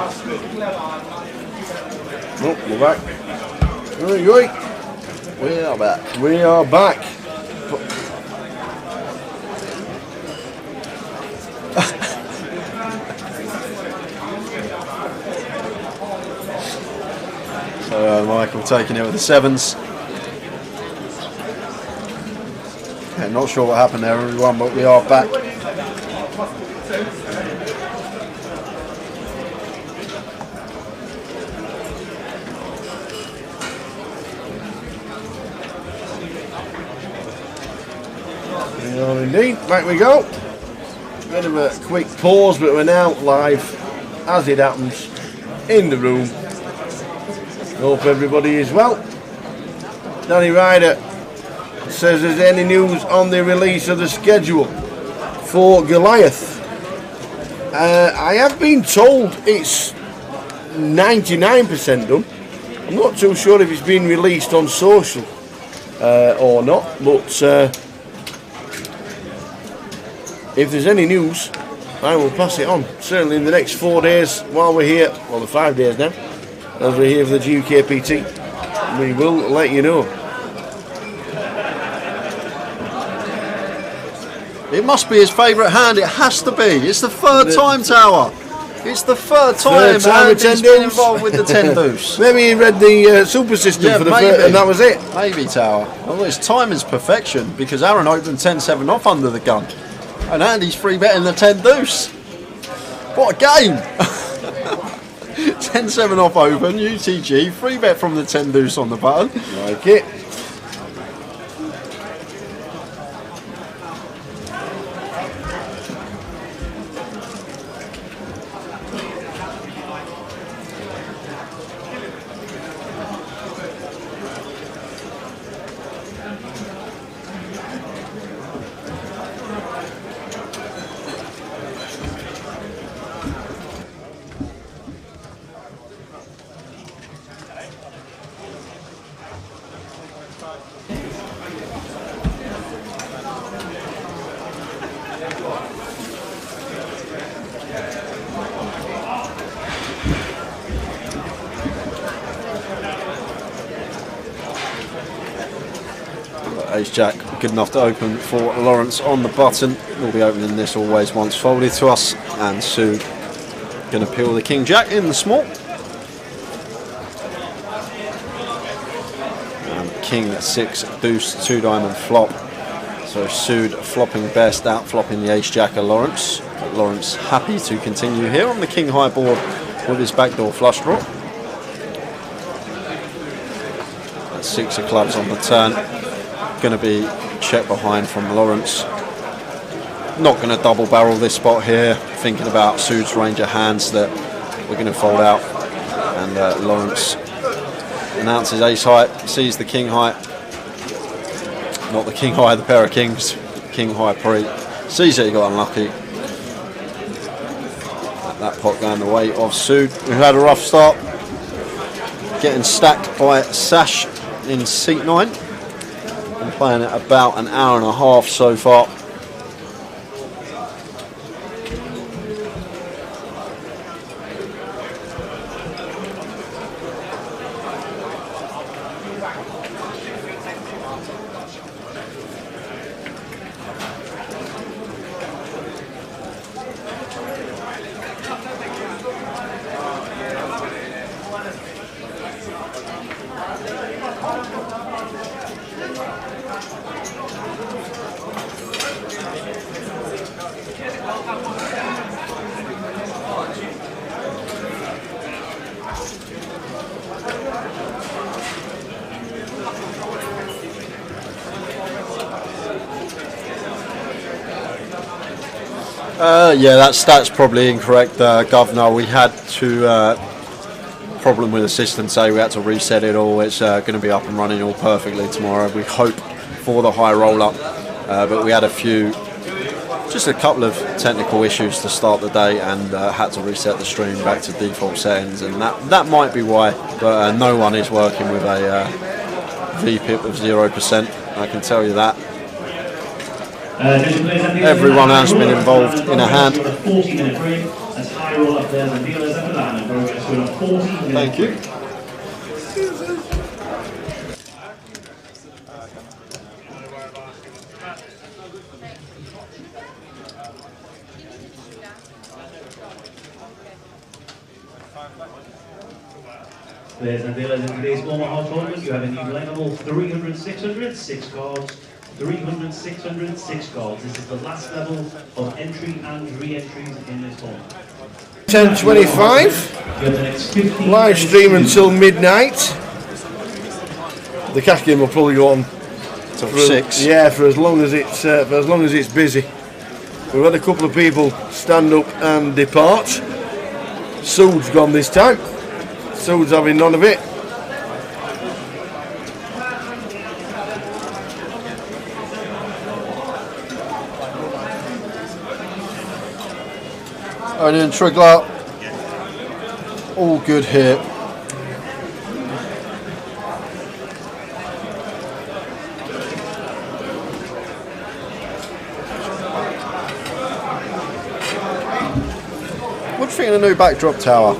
Oh, we're back. We are back. We are back. So Michael taking it with the sevens. Yeah, not sure what happened there, everyone, but we are back. We are indeed, back we go. Bit of a quick pause, but we're now live, as it happens, in the room. Hope everybody is well. Danny Ryder says, is there any news on the release of the schedule for Goliath? I have been told it's 99% done. I'm not too sure if it's been released on social or not, but if there's any news, I will pass it on. Certainly in the next 4 days while we're here, well, the 5 days now, as we're here for the GUKPT, we will let you know. It must be his favourite hand, it has to be. It's the third time, Tower. It's the third time he's been involved with the 10 deuce. Maybe he read the super system for the first, and that was it. Maybe, Tower. Well, his time is perfection, because Aaron opened 10-7 off under the gun. And Andy's free betting the 10 deuce. What a game! 10-7 off open, UTG, free bet from the 10 deuce on the button. Like it. Ace-Jack good enough to open for Lawrence on the button. We'll be opening this always once folded to us, and Sue going to peel the King-Jack in the small. And King-6 deuce 2 diamond flop. So Sued flopping best, out flopping the Ace-Jack of Lawrence. But Lawrence happy to continue here on the King-High board with his backdoor flush draw. That's 6 of clubs on the turn. Going to be check behind from Lawrence. Not going to double barrel this spot here, thinking about Sude's range of hands that we're going to fold out. And Lawrence announces ace high, sees the king high. Not the king high, the pair of kings. King high pre. Sees that he got unlucky. That pot going the way of Sude, who had a rough start. Getting stacked by Sash in seat 9. Been playing it about an hour and a half so far. Yeah, that's probably incorrect, Governor. We had to problem with the system today. We had to reset it all. It's going to be up and running all perfectly tomorrow. We hope for the high roll up, but we had just a couple of technical issues to start the day, and had to reset the stream back to default settings, and that might be why. But no one is working with a VPIP of 0%. I can tell you that. Everyone has been involved in a hand. as high roller players and dealers at the line for a score of 14. Thank you. Players and dealers in today's Omaha tournament, you have a new lineable 300, 600, 6 cards. 300, 600, 6 cards. This is the last level of entry and re-entries in this tournament. 10:25. Live stream until midnight. The cash game will probably go on Till 6. Yeah, for as long as it's busy. We've had a couple of people stand up and depart. Sood's gone this time. Sood's having none of it. Only and Triglav, all good here. What do you think of the new backdrop tower?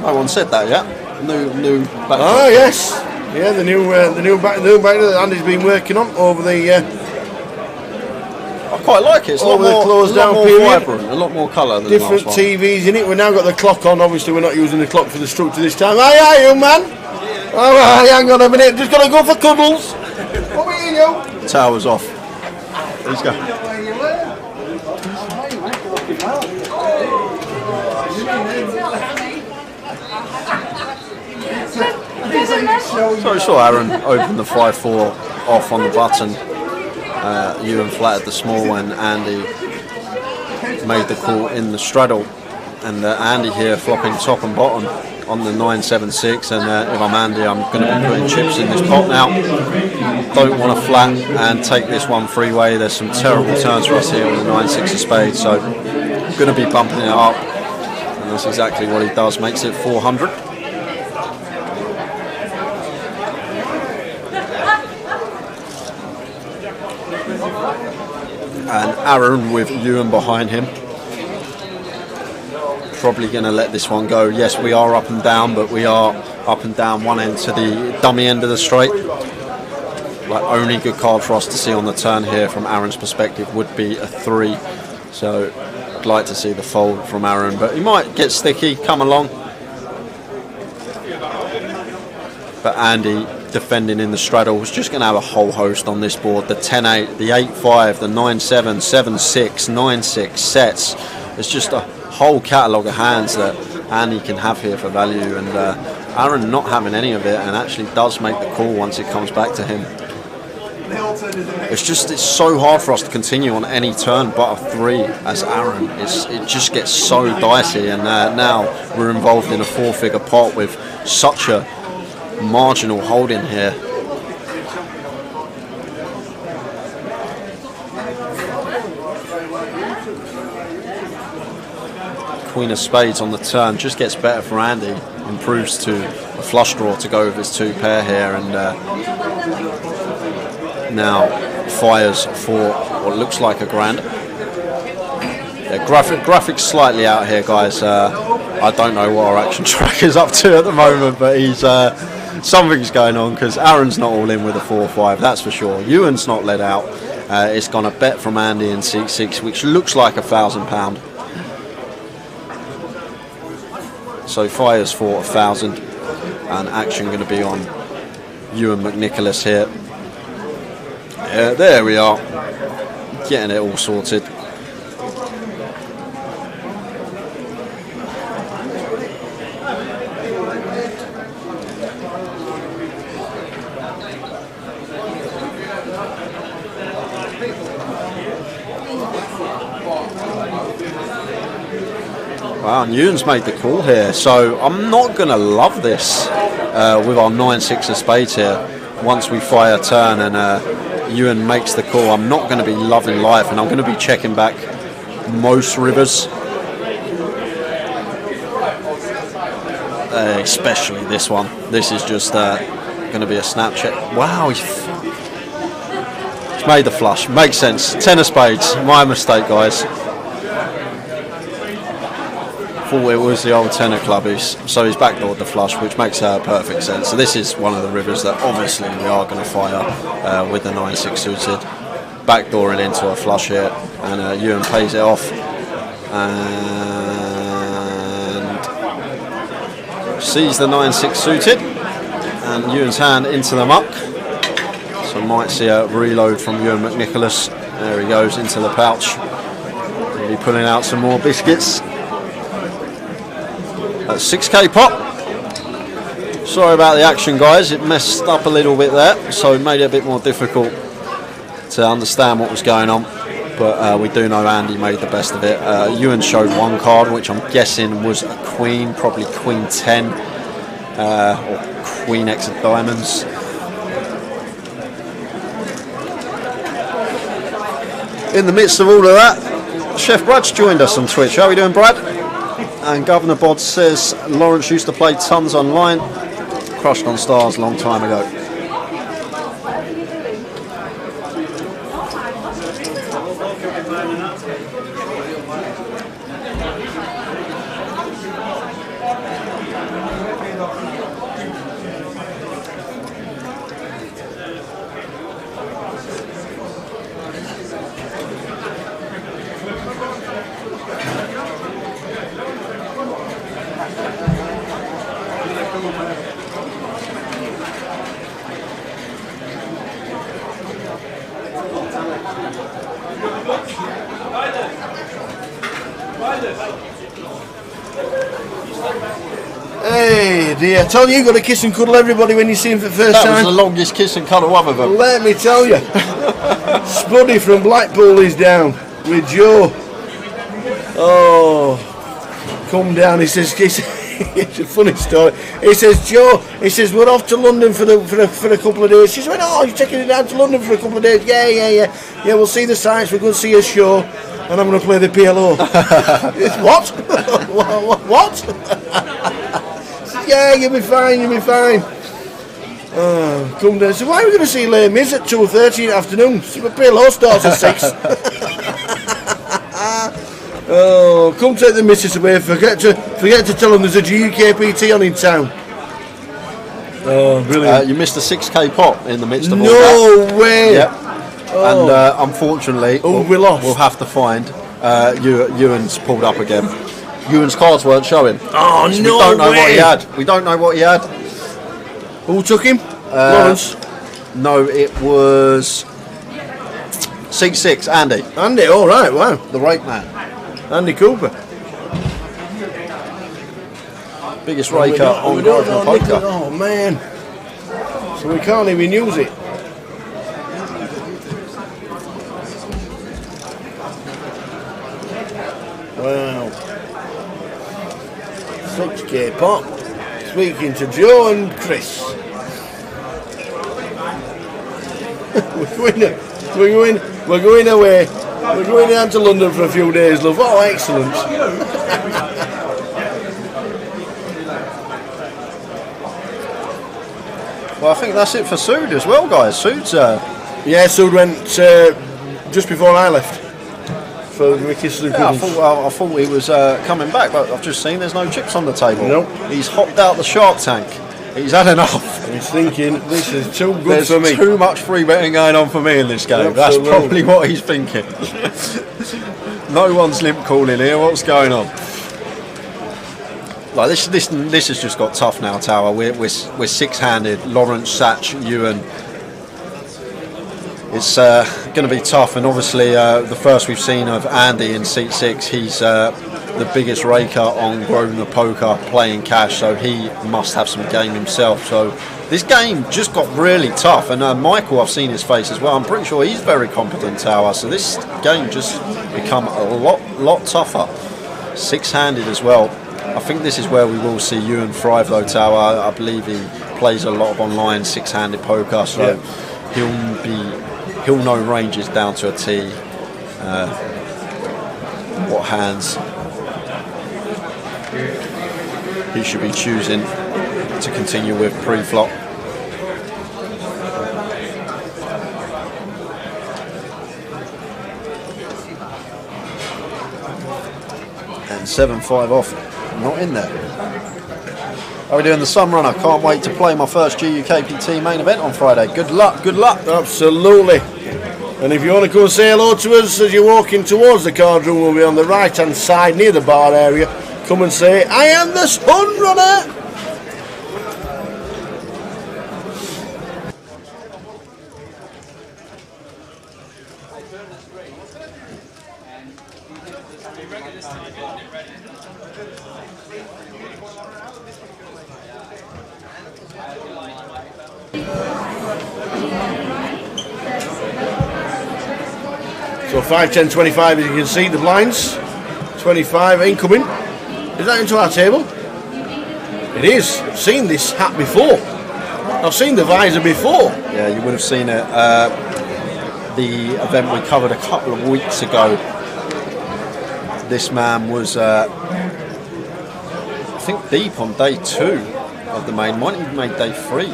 No one said that yet. New backdrop. Ah yes, yeah, the new backdrop that Andy's been working on over the. I quite like it. It's a lot more vibrant, a lot more colour than different the last one. TVs in it. We've now got the clock on. Obviously, we're not using the clock for the structure this time. Aye, you man. All right, hang on a minute. Just gotta go for cuddles. Over here, you. The tower's off. Let's go. So we saw Aaron open the 5-4 off on the button. Ewan flattered the small one. Andy made the call in the straddle, and Andy here flopping top and bottom on the 9-7-6. And if I'm Andy, I'm going to be putting chips in this pot now. Don't want to flat and take this one freeway. There's some terrible turns for us here with the 9-6 of spades, so I'm going to be bumping it up, and that's exactly what he does. Makes it 400. And Aaron with Ewan behind him, probably going to let this one go. Yes, we are up and down, but we are up and down one end to the dummy end of the straight. Like, only good card for us to see on the turn here from Aaron's perspective would be a 3. So I'd like to see the fold from Aaron, but he might get sticky, come along. But Andy, defending in the straddle, was just going to have a whole host on this board. The 10-8, the 8-5, the 9-7, 7-6, 9-6 sets. There's just a whole catalogue of hands that Andy can have here for value, and Aaron not having any of it, and actually does make the call once it comes back to him. It's so hard for us to continue on any turn but a 3 as Aaron. It just gets so dicey, and now we're involved in a 4-figure pot with such a marginal holding here. Queen of spades on the turn just gets better for Andy, improves to a flush draw to go with his 2 pair here, and now fires for what looks like a grand. Yeah, graphics slightly out here, guys. I don't know what our action track is up to at the moment, but he's something's going on, because Aaron's not all in with a 4-5, that's for sure. Ewan's not let out. It's gone a bet from Andy in 6-6, which looks like £1,000. So fires for 1,000, and action going to be on Ewan McNicholas here. Yeah, there we are, getting it all sorted. Wow, and Ewan's made the call here, so I'm not going to love this with our 9-6 of spades here. Once we fire a turn and Ewan makes the call, I'm not going to be loving life, and I'm going to be checking back most rivers, especially this one. This is just going to be a Snapchat. Wow, he's made the flush. Makes sense. 10 of spades. My mistake, guys. thought it was the old tenor club, so he's backdoored the flush, which makes perfect sense. So this is one of the rivers that obviously we are going to fire with the 9-6 suited, backdooring into a flush here, and Ewan pays it off and sees the 9-6 suited, and Ewan's hand into the muck. So might see a reload from Ewan McNicholas. There he goes into the pouch. He'll be pulling out some more biscuits. 6k pot. Sorry about the action, guys. It messed up a little bit there, so it made it a bit more difficult to understand what was going on. But we do know Andy made the best of it. Ewan showed one card, which I'm guessing was a queen, probably queen 10 or queen X of diamonds. In the midst of all of that, Chef Brad's joined us on Twitch. How are we doing, Brad? And Governor Bod says Lawrence used to play tons online, crushed on stars a long time ago. Hey, dear. I told you, you've got to kiss and cuddle everybody when you see him for the first time. That was the longest kiss and cuddle one of them. Let me tell you. Spuddy from Blackpool is down with Joe. Oh, come down. He says, it's a funny story. He says, Joe, he says, we're off to London for a couple of days. She said, oh, you're taking it down to London for a couple of days? Yeah, we'll see the sights, we're going to see a show, and I'm going to play the PLO. What? What? Yeah, you'll be fine. Come down. So why are we going to see Les Mis at 2:30 in the afternoon? So the PLO starts at 6. Oh, come take the missus away. Forget to tell them there's a GUKPT on in town. Oh, brilliant. You missed a 6k pot in the midst of all that. No way. Yep. Oh. And unfortunately, we lost. We'll have to find Ewan's pulled up again. Ewan's cards weren't showing. Oh, so no we don't know way. what he had. We don't know what he had. Who took him? Lawrence? No, it was C6, Andy. Andy, all right, wow. The rake man. Andy Cooper. Biggest raker on Grosvenor Poker. Oh, man. So we can't even use it. Wow. 6k pot. Speaking to Joe and Chris. We're going away. We're going down to London for a few days, love. Oh, excellent. Well, I think that's it for Sood as well, guys. Sood's... Yeah, Sood went just before I left. For Ricky's I thought he was coming back, but I've just seen there's no chips on the table. Nope. He's hopped out the Shark Tank. He's had enough. He's thinking, this is too good There's for me. Too much free betting going on for me in this game. Absolutely. That's probably what he's thinking. No one's limp calling here. What's going on? Like this has just got tough now, Tower. We're six-handed. Lawrence, Satch, Ewan. It's going to be tough, and obviously the first we've seen of Andy in seat 6, he's the biggest raker on Grosvenor Poker playing cash, so he must have some game himself. So this game just got really tough, and Michael, I've seen his face as well. I'm pretty sure he's very competent, Tower. So this game just become a lot tougher. Six-handed as well. I think this is where we will see Ewan thrive, though, Tower. I believe he plays a lot of online six-handed poker, so he'll know ranges down to a T. What hands he should be choosing to continue with pre-flop. And 7-5 off. not in there. How are we doing the Sun Runner? Can't wait to play my first GUKPT main event on Friday. Good luck, good luck. Absolutely. And if you want to come and say hello to us as you're walking towards the card room, we'll be on the right hand side near the bar area. Come and say, I am the Sun Runner. So 5, 10, 25, as you can see, the blinds. 25 incoming. Is that into our table? It is. I've seen this hat before. I've seen the visor before. Yeah, you would have seen it. The event we covered a couple of weeks ago. This man was, I think, deep on day 2 of the main. Might even made day 3.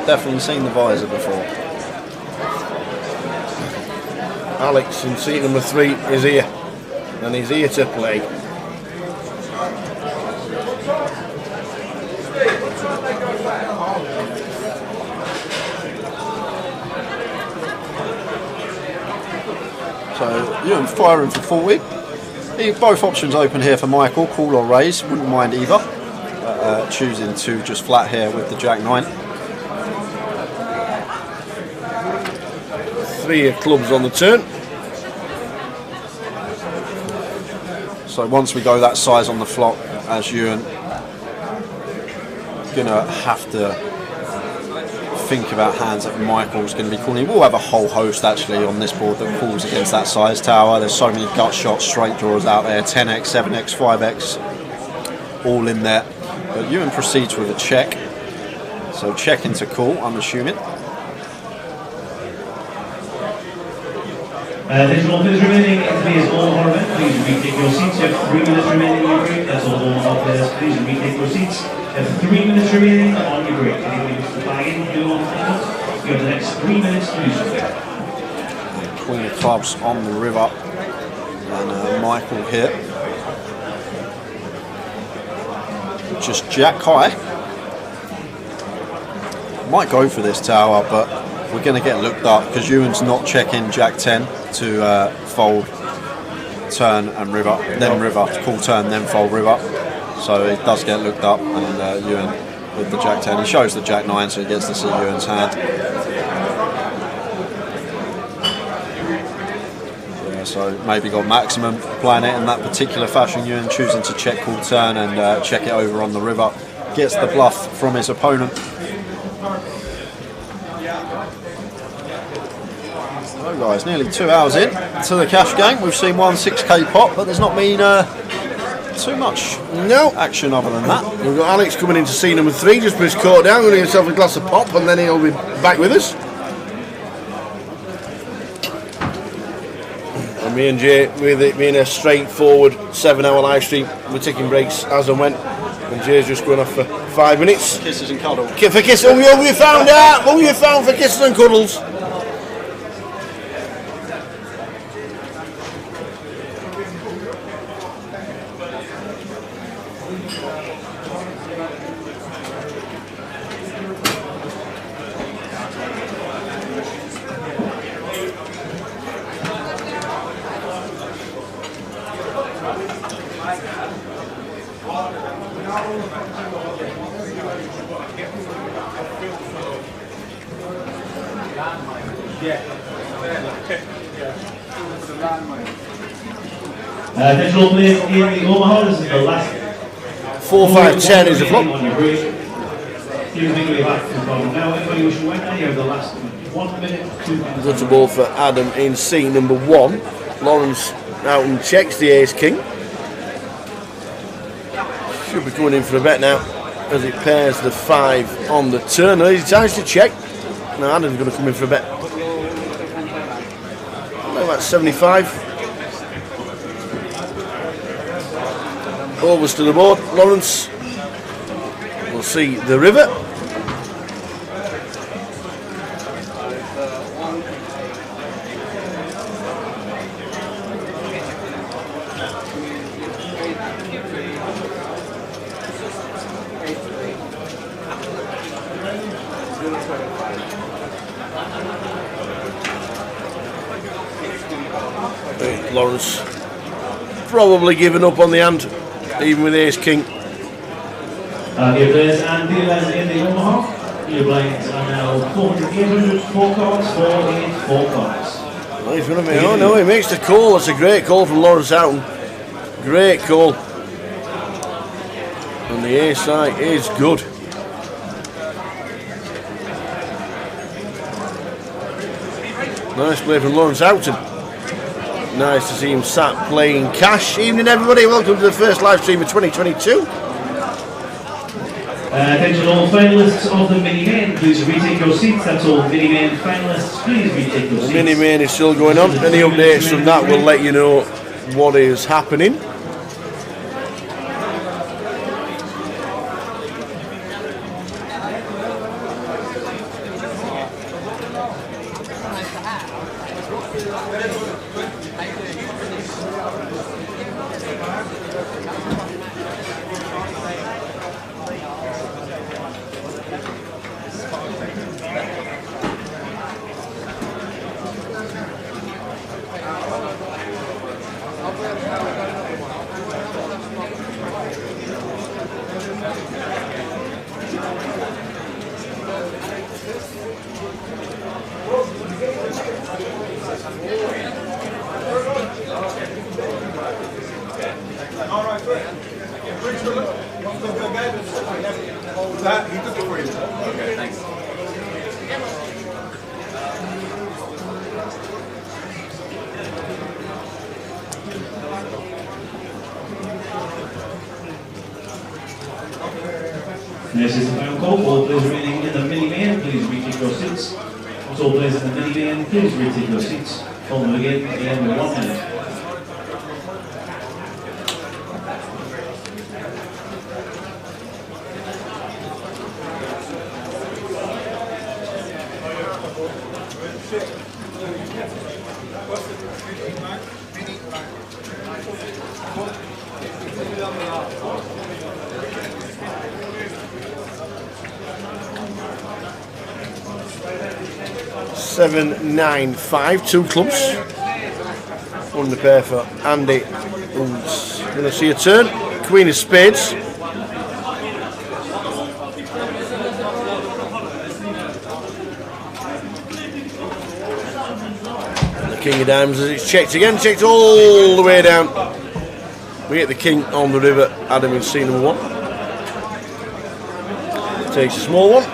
Definitely seen the visor before. Alex in seat number 3 is here, and he's here to play. So Ewan firing for 40. Both options open here for Michael, call or raise, wouldn't mind either. Choosing to just flat here with the Jack 9. 3 of clubs on the turn. So once we go that size on the flop, as Ewan, gonna have to think about hands that Michael's going to be calling. We'll have a whole host actually on this board that calls against that size tower. There's so many gut shots, straight draws out there, 10x, 7x, 5x, all in there. But Ewan proceeds with a check. So check into call, I'm assuming. There's 1 minute remaining in today's all event. Please retake your seats. You have 3 minutes remaining on your break. That's all players. Please retake your seats. You have 3 minutes remaining on your break. Anybody wants to fly in, do on the final. You have the next 3 minutes to do so. Queen of clubs on the river. And Michael here. Just jack high. Might go for this tower, but we're going to get looked up because Ewan's not checking Jack 10 to fold, turn and river, then river, call turn, then fold river. So it does get looked up, and Ewan with the Jack 10. He shows the Jack 9, so he gets to see Ewan's hand. Yeah, so maybe got maximum playing it in that particular fashion. Ewan choosing to check, call turn, and check it over on the river. Gets the bluff from his opponent. So guys, nearly 2 hours in to the cash game. We've seen one 6k pop, but there's not been too much action other than that. We've got Alex coming into scene number 3, just put his coat down, going to get himself a glass of pop, and then he'll be back with us. And me and Jay, with it being a straightforward 7-hour live stream, we're taking breaks as and when. And Jay's just going off for 5 minutes. Kisses and cuddles. For kisses, what have you found out? What have you found for kisses and cuddles? Digital players in the Omaha, this is the last 4, 5, 10 is the flop. on your break. Please make your way back to the bottom. Now, anybody wishing to win, you have the last 1 minute, 2 minutes. Good to ball for Adam in C number 1. Lawrence out and checks the ace king. Should be coming in for a bet now as it pairs the 5 on the turn. He decides to check. Now Adam's going to come in for a bet. About 75. Overs to the board. Lawrence will see the river. Lawrence probably giving up on the hand, even with Ace King. Here players and dealers in the Omaha. Your blinds are now 400, 800, 4 cards, 4 cards. Oh, he's going to be, oh no, he makes the call. That's a great call from Lawrence Houghton. Great call. And the ace side is good. Nice play from Lawrence Houghton. Nice to see him sat playing cash. Evening everybody, welcome to the first live stream of 2022. Attention all finalists of the mini-main, please retake your seats. That's all mini-main finalists, please retake your seats. The mini-main is still going on. Any updates from that will let you know what is happening. He took it for you. Okay, thanks. This is the final call. All players remaining in the mini-main, please retake your seats. All players in the mini-main, please retake your seats. Following again at the end of 1 minute. Seven, 9, 5, 2 clubs. One the pair for Andy, who's going to see a turn. Queen of Spades. The King of Diamonds as it's checked again, checked all the way down. We get the King on the river. Adam in scene number 1. Takes a small one.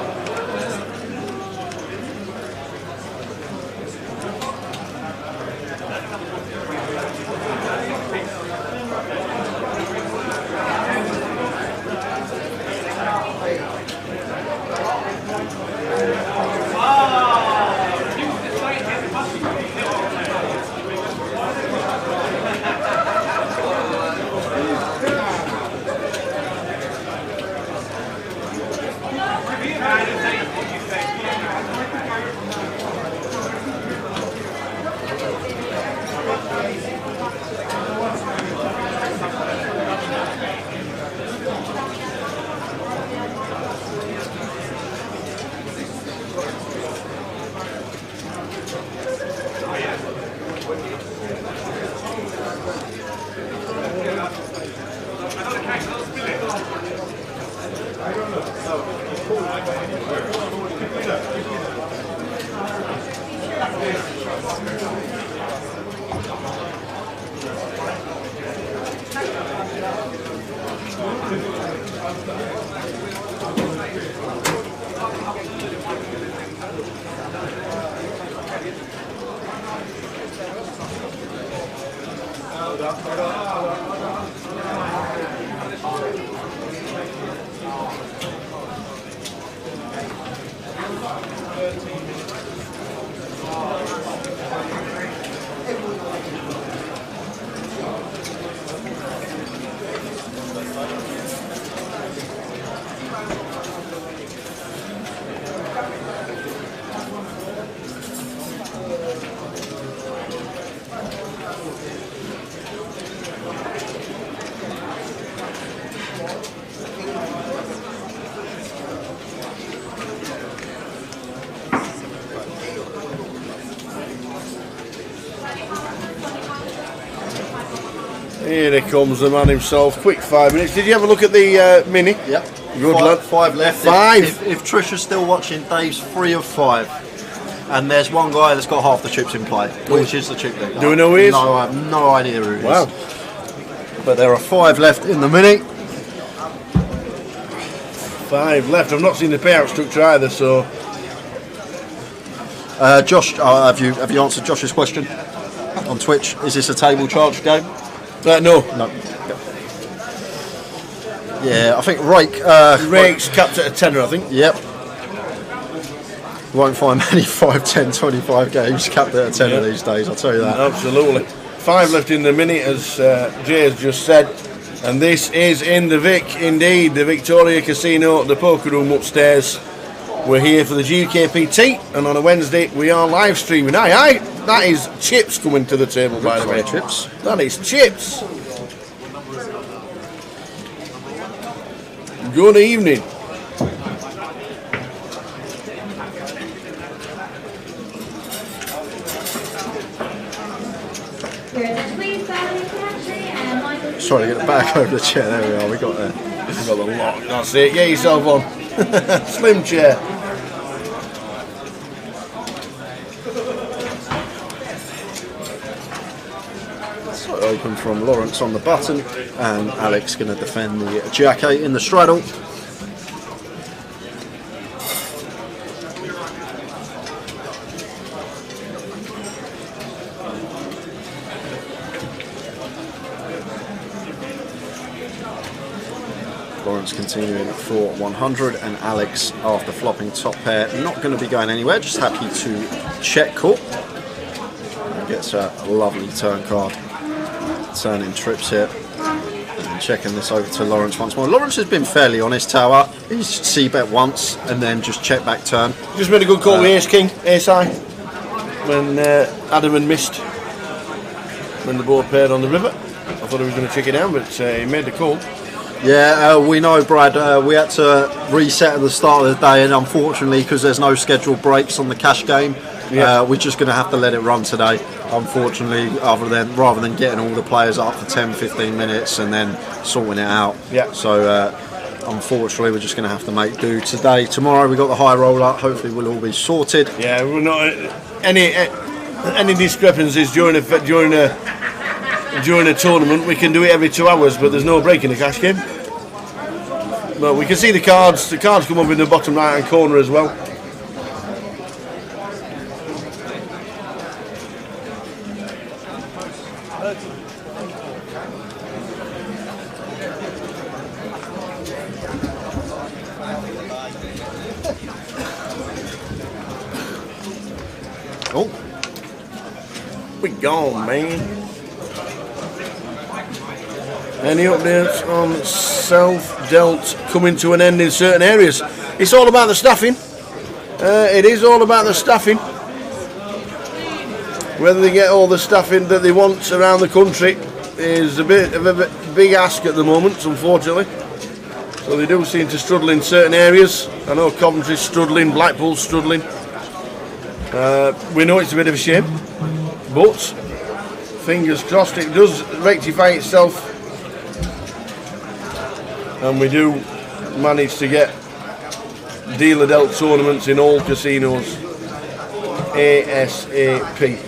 Here he comes, the man himself. Quick 5 minutes. Did you have a look at the mini? Yep. Good lad. 5 left. 5. If Trisha's still watching, Dave's 3 of 5. And there's one guy that's got half the chips in play. Which is the chip leader? Do we know who he is? No, I have no idea who he is. Wow. But there are 5 left in the mini. 5 left. I've not seen the payout structure either, so. Josh, have you answered Josh's question on Twitch? Is this a table charge game? No. No. Yeah, I think Rake's capped at a tenner, I think. Yep. You won't find many 5, 10, 25 games capped at a tenner these days, I'll tell you that. Absolutely. 5 left in the minute, as Jay has just said. And this is in the Vic, indeed, the Victoria Casino, the poker room upstairs. We're here for the GUKPT, and on a Wednesday we are live streaming. Aye, that is chips coming to the table, by the way. Chips. That is chips. Good evening. Sorry to get it back over the chair. There we are. We got there. We've got the lock. That's it. Get yourself on. Slim chair. So open from Lawrence on the button, and Alex going to defend the Jack-8 in the straddle. Lawrence continuing for 100, and Alex, after flopping top pair, not going to be going anywhere, just happy to check call. And gets a lovely turn card, turning trips here, and checking this over to Lawrence once more. Lawrence has been fairly honest, Tower. He's c-bet once and then just check back turn. Just made a good call with Ace King, Ace-High, when Adam had missed when the board paired on the river. I thought he was going to check it down, but he made the call. Yeah, we know, Brad. We had to reset at the start of the day, and unfortunately, because there's no scheduled breaks on the cash game, we're just going to have to let it run today. Unfortunately, rather than getting all the players up for 10-15 minutes and then sorting it out. Yeah. So unfortunately, we're just going to have to make do today. Tomorrow we got the high roller. Hopefully, we'll all be sorted. Yeah, we're not any discrepancies during a tournament. We can do it every 2 hours, but there's no break in the cash game. But we can see the cards. The cards come up in the bottom right-hand corner as well. Oh, we gone, man. Any updates on self-dealt coming to an end in certain areas? It's all about the staffing. It is all about the staffing. Whether they get all the staffing that they want around the country is a bit of a big ask at the moment, unfortunately. So they do seem to struggle in certain areas. I know Coventry's struggling, Blackpool's struggling. We know it's a bit of a shame, but fingers crossed it does rectify itself, and we do manage to get dealer dealt tournaments in all casinos ASAP.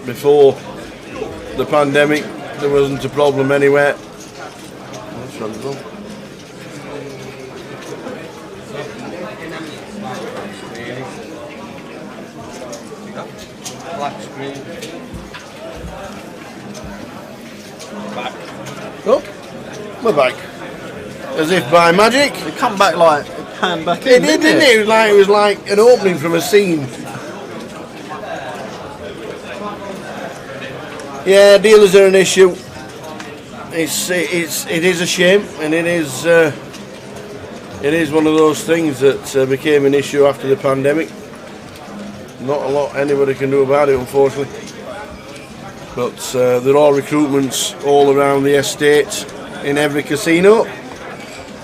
Before the pandemic, there wasn't a problem anywhere. Black screen. Back. Oh, we're back. As if by magic. They come back like a pan back It in. did, didn't it? It was like an opening from a scene. Yeah, dealers are an issue. It is a shame, and it is one of those things that became an issue after the pandemic. Not a lot anybody can do about it, unfortunately. But there are recruitments all around the estate in every casino.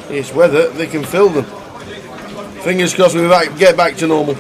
It's whether they can fill them. Fingers crossed we get back to normal.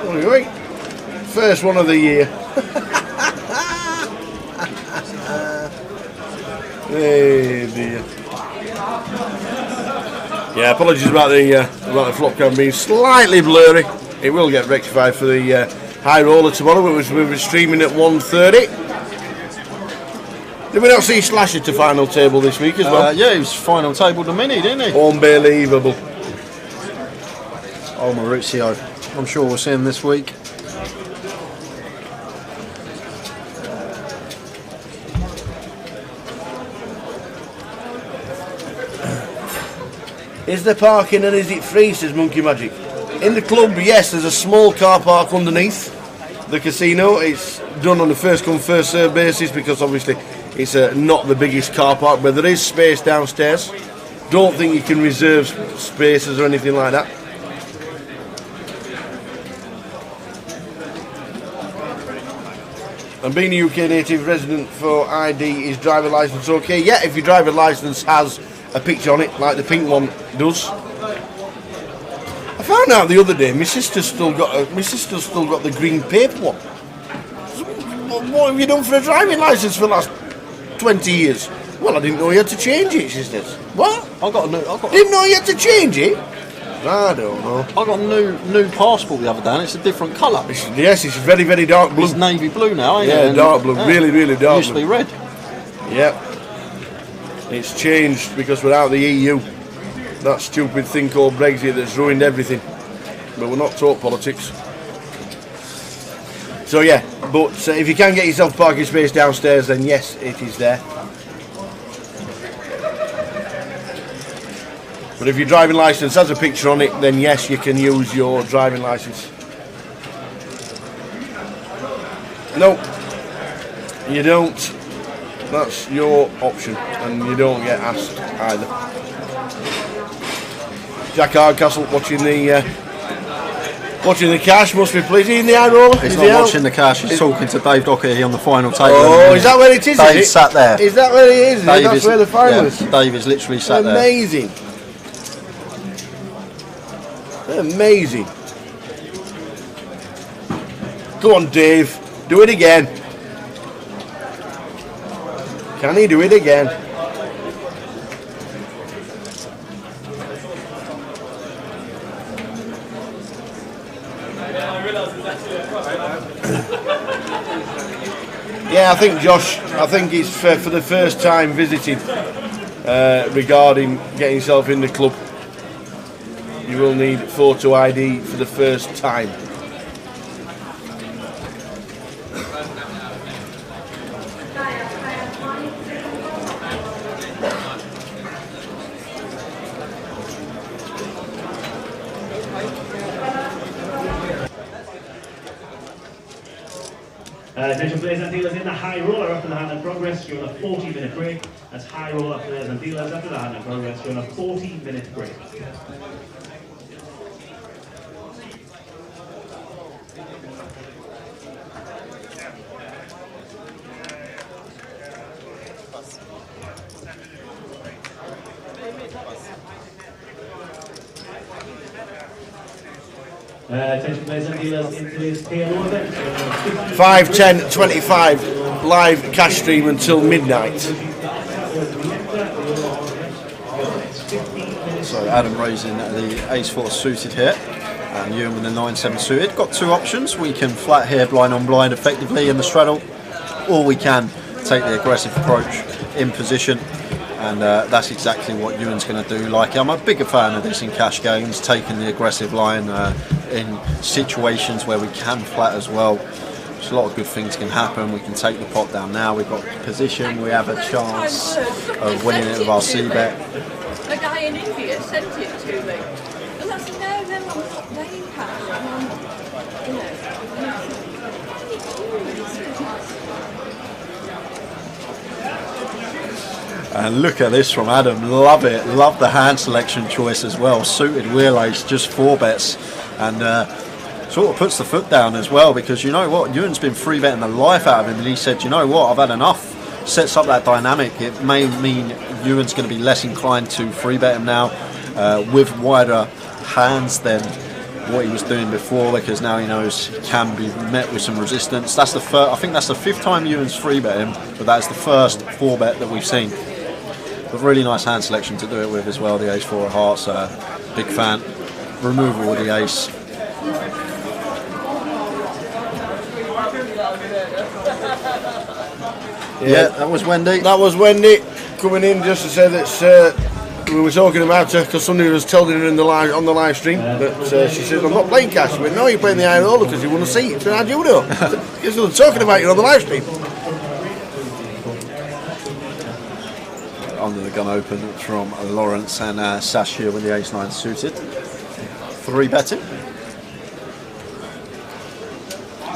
Anyway, first one of the year. Hey dear. Yeah, apologies about the flop cam being slightly blurry. It will get rectified for the high roller tomorrow, which we'll be streaming at 1:30. Did we not see Slasher to final table this week as well? Yeah, he was final table the mini, didn't he? Unbelievable. Oh, Maurizio. I'm sure we'll see him this week. Is there parking and is it free, says Monkey Magic? In the club, yes, there's a small car park underneath the casino. It's done on a first come first serve basis because obviously it's not the biggest car park, but there is space downstairs. Don't think you can reserve spaces or anything like that. And being a UK native resident for ID, is driver licence okay? Yeah, if your driver licence has a picture on it, like the pink one does. I found out the other day my sister's still got the green paper one. What have you done for a driving licence for the last 20 years? Well, I didn't know you had to change it, she says. What? Didn't know you had to change it? I don't know. I got a new passport the other day and it's a different colour. Yes, it's very, very dark blue. It's navy blue now, ain't it? Yeah, dark blue. Yeah. Really, really dark It used to be red. Yep. It's changed because we're out of the EU. That stupid thing called Brexit that's ruined everything. But we're not talk politics. So yeah, but if you can get yourself parking space downstairs, then yes, it is there. But if your driving licence has a picture on it, then yes, you can use your driving licence. No, you don't. That's your option, and you don't get asked either. Jack Hardcastle watching the cash, must be pleased. He in the eye roller? He's not watching the cash, he's talking to Dave Doherty on the final table. Oh, is that where it is? Dave sat there. Is that where it is? That's where the final is. Yeah, Dave is literally sat there. Amazing. Amazing. Go on, Dave. Do it again. Can he do it again? Yeah, I think Josh, he's for the first time visiting regarding getting himself in the club. You will need photo ID for the first time. Attention players and dealers in the high roller after the hand and progress, you're on a 40-minute break. That's high roller players and dealers after the hand and progress, you're on a 40-minute break. Attention players and dealers in today's KLO event. 5:10:25 live cash stream until midnight. So Adam raising the ace-4 suited here, and Ewan with the 9-7 suited. Got two options. We can flat here, blind on blind effectively in the straddle, or we can take the aggressive approach in position. And that's exactly what Ewan's going to do. Like, I'm a bigger fan of this in cash games, taking the aggressive line in situations where we can flat as well. There's a lot of good things can happen. We can take the pot down now. We've got position. We have a chance of winning it with our C-bet. A guy in India sent it to me. And I said, no, then I'm not playing cash. And look at this from Adam, love it, love the hand selection choice as well. Suited wheel ace, just 4 bets, and sort of puts the foot down as well, because you know what, Ewan's been 3-betting the life out of him, and he said, you know what, I've had enough sets up that dynamic. It may mean Ewan's going to be less inclined to free bet him now with wider hands than what he was doing before, because now he knows he can be met with some resistance. That's the first, I think that's the 5th time Ewan's free bet him, but that's the first 4 bet that we've seen. But really nice hand selection to do it with as well. The ace 4 of hearts, big fan. Removal of the ace. Yeah, that was Wendy. That was Wendy coming in just to say that we were talking about her because somebody was telling her in the live, on the live stream that she said, I'm not playing cash. She went, no, you're playing the high roller because you want to see it. How do you know? Because they're talking about you on the live stream. Under the gun open from Lawrence and Sash here with the ace 9 suited. 3 betting.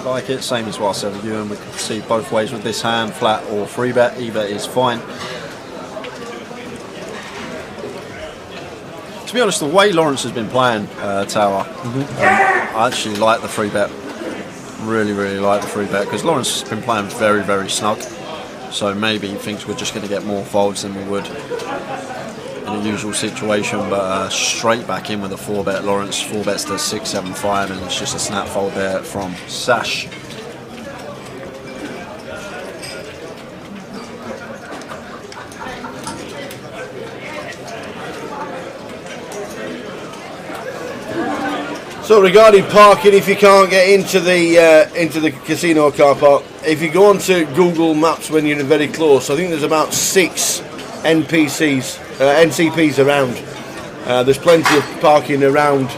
Like it, same as what I said with Ewan. We can proceed both ways with this hand, flat or free bet. Either is fine. To be honest, the way Lawrence has been playing Tower, I actually like the free bet. Really, really like the free bet because Lawrence has been playing very, very snug. So maybe he thinks we're just going to get more folds than we would in a usual situation, but straight back in with a 4 bet. Lawrence 4 bets to 6, 7, 5, and it's just a snap fold there from Sash. So regarding parking, if you can't get into the casino car park, if you go onto Google Maps when you're very close, I think there's about 6 NCPs around. There's plenty of parking around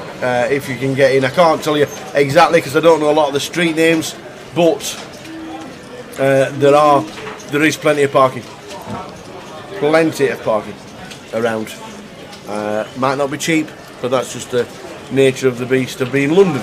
if you can get in. I can't tell you exactly because I don't know a lot of the street names, but there is plenty of parking. Plenty of parking around. Might not be cheap, but that's just the nature of the beast of being London.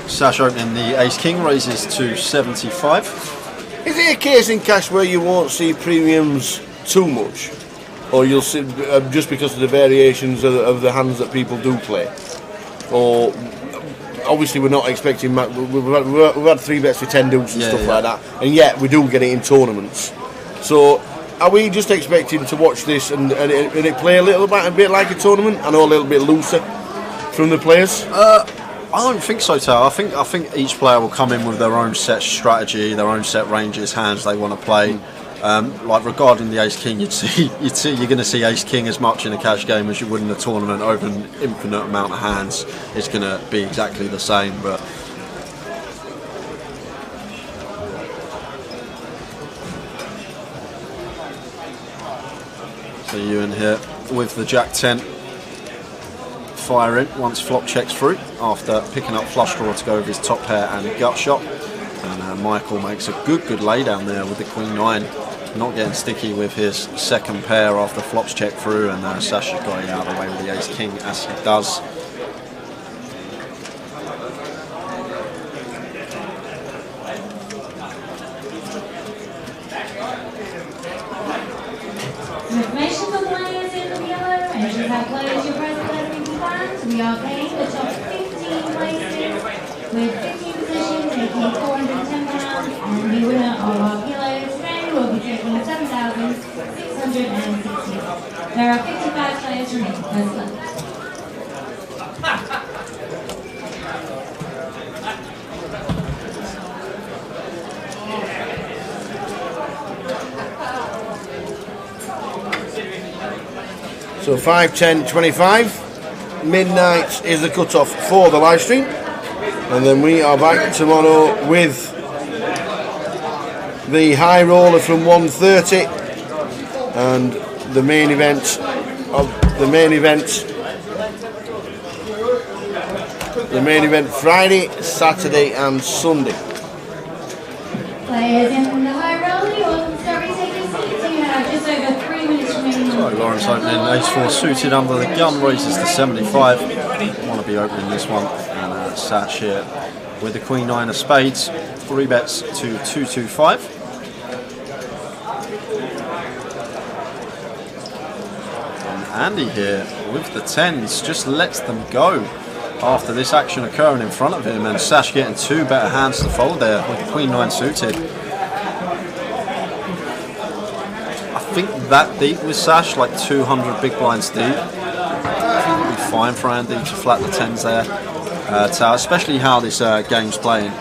Sash opening the ace king, raises to 75. Is it a case in cash where you won't see premiums too much, or you'll see just because of the variations of the hands that people do play? Or obviously we're not expecting. We've had 3 bets with 10 deuce and stuff like that, and yet we do get it in tournaments. So are we just expecting to watch this and it play a bit like a tournament? I know a little bit looser from the players. I don't think so, Tao. I think each player will come in with their own set strategy, their own set ranges, hands they want to play. Like regarding the ace king, you're going to see ace king as much in a cash game as you would in a tournament over an infinite amount of hands. It's going to be exactly the same, but. So Ewan here with the jack 10. Fire in once flop checks through after picking up flush draw to go with his top pair and gut shot, and Michael makes a good lay down there with the queen 9, not getting sticky with his second pair after flops check through, and Sasha's going out of the way with the ace king as he does. Information for players in the yellow, and you have players your present opening plans. We are paying the top 15 places with 15 positions taking £410, and the winner of our pillow today will be taking £7,660. There are 55 players remaining first left. So 5, 10, 25. Midnight is the cut-off for the live stream. And then we are back tomorrow with the high roller from 1:30 and the main event Friday, Saturday and Sunday. Players in the high roller, you'll start retaking seats. You have just over 3 minutes remaining. So Lawrence opening ace-4 suited under the gun, raises to 75. Want to be opening this one, and Sash here with the Queen-9 of spades. 3 bets to 225. And Andy here with the 10s just lets them go after this action occurring in front of him, and Sash getting 2 better hands to fold there with the Queen-9 suited. I think that deep with Sash, like 200 big blinds deep, I think it'll be fine for Andy to flat the 10s there, especially how this game's playing.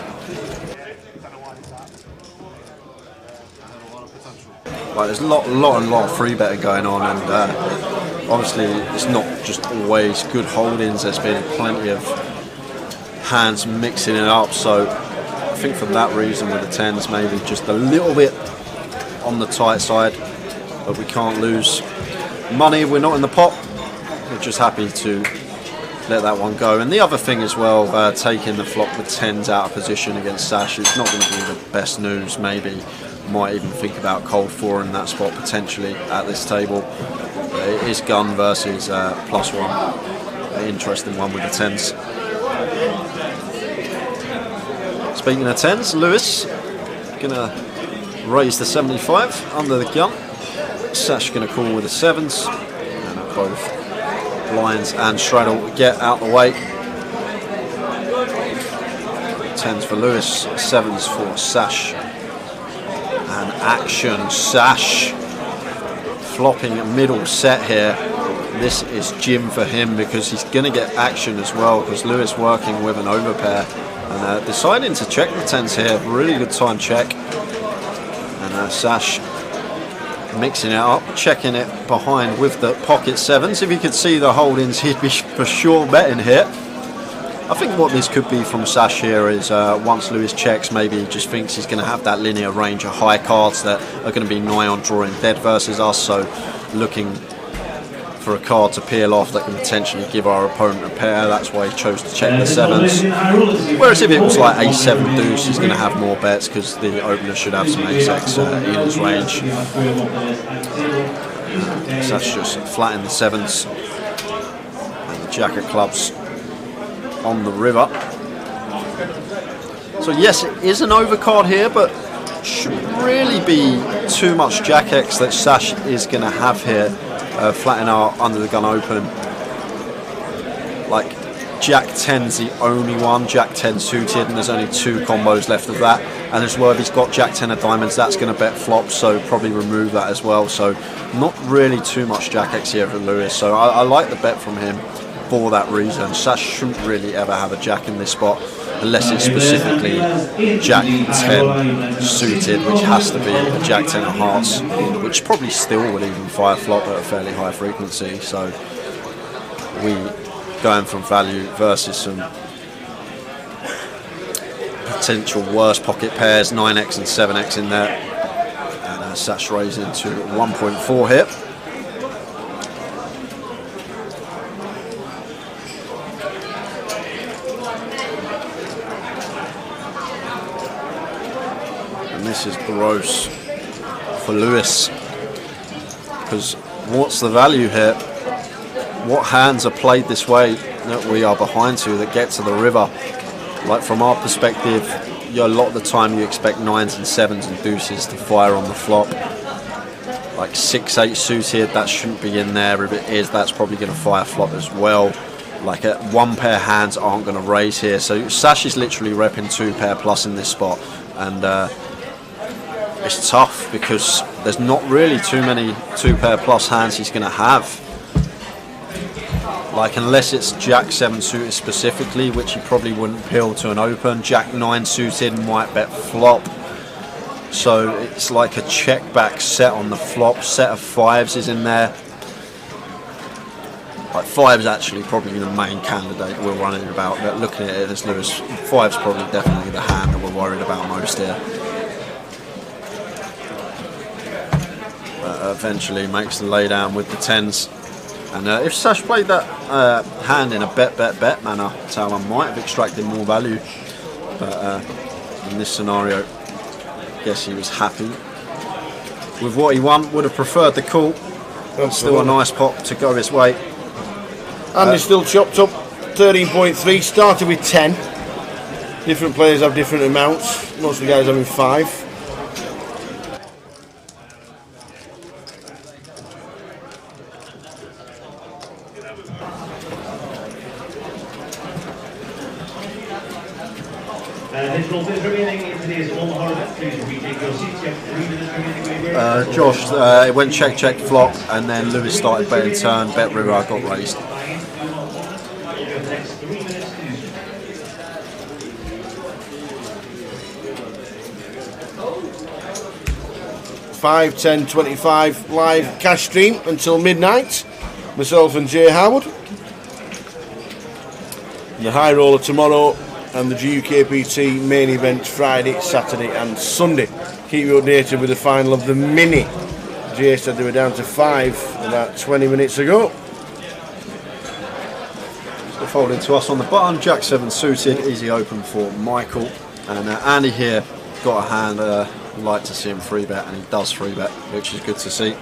Like, there's a lot of free betting going on, and obviously it's not just always good holdings. There's been plenty of hands mixing it up, so I think for that reason with the 10s maybe just a little bit on the tight side, but we can't lose money. We're not in the pot. We're just happy to let that one go. And the other thing as well, taking the flop with 10s out of position against Sash, it's not going to be the best news. Maybe might even think about cold 4 in that spot potentially at this table. It is gun versus +1. An interesting one with the 10s. Speaking of 10s, Lewis gonna raise the 75 under the gun. Sash gonna call with the 7s, and both blinds and straddle get out the way. 10s for Lewis, 7s for Sash. And action, Sash flopping a middle set here. This is Jim for him because he's going to get action as well, because Lewis working with an overpair and deciding to check the 10s here. Really good time check. And Sash mixing it up, checking it behind with the pocket 7s. If you could see the holdings, he'd be for sure betting here. I think what this could be from Sash here is once Lewis checks, maybe he just thinks he's going to have that linear range of high cards that are going to be nigh on drawing dead versus us, so looking for a card to peel off that can potentially give our opponent a pair. That's why he chose to check the 7s. Whereas if it was like a7 deuce, he's going to have more bets because the opener should have some ace-x in his range. Sash just flattening the 7s and the jack of clubs on the river. So yes, it is an overcard here, but shouldn't really be too much Jack X that Sash is going to have here, flattening our under the gun open. Like Jack 10's the only one, Jack 10 suited, and there's only 2 combos left of that. And as well, if he's got Jack 10 of diamonds, that's going to bet flop, so probably remove that as well. So not really too much Jack X here for Lewis, so I like the bet from him for that reason. Sash shouldn't really ever have a Jack in this spot unless it's specifically Jack 10 suited, which has to be a Jack 10 of hearts, which probably still would even fire flop at a fairly high frequency. So we going from value versus some potential worse pocket pairs, 9x and 7x in there, and Sash raising to 1.4 here. This is gross for Lewis, because what's the value here? What hands are played this way that we are behind to that get to the river? Like from our perspective, a lot of the time you expect 9s and 7s and deuces to fire on the flop. Like 6-8 suited, that shouldn't be in there. If it is, that's probably going to fire flop as well. Like one pair hands aren't going to raise here. So Sash is literally repping 2 pair plus in this spot, and it's tough because there's not really too many 2 pair plus hands he's going to have. Like unless it's Jack 7 suited specifically, which he probably wouldn't peel to an open. Jack 9 suited might bet flop. So it's like a check back set on the flop. Set of 5s is in there. Like 5's actually probably the main candidate we're worrying about, but looking at it as Lewis, 5's probably definitely the hand that we're worried about most here. But eventually makes the lay down with the 10s. And if Sash played that hand in a bet manner, Talon might have extracted more value. But in this scenario, I guess he was happy with what he won. Would have preferred the call. Absolutely. Still a nice pop to go his way. And he's still chopped up 13.3, started with 10. Different players have different amounts. Most of the guys having 5. Additional minutes remaining in today's Omaha event. Please retake your seats. You have 3 minutes remaining. Josh, it went check, flop, and then Lewis started betting turn, bet river, got raised. Next 3 minutes. 5, 10, 25 live cash stream until midnight. Myself and Jay Howard. The high roller tomorrow and the GUKPT main event Friday, Saturday and Sunday. Keep you updated with the final of the mini. Jay said they were down to 5 about 20 minutes ago. So folding to us on the button, Jack 7 suited, easy open for Michael. And Andy here got a hand, like to see him 3-bet, and he does 3-bet, which is good to see.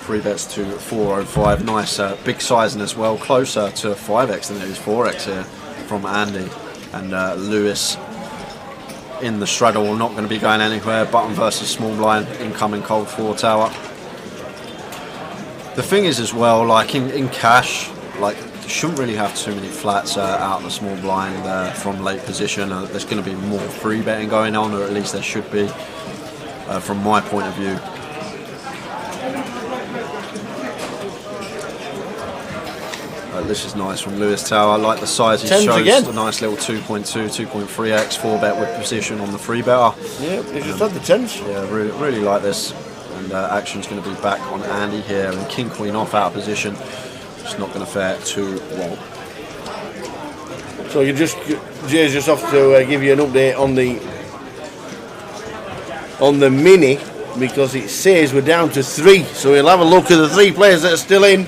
3-bets to 405, nice big sizing as well, closer to 5x than it is 4x here from Andy. And Lewis in the straddle, not going to be going anywhere. Button versus small blind, incoming cold 4 tower. The thing is as well, like in cash, like you shouldn't really have too many flats out of the small blind from late position. There's going to be more 3-betting going on, or at least there should be from my point of view. This is nice from Lewis Tower. I like the size he shows. Again. A nice little 2.2, 2.3x 4-bet with position on the 3-better. Yeah, he just had the 10s. Yeah, really like this. And action's going to be back on Andy here. And King Queen off out of position. It's not going to fare too well. So Jay's just off to give you an update on the mini, because it says we're down to 3. So we'll have a look at the 3 players that are still in.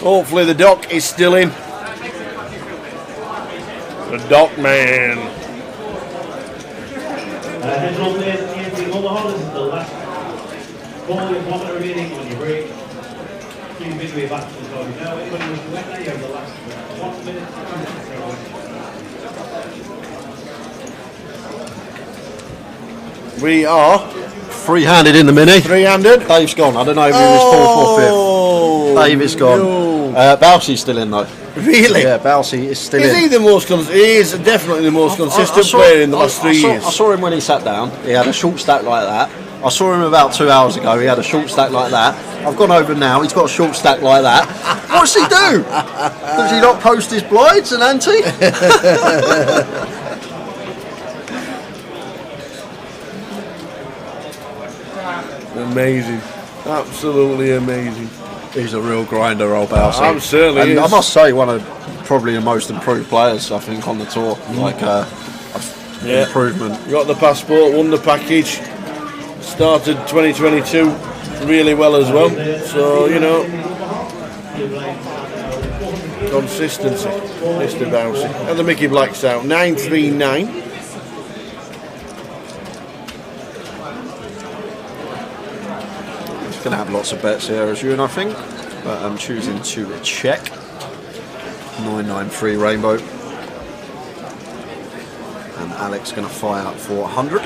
Hopefully the doc is still in. The doc man. Additional players in the Omaha. This is the last ball with 1 minute remaining on your break. Please make your way back to the target now. Anybody who's to win now, you have the last 1 minute. We are Three-handed in the mini. 3-handed. Dave's gone. I don't know if he was 4th or 5th. Dave is gone. No. Balsy's still in though. Really? Yeah, Balsy is still in. Is he the most? He is definitely the most consistent player in the last 3 years. I saw him when he sat down. He had a short stack like that. I saw him about 2 hours ago. He had a short stack like that. I've gone over now. He's got a short stack like that. What does he do? Does he not post his blights and ante? Amazing, absolutely amazing. He's a real grinder, old Balsy. Absolutely, and is. I must say, one of probably the most improved players I think on the tour. Like improvement. You got the passport, won the package, started 2022 really well as well. So consistency, Mr. Bouncy. And the Mickey Black's out 939. Going to have lots of bets here as you, and I think, but I'm choosing to check. 993 rainbow, and Alex going to fire up for 100,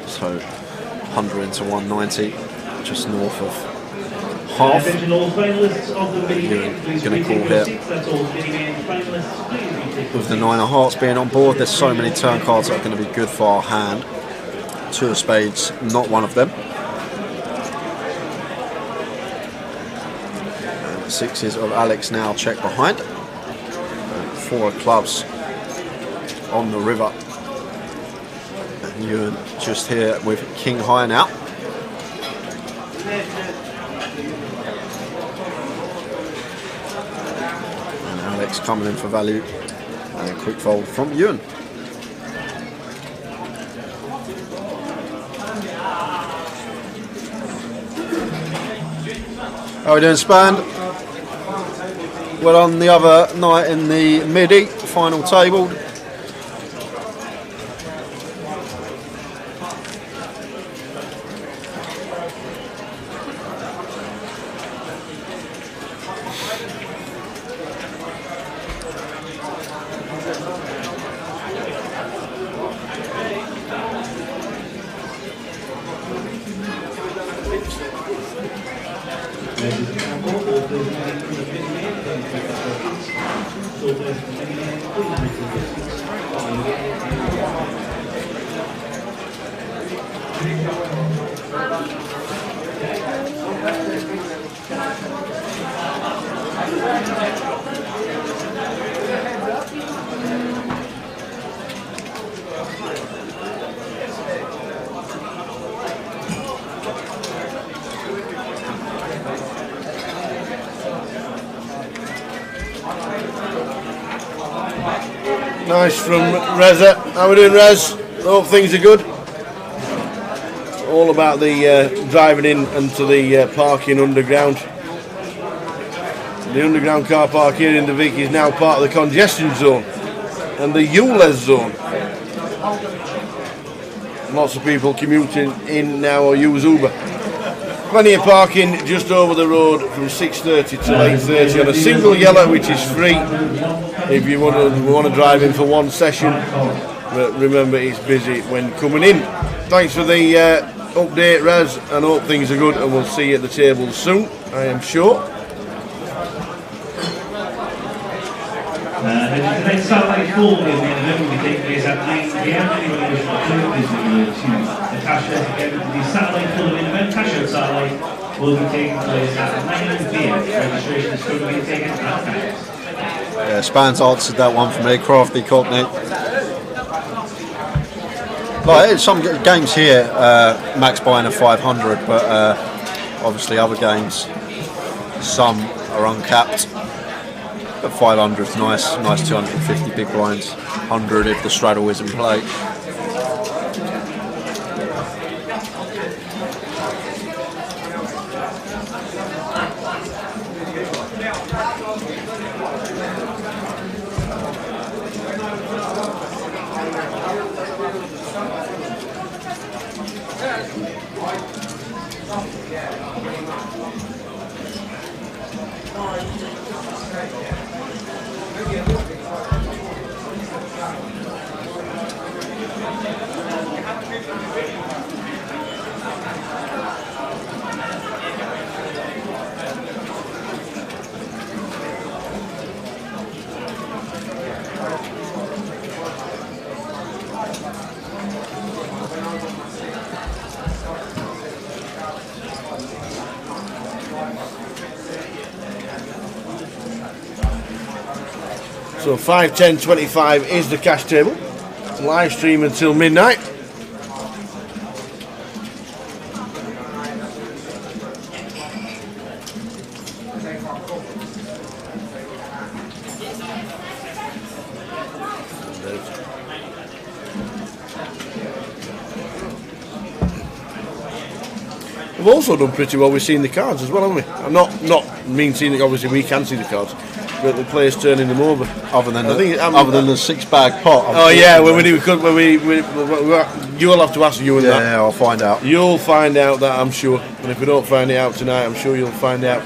so 100 into 190, just north of half. You're going to call here with the 9 of hearts being on board. There's so many turn cards that are going to be good for our hand. 2 of spades, not one of them. 6s of Alex now check behind. 4 of clubs on the river. And Ewan just here with King High now. Alex coming in for value. And a quick fold from Ewan. How are we doing, Span? Well, on the other night in the midi, final table. Nice from Reza. How we doing, Rez? Hope things are good. All about the driving in and to the parking underground. The underground car park here in the Vic is now part of the congestion zone and the ULEZ zone. Lots of people commuting in now or use Uber. Plenty of parking just over the road from 6:30 to 8:30 on a single yellow, which is free if you want to drive in for one session. But remember, it's busy when coming in. Thanks for the update, Raz, and hope things are good, and we'll see you at the table soon, I am sure. Tonight's satellite full in the event will be taking place at 9 p.m. Anyone who wishes to the cash out again to the satellite full in event. Cash out satellite will be taking place at 9 p.m. Registration is going to be taken at 9. Yeah, Span's answered that one for me, Crafty Cockney. Like, some games here, max buying a 500, but obviously other games, some are uncapped. But 500 is nice 250 big blinds, 100 if the straddle is in play. So 5:10:25 is the cash table. Live stream until midnight. We've also done pretty well with seeing the cards as well, haven't we? I'm not mean seeing it, obviously we can see the cards, but the players turning them over. Other than the 6-bag pot. Oh yeah, when you'll have to ask you and that. Yeah, I'll find out. You'll find out that, I'm sure. And if we don't find it out tonight, I'm sure you'll find out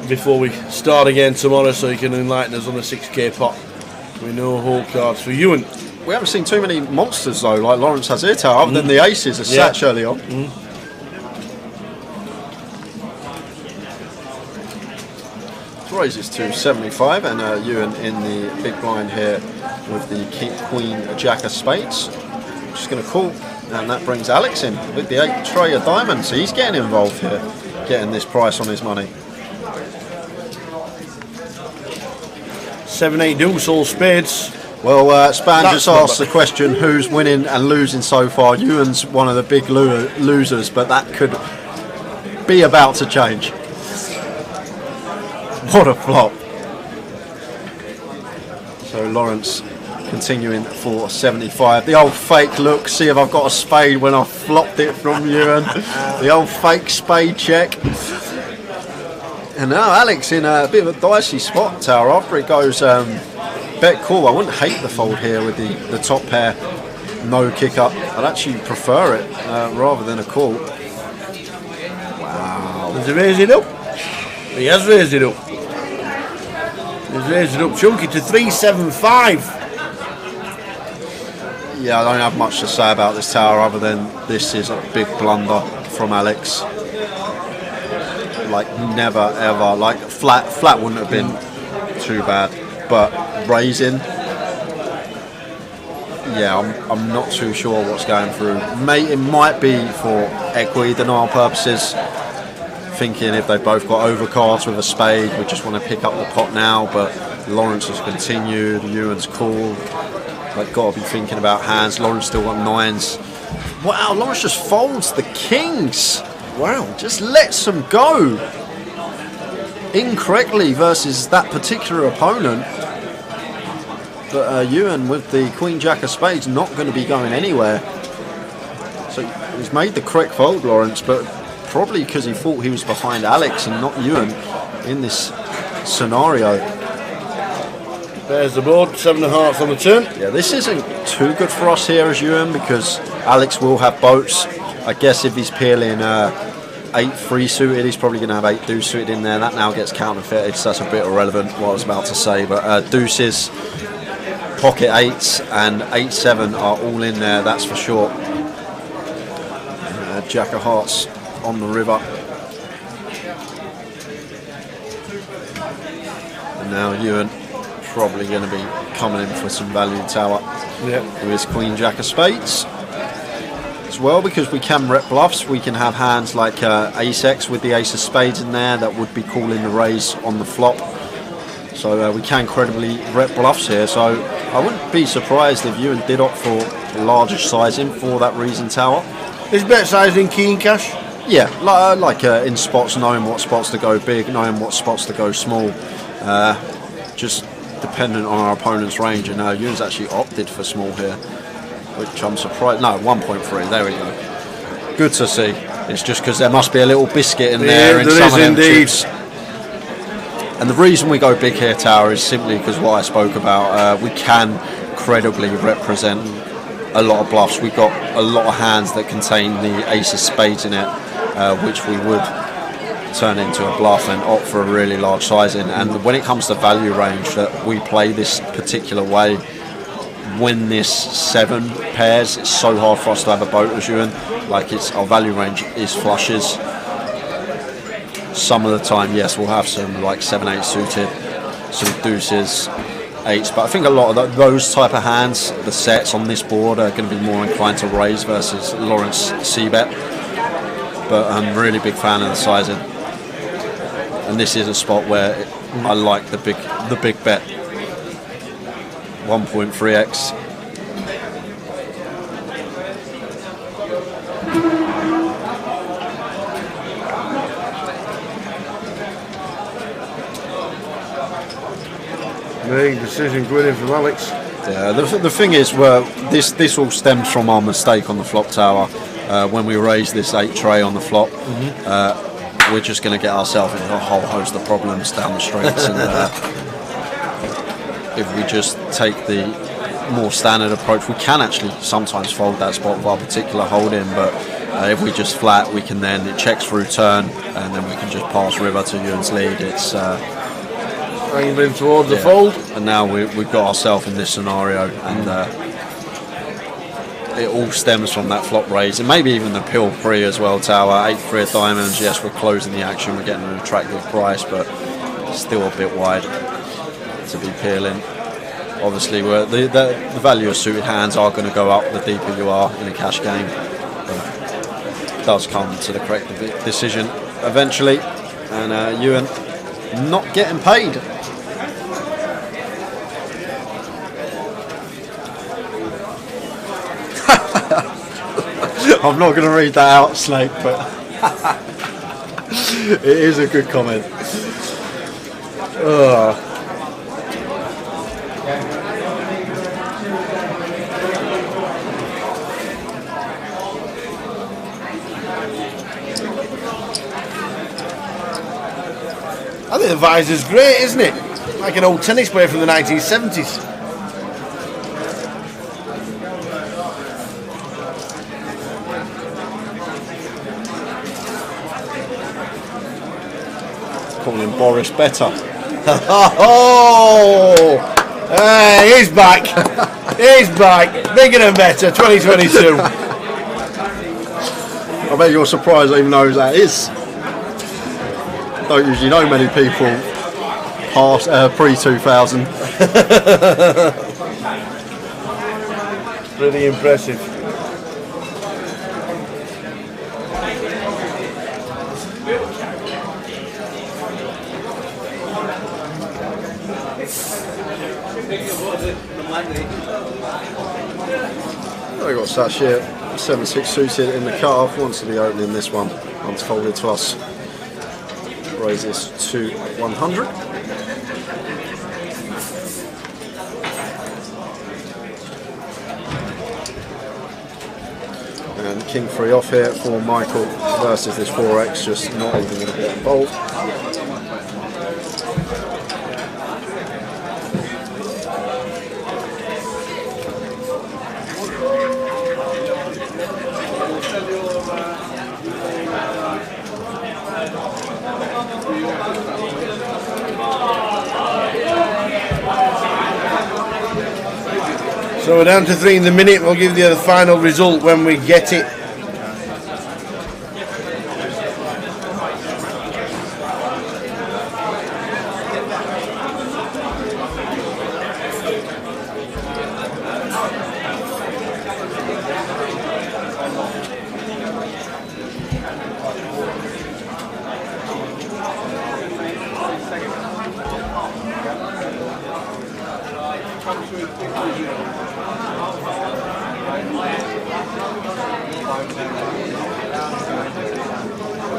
before we start again tomorrow, so you can enlighten us on the 6k pot. We know whole cards for you. And we haven't seen too many monsters though, like Lawrence has here, other than the aces as such early on. Raises to 75, and Ewan in the big blind here with the Queen Jack of Spades. Just going to call, and that brings Alex in with the 8 tray of diamonds. He's getting involved here, getting this price on his money. 7-8 deuce, all spades. Well, Span just asked the question, who's winning and losing so far? Ewan's one of the big losers, but that could be about to change. What a flop. So Lawrence continuing for 75. The old fake look, see if I've got a spade when I flopped it from Ewan. The old fake spade check. And now Alex in a bit of a dicey spot, Tower, after it goes bet call. I wouldn't hate the fold here with the top pair, no kick up. I'd actually prefer it rather than a call. Wow. Does he raise it up? He has raised it up. He's raised it up chunky to 375. Yeah, I don't have much to say about this Tower other than this is a big blunder from Alex. Like never ever, like flat wouldn't have been too bad, but raising, yeah, I'm not too sure what's going through. It might be for equity denial purposes, thinking if they've both got overcards with a spade, we just want to pick up the pot now, but Lawrence has continued, Ewan's cool. They've got to be thinking about hands. Lawrence still got nines. Wow, Lawrence just folds the kings. Wow, just lets them go incorrectly versus that particular opponent. But Ewan with the Queen Jack of Spades not going to be going anywhere. So he's made the correct fold, Lawrence, but probably because he thought he was behind Alex and not Ewan in this scenario. There's the board, 7 of hearts on the turn. Yeah, this isn't too good for us here as Ewan because Alex will have boats. I guess if he's peeling 8 free suited, he's probably going to have 8 deuce suited in there. That now gets counterfeited, so that's a bit irrelevant what I was about to say. But deuces, pocket 8s and 8-7 are all in there, that's for sure. Jack of hearts on the river. And now Ewan probably going to be coming in for some value, Tower. Yeah. With his Queen Jack of Spades. As well, because we can rep bluffs, we can have hands like Ace X with the Ace of Spades in there that would be calling the raise on the flop. So we can credibly rep bluffs here. So I wouldn't be surprised if Ewan did opt for larger sizing for that reason, Tower. Is bet sizing key in cash? Yeah, like in spots, knowing what spots to go big, knowing what spots to go small. Just dependent on our opponent's range. And Ewan's actually opted for small here, which I'm surprised. No, 1.3. There we go. Good to see. It's just because there must be a little biscuit in there in some of them chips. And the reason we go big here, Tower, is simply because what I spoke about. We can credibly represent a lot of bluffs. We've got a lot of hands that contain the Ace of Spades in it, which we would turn into a bluff and opt for a really large sizing. And when it comes to value range that we play this particular way, when this 7 pairs, it's so hard for us to have a boat as Ewan. Like our value range is flushes. Some of the time, yes, we'll have some like 7-8 suited, some deuces, 8s. But I think a lot of those type of hands, the sets on this board are going to be more inclined to raise versus Lawrence C-bet. But I'm really big fan of the sizing. And this is a spot where I like the big bet. 1.3x. Big decision going in from Alex. Yeah, the thing is, this all stems from our mistake on the flop, Tower. When we raised this 8 tray on the flop, we're just going to get ourselves into a whole host of problems down the streets. And if we just take the more standard approach, we can actually sometimes fold that spot with our particular holding. But if we just flat, we can then, it checks through turn, and then we can just pass river to Ewan's lead. It's angling towards the fold. And now we've got ourselves in this scenario, and it all stems from that flop raise, and maybe even the pill pre as well, Tower. 8-3 of diamonds, yes, we're closing the action, we're getting an attractive price, but still a bit wide to be peeling. Obviously, the value of suited hands are going to go up the deeper you are in a cash game. But it does come to the correct decision eventually, and Ewan not getting paid. I'm not going to read that out, Snake, but it is a good comment. I think the visor's great, isn't it? Like an old tennis player from the 1970s. Calling him Boris Better. Oh! Hey, he's back. He's back. Bigger and better, 2022. I bet you're surprised I even know who that is. Don't usually know many people past pre-2000. Pretty impressive. I got Sachet 7-6 suited in the cut-off, wants to be opening this one. Unfolded to us. Raises to 100. And King 3 off here for Michael versus this 4X, just not even going to get involved. So we're down to 3 in the minute. We'll give you the final result when we get it.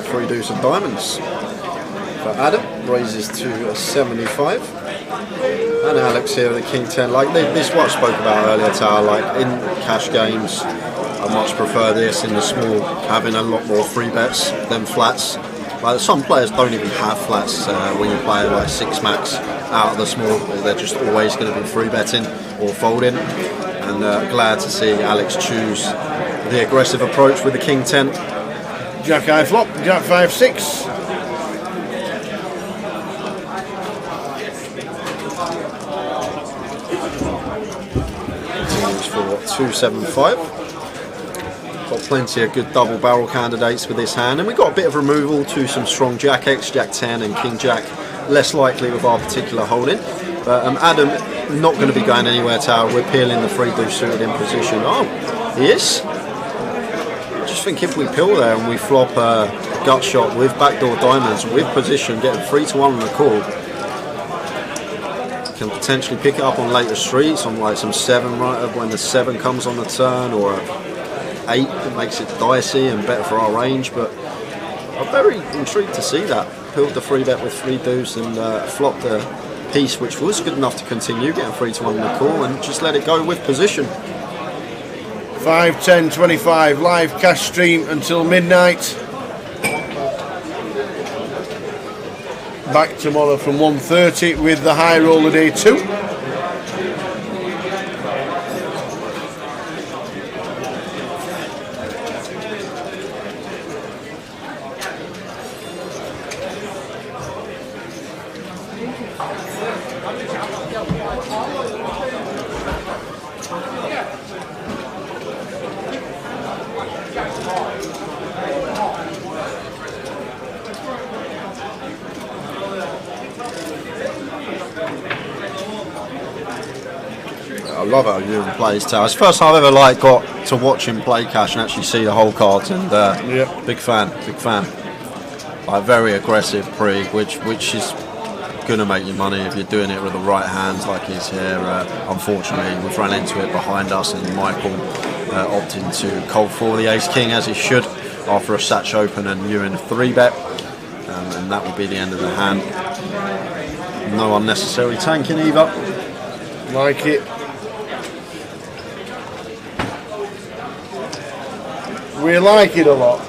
Three deuce of diamonds for Adam, raises to 75. And Alex here with the King 10. Like this is what I spoke about earlier, Tower. Like in cash games, I much prefer this in the small, having a lot more free bets than flats. Like some players don't even have flats when you play like 6 max out of the small. They're just always going to be free betting or folding. And glad to see Alex choose the aggressive approach with the King 10. Jack high flop, Jack 5-6. Teams for 275. Got plenty of good double barrel candidates with this hand, and we got a bit of removal to some strong Jack X, Jack 10 and King Jack, less likely with our particular holding. But Adam not going to be going anywhere, Tower. We're peeling the 3 deuce suited in position. Oh, he is. Just think if we peel there and we flop a gut shot with backdoor diamonds with position, getting 3 to 1 on the call, can potentially pick it up on later streets on like some 7 right up when the 7 comes on the turn, or a 8 that makes it dicey and better for our range. But I'm very intrigued to see that. Peeled the 3 bet with 3 deuce and flopped the piece which was good enough to continue getting 3 to 1 on the call, and just let it go with position. 5, 10, 25, live cash stream until midnight. Back tomorrow from 1:30 with the high roller day 2. I love how Ewan plays, Tower. It's the first time I've ever got to watch him play cash and actually see the whole cards, and big fan. Like very aggressive pre, which is going to make you money if you're doing it with the right hands like he's here. Unfortunately, we've run into it behind us, and Michael opting to cold for the ace king as he should after a Satch open and Ewan 3 bet, and that will be the end of the hand. No unnecessary tanking either. Like it. We like it a lot.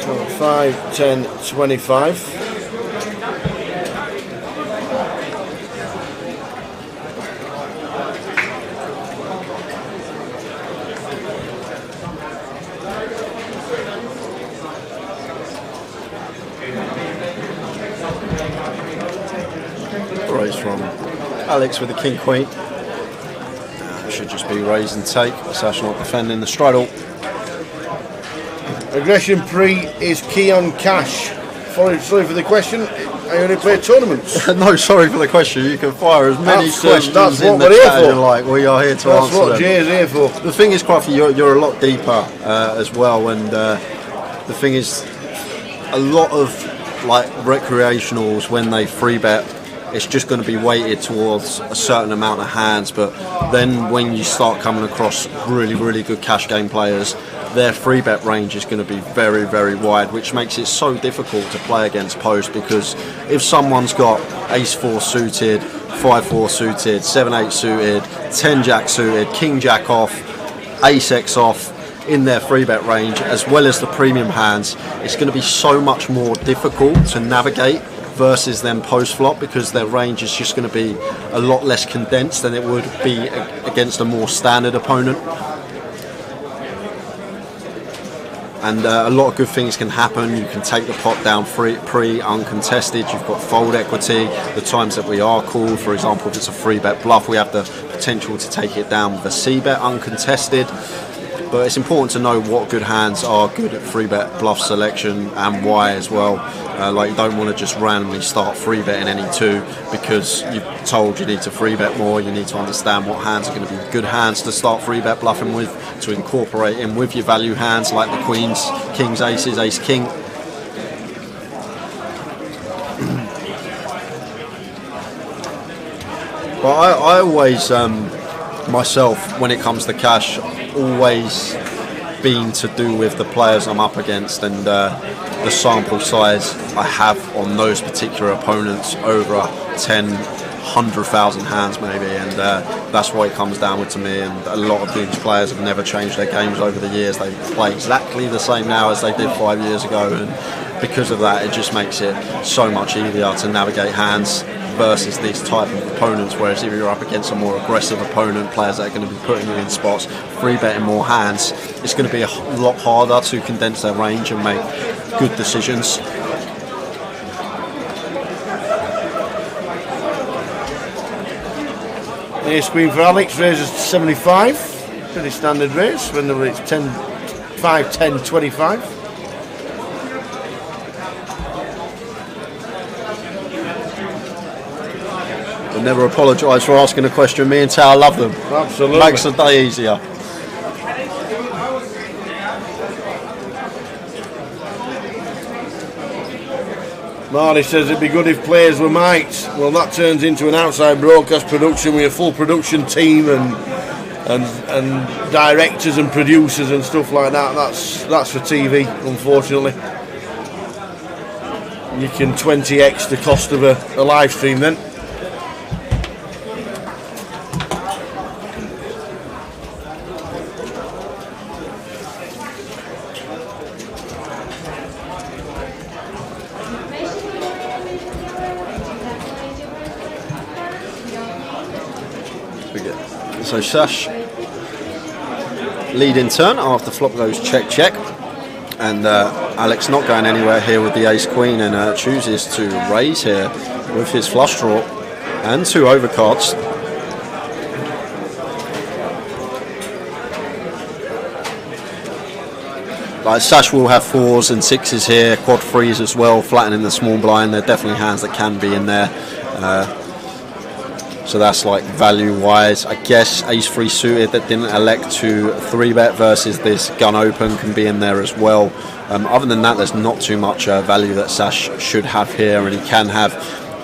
So 5, 10, 25. Raise from Alex with the king queen. Should just be raise and take. Sash not defending the straddle. Aggression pre is key on cash. Sorry for the question. I only play tournaments. No, sorry for the question. You can fire as many questions that's in what the we're chat here as for. you like. We are here to That's answer what them. Jay's here for. The thing is, Crafty, you're a lot deeper as well, and the thing is, a lot of like recreationals when they free bet, it's just going to be weighted towards a certain amount of hands. But then when you start coming across really, really good cash game players, their free bet range is going to be very, very wide, which makes it so difficult to play against post, because if someone's got ace-4 suited, 5-4 suited, 7-8 suited, 10-jack suited, king-jack off, ace-x off in their free bet range, as well as the premium hands, it's going to be so much more difficult to navigate versus them post flop, because their range is just going to be a lot less condensed than it would be against a more standard opponent. And a lot of good things can happen. You can take the pot down pre uncontested. You've got fold equity. The times that we are called, for example, if it's a free bet bluff, we have the potential to take it down with a c bet uncontested. But it's important to know what good hands are good at free bet bluff selection and why as well. Like, you don't want to just randomly start free betting any two because you're told you need to free bet more. You need to understand what hands are going to be good hands to start free bet bluffing with, to incorporate in with your value hands like the queens, kings, aces, ace, king. But I always, myself, when it comes to cash, always been to do with the players I'm up against and the sample size I have on those particular opponents over 10, 100,000 hands maybe, and that's what it comes down with to me. And a lot of these players have never changed their games over the years. They play exactly the same now as they did 5 years ago, and because of that it just makes it so much easier to navigate hands versus these type of opponents. Whereas if you're up against a more aggressive opponent, players that are going to be putting you in spots, free betting more hands, it's going to be a lot harder to condense their range and make good decisions. Ace queen for Alex, raises to 75. Pretty standard raise, whenever it's 10, 5, 10, 25. Never apologise for asking a question. Me and Tao love them. Absolutely. Makes the day easier. Marty says it'd be good if players were mics. Well, that turns into an outside broadcast production with a full production team and directors and producers and stuff like that. That's for TV, unfortunately. You can 20x the cost of a live stream then. So Sash lead in turn after flop goes check check, and Alex not going anywhere here with the ace queen, and chooses to raise here with his flush draw and two overcards. Like, Sash will have fours and sixes here, quad threes as well, flattening the small blind. They're definitely hands that can be in there. So that's like value wise. I guess ace 3 suited that didn't elect to 3-bet versus this gun open can be in there as well. Other than that, there's not too much value that Sash should have here, and he can have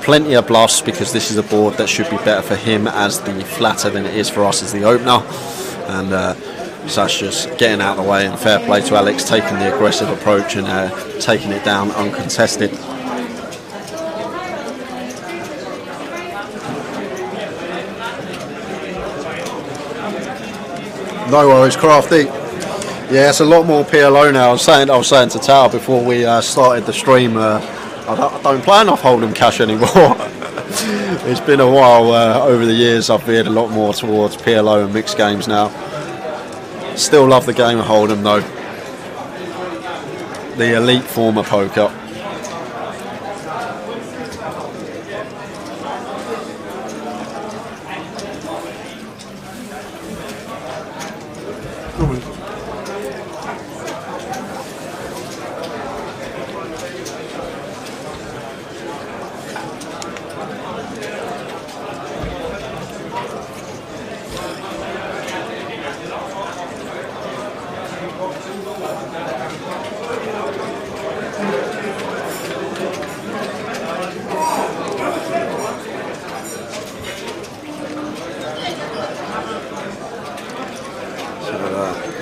plenty of bluffs because this is a board that should be better for him as the flatter than it is for us as the opener. And Sash just getting out of the way, and fair play to Alex taking the aggressive approach and taking it down uncontested. No worries, Crafty. Yeah, it's a lot more PLO now. I was saying to Tao before we started the stream, I don't plan off holding cash anymore. It's been a while. Over the years I've veered a lot more towards PLO and mixed games now. Still love the game of Hold'em though. The elite form of poker.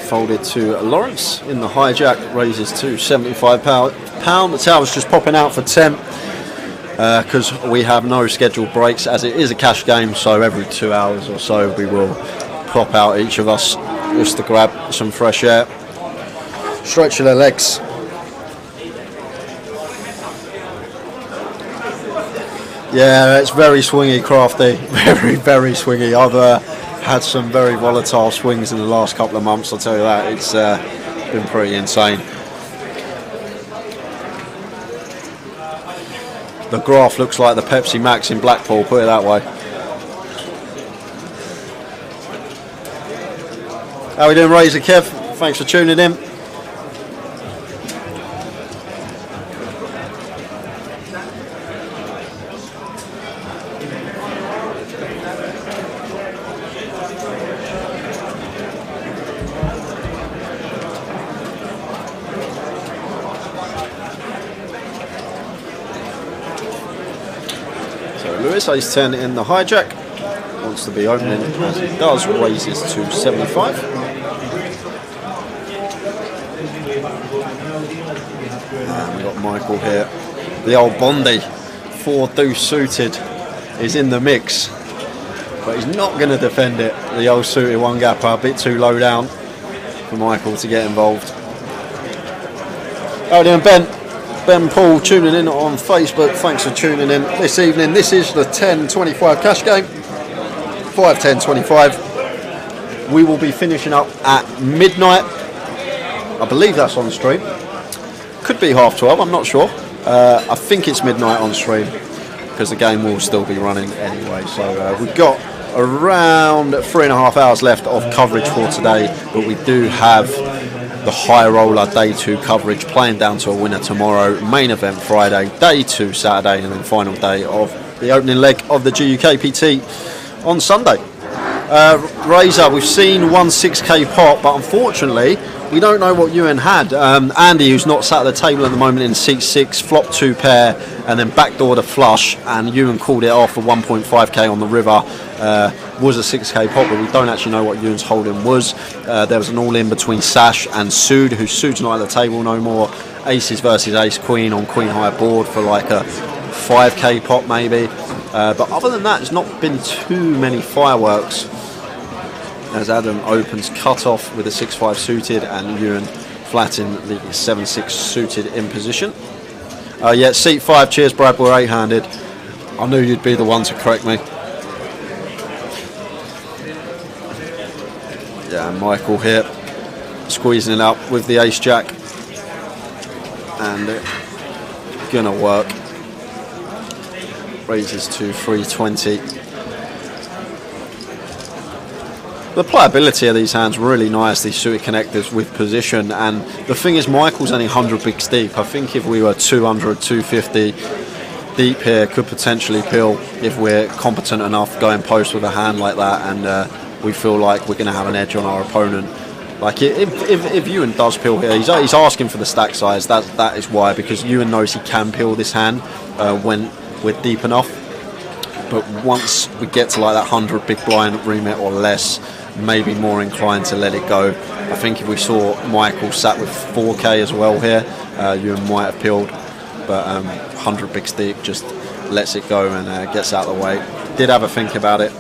Folded to Lawrence in the hijack, raises to £75. The tower's just popping out for 10 because we have no scheduled breaks as it is a cash game, so every 2 hours or so we will pop out each of us just to grab some fresh air, stretch their legs. Yeah, it's very swingy, Crafty, very swingy. I've had some very volatile swings in the last couple of months, I'll tell you that. It's been pretty insane. The graph looks like the Pepsi Max in Blackpool, put it that way. How we doing, Razor Kev? Thanks for tuning in. Ace 10 in the hijack, wants to be opening as he does, raises to 75. And we've got Michael here, the old Bondi, 4 deuce suited is in the mix, but he's not going to defend it. The old suited one gapper, a bit too low down for Michael to get involved. How are you doing, Ben Paul tuning in on Facebook, thanks for tuning in this evening. This is the 10.25 cash game, 5-10-25. We will be finishing up at midnight. I believe that's on stream. Could be 12:30, I'm not sure. I think it's midnight on stream because the game will still be running anyway. So we've got around 3.5 hours left of coverage for today, but we do have the high roller day 2 coverage playing down to a winner tomorrow, main event Friday, day 2 Saturday, and then final day of the opening leg of the GUKPT on Sunday. Razor, we've sone 6K pot, but unfortunately we don't know what Ewan had. Andy, who's not sat at the table at the moment in seat 6, flopped 2 pair and then backdoored a flush, and Ewan called it off for 1.5k on the river. Was a 6k pot, but we don't actually know what Ewan's holding was. There was an all-in between Sash and Sood, who Sood's not at the table no more. Aces versus ace queen on queen high board for like a 5k pot maybe. But other than that, there's not been too many fireworks, as Adam opens cut off with a 6-5 suited and Ewan flatting the 7-6 suited in position. Yeah, seat 5, cheers Brad, we're 8-handed. I knew you'd be the one to correct me. Yeah, Michael here squeezing it up with the ace jack, and gonna work. Raises to 320. The playability of these hands really nice, these suited connectors with position, and the thing is Michael's only 100 bigs deep. I think if we were 200, 250, deep here could potentially peel if we're competent enough going post with a hand like that, and we feel like we're going to have an edge on our opponent. Like if Ewan does peel here, he's asking for the stack size. That is why, because Ewan knows he can peel this hand when we're deep enough. But once we get to like that 100 big blind remit or less, maybe more inclined to let it go. I think if we saw Michael sat with 4K as well here, Ewan might have peeled. But 100 big steep just lets it go and gets out of the way. Did have a think about it.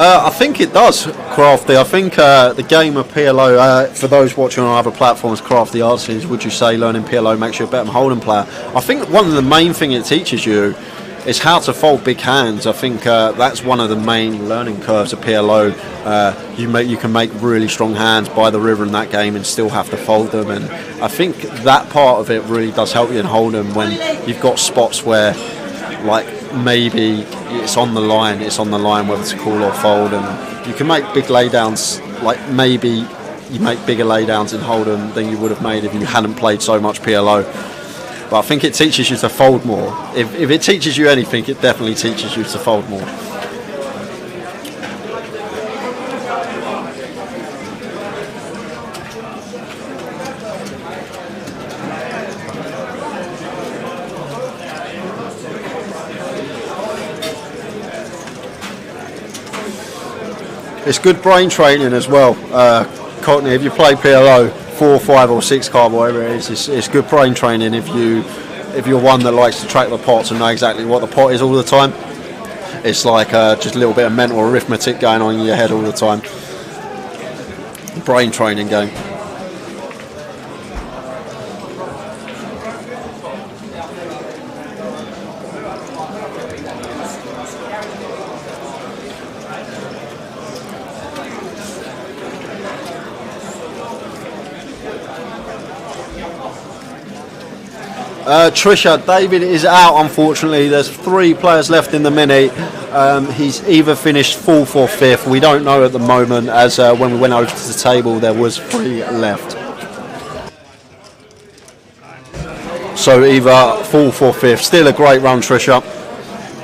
I think it does, Crafty. I think the game of PLO, for those watching on other platforms, Crafty asks, would you say learning PLO makes you a better Hold'em player? I think one of the main things it teaches you is how to fold big hands. I think that's one of the main learning curves of PLO. You can make really strong hands by the river in that game and still have to fold them. And I think that part of it really does help you in Hold'em when you've got spots where, like, maybe it's on the line whether to call or fold, and you can make big laydowns. Like maybe you make bigger laydowns in Hold'em than you would have made if you hadn't played so much PLO. But I think it teaches you to fold more. If it teaches you anything, it definitely teaches you to fold more. It's good brain training as well, Courtney. If you play PLO 4, 5 or 6 card, whatever it is, it's good brain training if you're one that likes to track the pots and know exactly what the pot is all the time. It's like just a little bit of mental arithmetic going on in your head all the time. Brain training game. Trisha, David is out unfortunately. There's 3 players left in the mini. He's either finished 4th or 5th. We don't know at the moment, as when we went over to the table there was 3 left. So either 4th or 5th. Still a great run, Trisha.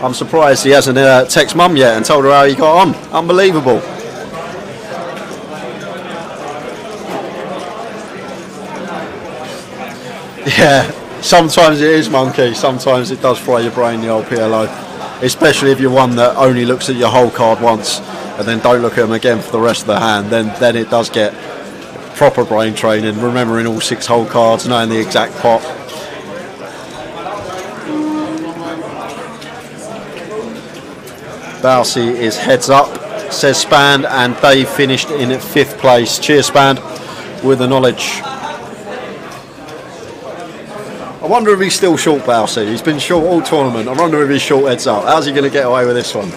I'm surprised he hasn't texted mum yet and told her how he got on. Unbelievable. Yeah. Sometimes it is, Monkey. Sometimes it does fry your brain, the old PLO. Especially if you're one that only looks at your whole card once and then don't look at them again for the rest of the hand. Then it does get proper brain training, remembering all 6 whole cards, knowing the exact pot. Bousey is heads up, says Spand, and Dave finished in 5th place. Cheers, Spand, with the knowledge. I wonder if he's still short, Bousey. He's been short all tournament. I wonder if he's short heads up. How's he going to get away with this one?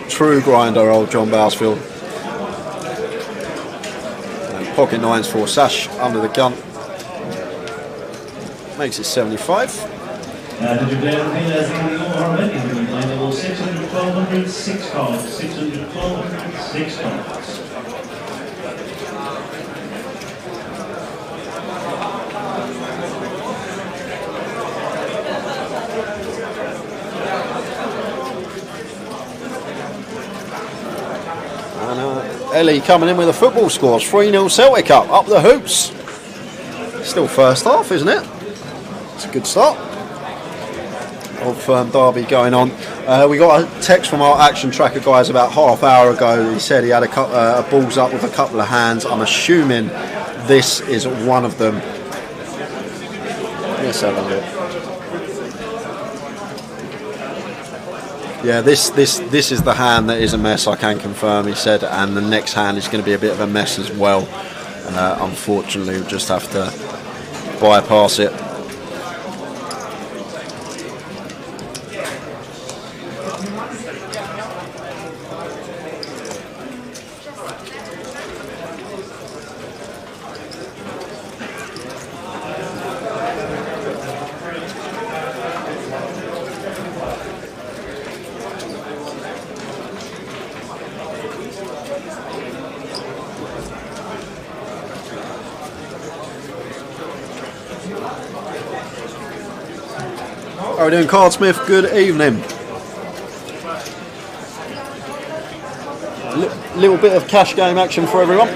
True grinder, old John Bousfield. And pocket 9s for Sash under the gun. Makes it 75. The players in the overhead is the line level 600, 1200, 6 cards, 600, 1200, 6 cards. And Ellie coming in with the football scores. 3-0 Celtic up the hoops. Still first half, isn't it? It's a good start. Old Firm Derby going on. We got a text from our action tracker guys about half hour ago. He said he had a balls up with a couple of hands. I'm assuming this is one of them. Let's have a look. Yeah, this is the hand that is a mess, I can confirm, he said, and the next hand is going to be a bit of a mess as well. Unfortunately, we'll just have to bypass it. How are we doing, Cardsmith? Good evening. Little bit of cash game action for everyone.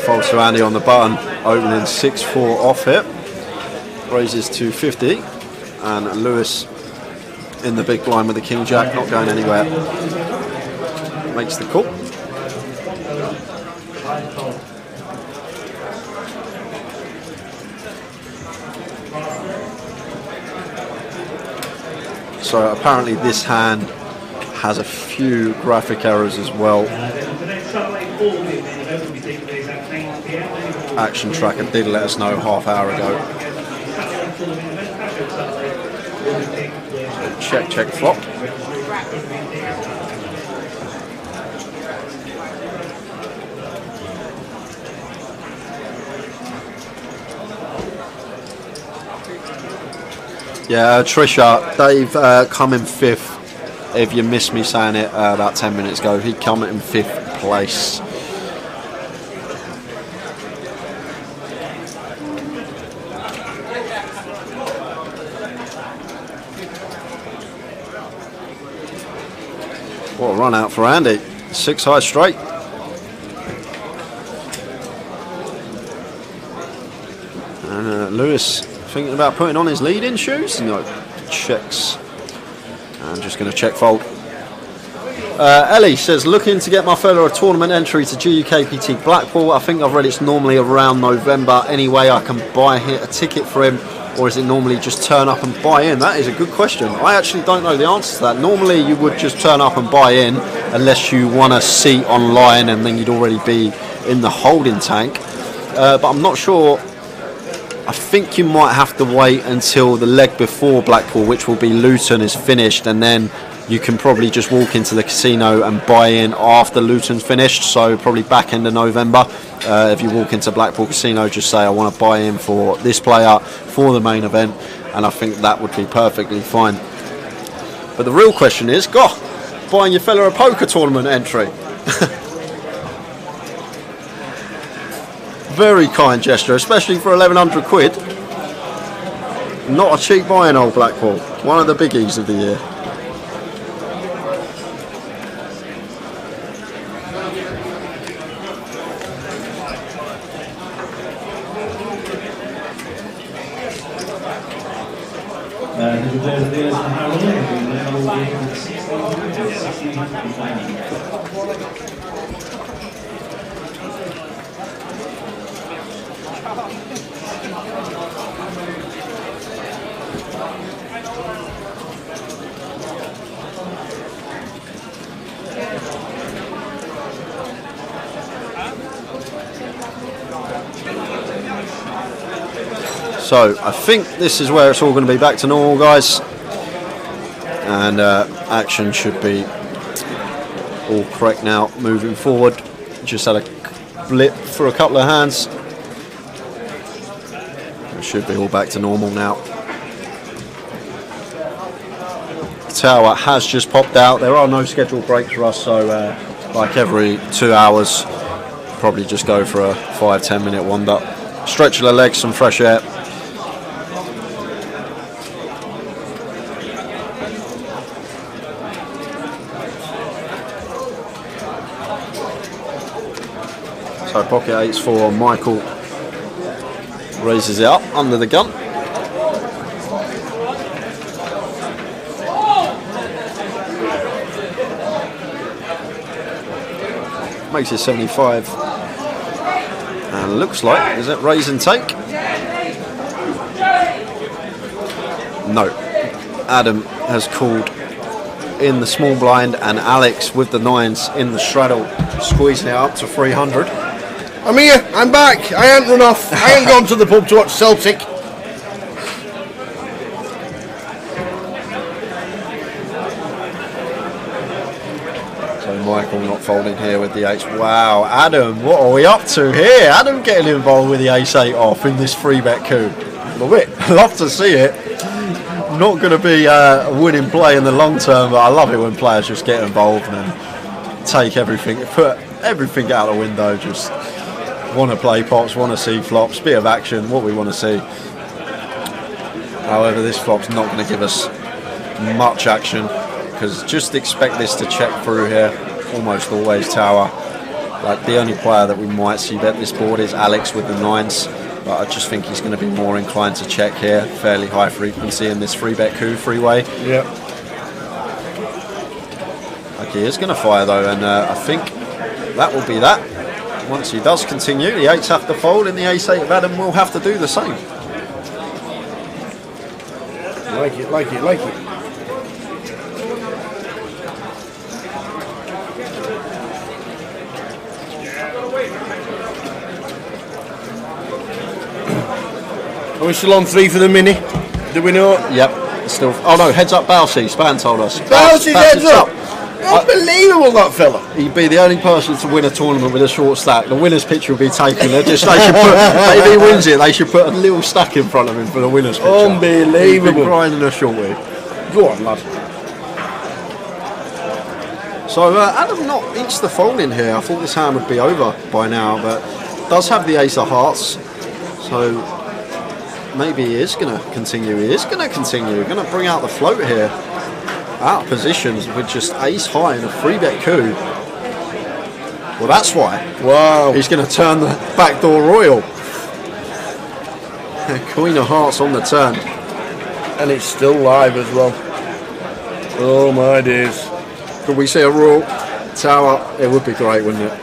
False to Andy on the button, opening 6-4 off it, raises to 50, and Lewis in the big blind with the King Jack, not going anywhere, makes the call. So apparently this hand has a few graphic errors as well. Action Tracker did let us know half hour ago. Check flop. Yeah, Trisha, Dave come in 5th. If you missed me saying it about 10 minutes ago, he'd come in 5th place. What a run out for Andy. 6 high straight. And Lewis thinking about putting on his lead-in shoes. No, checks. I'm just going to check fold. Ellie says, looking to get my fella a tournament entry to GUKPT Blackpool. I think I've read it's normally around November. Anyway, I can buy a ticket for him, or is it normally just turn up and buy in? That is a good question. I actually don't know the answer to that. Normally you would just turn up and buy in, unless you want a seat online and then you'd already be in the holding tank. But I'm not sure. I think you might have to wait until the leg before Blackpool, which will be Luton, is finished, and then you can probably just walk into the casino and buy in after Luton's finished, so probably back end of November. If you walk into Blackpool Casino, just say I want to buy in for this player for the main event, and I think that would be perfectly fine. But the real question is, buying your fella a poker tournament entry. Very kind gesture, especially for 1,100 quid. Not a cheap buying, old Blackpool. One of the biggies of the year. So I think this is where it's all going to be back to normal, guys, and action should be all correct now moving forward. Just had a blip for a couple of hands. It should be all back to normal now. Tower has just popped out. There are no scheduled breaks for us, so like every 2 hours, probably just go for a 5-10 minute wander. Stretch the legs, some fresh air. So pocket 8's for Michael. Raises it up under the gun. Makes it 75. And looks like, is it raise and take? No. Adam has called in the small blind, and Alex with the 9s in the straddle, squeezing it up to 300. I'm here, I'm back, I ain't run off, I ain't gone to the pub to watch Celtic. So Michael not folding here with the ace. Wow, Adam, what are we up to here? Adam getting involved with the ace-8 off in this 3-bet coup. Love it, love to see it. Not going to be a winning play in the long term, but I love it when players just get involved and take everything, put everything out the window, just want to play pops, want to see flops, bit of action, what we want to see. However, this flop's not going to give us much action, because just expect this to check through here, almost always tower. Like the only player that we might see bet this board is Alex with the 9s, but I just think he's going to be more inclined to check here, fairly high frequency in this 3-bet coup freeway. Yep. Like he is going to fire though, and I think that will be that. Once he does continue, the 8s have to fold, and the ace-8 of Adam will have to do the same. Like it, like it, like it. Are we still on 3 for the mini? Do we know? Yep, still. Oh no, heads up Bousey, Span told us. Bousey's heads up! Unbelievable, that fella. He'd be the only person to win a tournament with a short stack. The winner's picture would be taken. They should put, if he wins it, they should put a little stack in front of him for the winner's picture. Unbelievable. He'd be grinding a shorty. Go on, lad. So Adam not insta folding here. I thought this hand would be over by now, but does have the ace of hearts. So maybe he is going to continue. He is going to continue. Going to bring out the float here. Out of positions with just ace high in a 3-bet coup. Well, that's why. Wow. He's going to turn the backdoor royal. Queen of hearts on the turn. And it's still live as well. Oh my days. Could we see a royal tower? It would be great, wouldn't it?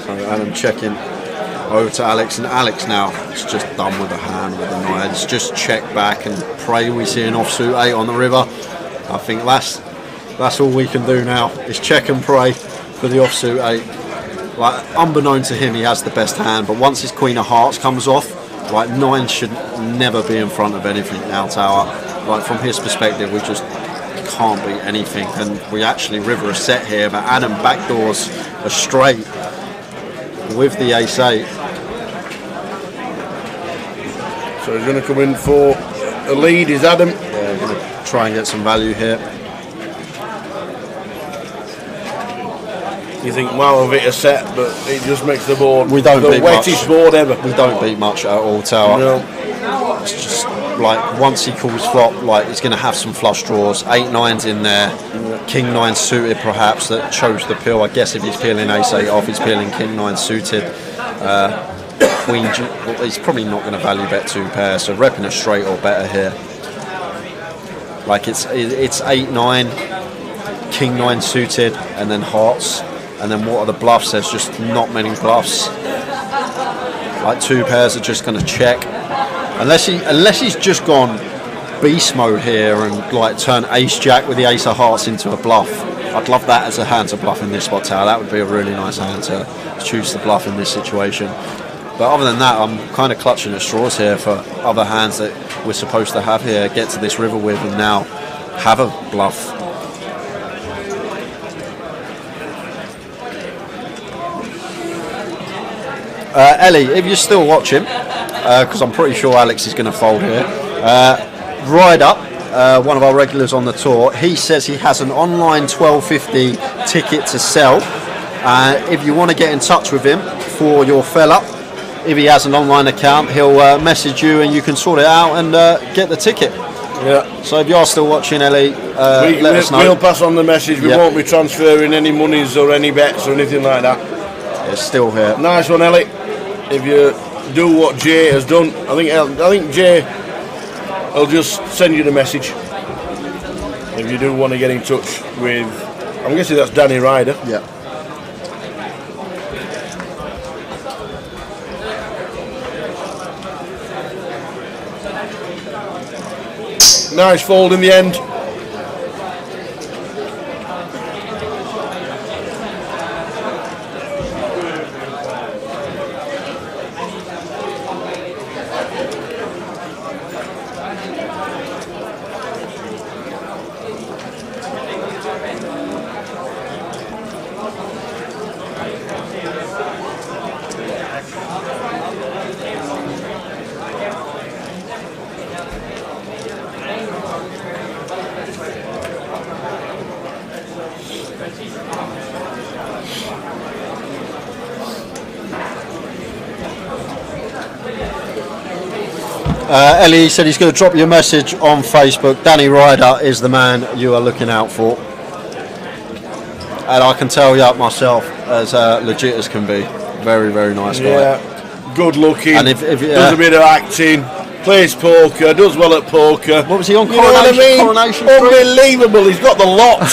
So Adam checking over to Alex, and Alex now is just done with the hand with the 9s. Just check back and pray we see an offsuit 8 on the river. I think that's all we can do now, is check and pray for the offsuit 8. Like, unbeknown to him, he has the best hand, but once his Queen of Hearts comes off, like, 9 should never be in front of anything now, tower. Like, from his perspective, we just can't beat anything, and we actually river a set here, but Adam backdoors a straight with the ace-8. So he's going to come in for a lead, is Adam. Yeah, we're going to try and get some value here. You think, wow, I've hit a set, but it just makes the board We don't the beat wettest much. board ever. We don't beat much at all, tower. No. It's just like once he calls flop, like he's going to have some flush draws. 8-9s in there, King 9 suited perhaps that chose the pill. I guess if he's peeling ace-8 off, he's peeling King 9 suited. Queen, well, he's probably not going to value bet 2 pairs, so repping a straight or better here. Like it's 8-9, King 9 suited, and then hearts, and then what are the bluffs? There's just not many bluffs. Like 2 pairs are just going to check, unless he's just gone beast mode here and like turn ace jack with the ace of hearts into a bluff. I'd love that as a hand to bluff in this spot, tower. That would be a really nice hand to choose to bluff in this situation. But other than that, I'm kind of clutching at straws here for other hands that we're supposed to have here, get to this river with, and now have a bluff. Ellie, if you're still watching, because I'm pretty sure Alex is going to fold here, Ryder, one of our regulars on the tour, he says he has an online 1250 ticket to sell. If you want to get in touch with him for your fella, if he has an online account, he'll message you and you can sort it out and get the ticket. Yeah. So if you're still watching, Ellie, let us know. We'll pass on the message. We won't be transferring any monies or any bets or anything like that. It's still here. Nice one, Ellie. If you do what Jay has done, I think Jay will just send you the message. If you do want to get in touch with, I'm guessing that's Danny Ryder. Yeah. Nice fold in the end. Ellie said he's going to drop you a message on Facebook. Danny Ryder is the man you are looking out for. And I can tell you myself, as legit as can be. Very, very nice guy. Yeah, good looking, and if does a bit of acting, plays poker, does well at poker. What was he on? You know what I mean? Coronation Unbelievable, he's got the lot.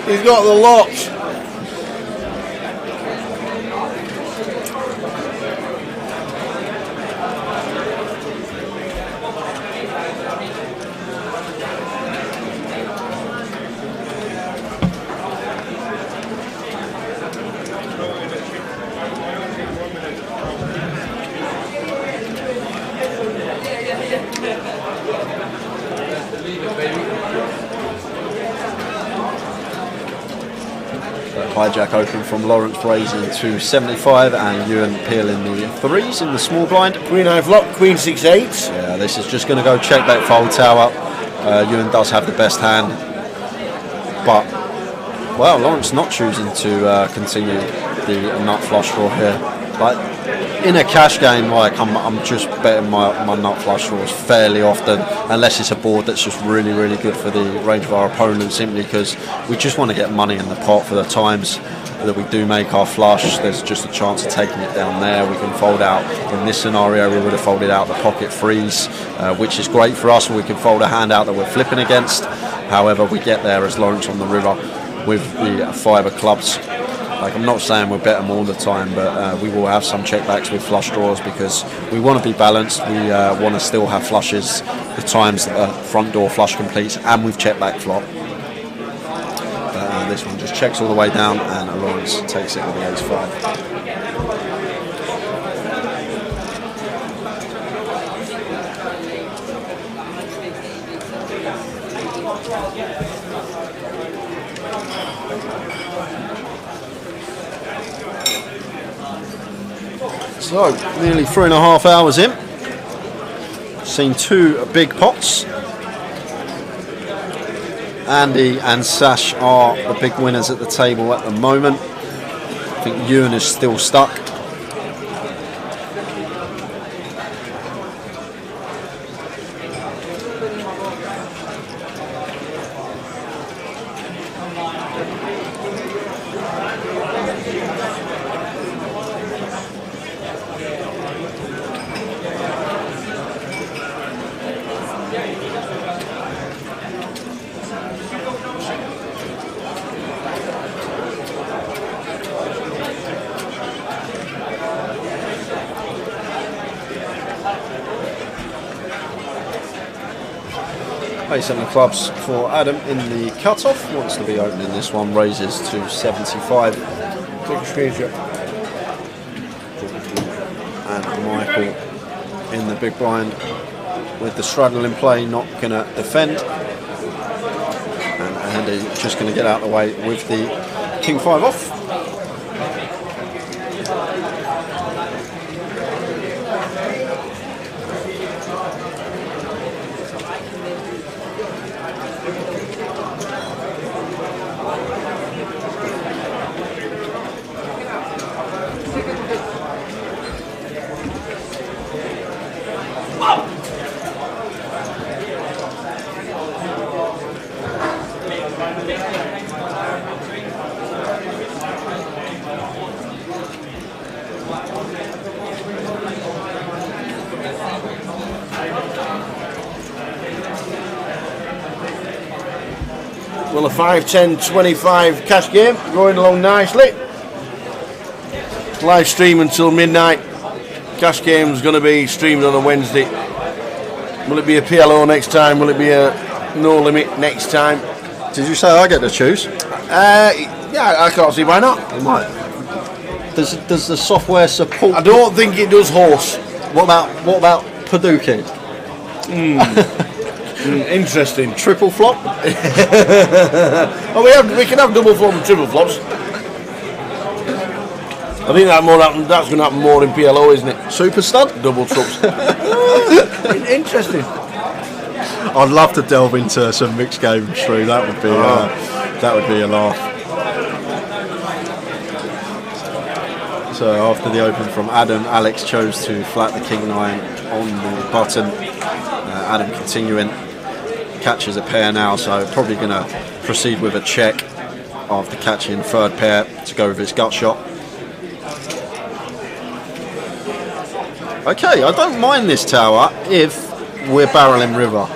He's got the lot. Hijack open from Lawrence Brazen to 75 and Ewan Peel in the threes in the small blind. Queen high flop, queen 6-8. Yeah, this is just going to go check that fold tower. Ewan does have the best hand, but well, Lawrence not choosing to continue the nut flush draw here. Like in a cash game, like I'm just betting my nut flush draws fairly often, unless it's a board that's just really, really good for the range of our opponents, simply because we just want to get money in the pot for the times that we do make our flush. There's just a chance of taking it down there. We can fold out. In this scenario, we would have folded out the pocket freeze, which is great for us. We can fold a hand out that we're flipping against. However, we get there as Lawrence on the river with the fibre clubs. Like, I'm not saying we'll bet them all the time, but we will have some checkbacks with flush draws because we want to be balanced. We want to still have flushes the times that the front door flush completes, and we've checked back flop. This one just checks all the way down, and Lawrence takes it with the ace-5. So, nearly 3.5 hours in. Seen two big pots. Andy and Sash are the big winners at the table at the moment. I think Ewan is still stuck. Ace on the clubs for Adam in the cut-off. Wants to be opening this one, raises to 75. Take a screenshot. And Michael in the big blind with the straddle in play, not going to defend. And Andy just going to get out of the way with the King 5 off. Well, a 5, 10, 25 cash game going along nicely. Live stream until midnight. Cash game's going to be streamed on a Wednesday. Will it be a PLO next time? Will it be a no limit next time? Did you say I get to choose? Yeah, I can't see why not. It might. Does the software support? I don't think it does horse. What about Paducah? Interesting. Triple flop? Oh, we can have double flop and triple flops. I think that's going to happen more in PLO, isn't it? Super stud? Double trups. Interesting. I'd love to delve into some mixed games, Shrew. That would be a laugh. So after the open from Adam, Alex chose to flat the king nine on the button. Adam continuing, catches a pair now, so probably going to proceed with a check after catching third pair to go with his gut shot. Okay, I don't mind this tower if we're barreling river.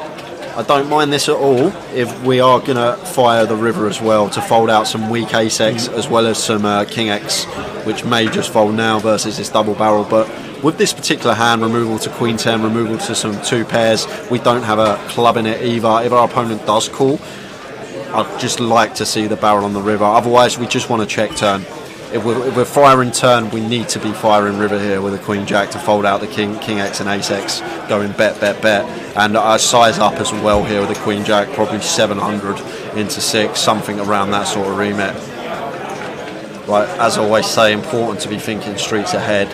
I don't mind this at all if we are going to fire the river as well to fold out some weak ace-x as well as some king-x, which may just fold now versus this double barrel. But with this particular hand, removal to queen 10, removal to some two pairs, we don't have a club in it either. If our opponent does call, I'd just like to see the barrel on the river. Otherwise, we just want to check turn. If we're firing turn, we need to be firing river here with a queen jack to fold out the king x and ace x, going bet. And I size up as well here with a queen jack, probably 700 into 6, something around that sort of remit. Right, as I always say, important to be thinking streets ahead.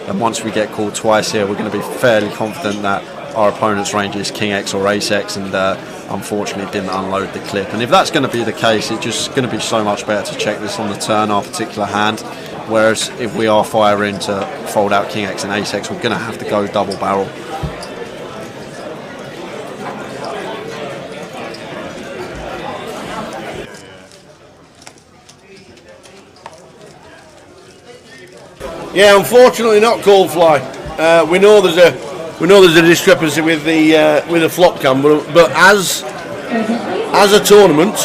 And once we get called twice here, we're going to be fairly confident that our opponent's range is king x or ace x, and unfortunately didn't unload the clip. And if that's going to be the case, it's just going to be so much better to check this on the turn, our particular hand. Whereas if we are firing to fold out king x and ace x, we're going to have to go double barrel. Yeah, unfortunately not cold fly. We know there's a discrepancy with the flop cam, but as a tournament,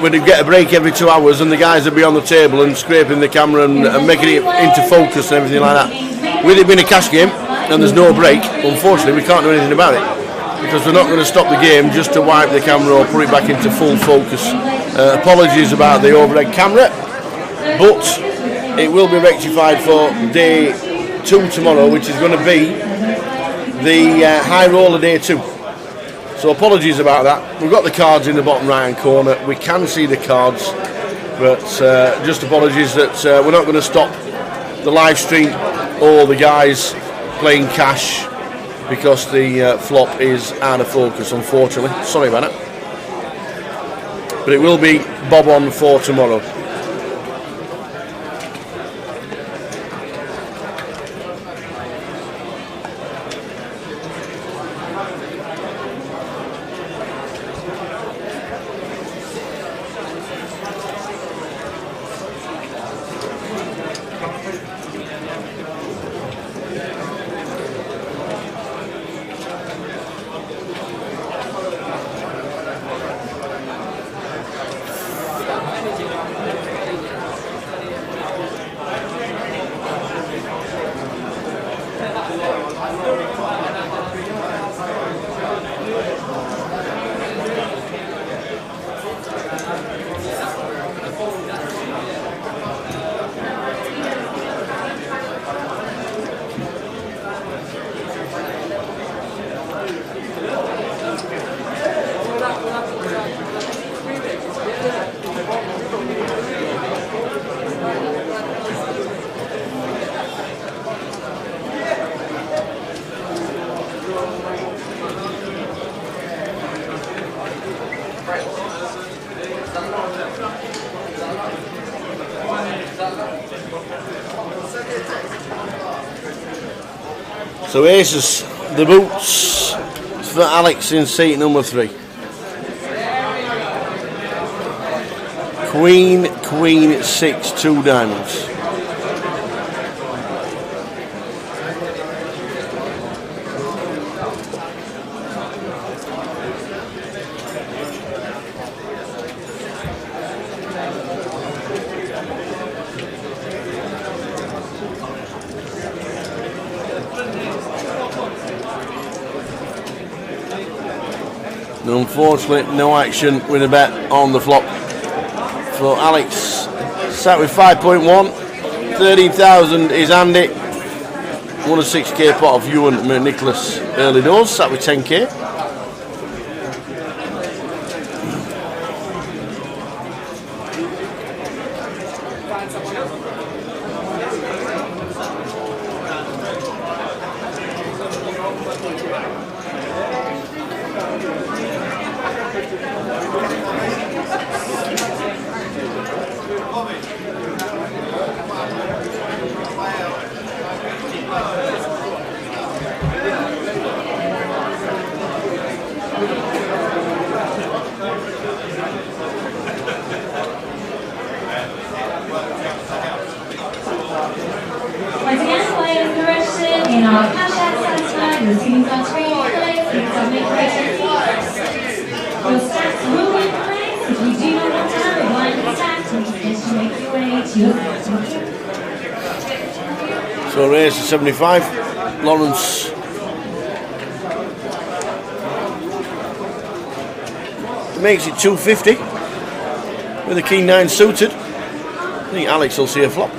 when you get a break every 2 hours and the guys will be on the table and scraping the camera and making it into focus and everything like that. With it being a cash game and there's no break, unfortunately we can't do anything about it because we're not going to stop the game just to wipe the camera or put it back into full focus. Apologies about the overhead camera, but it will be rectified for day 2 tomorrow, which is going to be the high roller day 2. So apologies about that. We've got the cards in the bottom right hand corner. We can see the cards, but just apologies that we're not going to stop the live stream or the guys playing cash because the flop is out of focus, unfortunately. Sorry about it. But it will be bob on for tomorrow. So aces, the boots for Alex in seat number 3. Queen, 6, 2 diamonds. Unfortunately, no action with a bet on the flop. So Alex sat with 5.1. 13,000 is Andy. Won a 6k pot of Ewan McNicholas early doors. Sat with 10k. Once again, players are registered in our cash out satisfied with seating on screen displays, please submit corrections. Your stats will be in place. If you do not want to have a blind stats, we suggest you make your way to your So raise to 75. Lawrence. Makes it 250 with a king 9 suited. I think Alex will see a flop.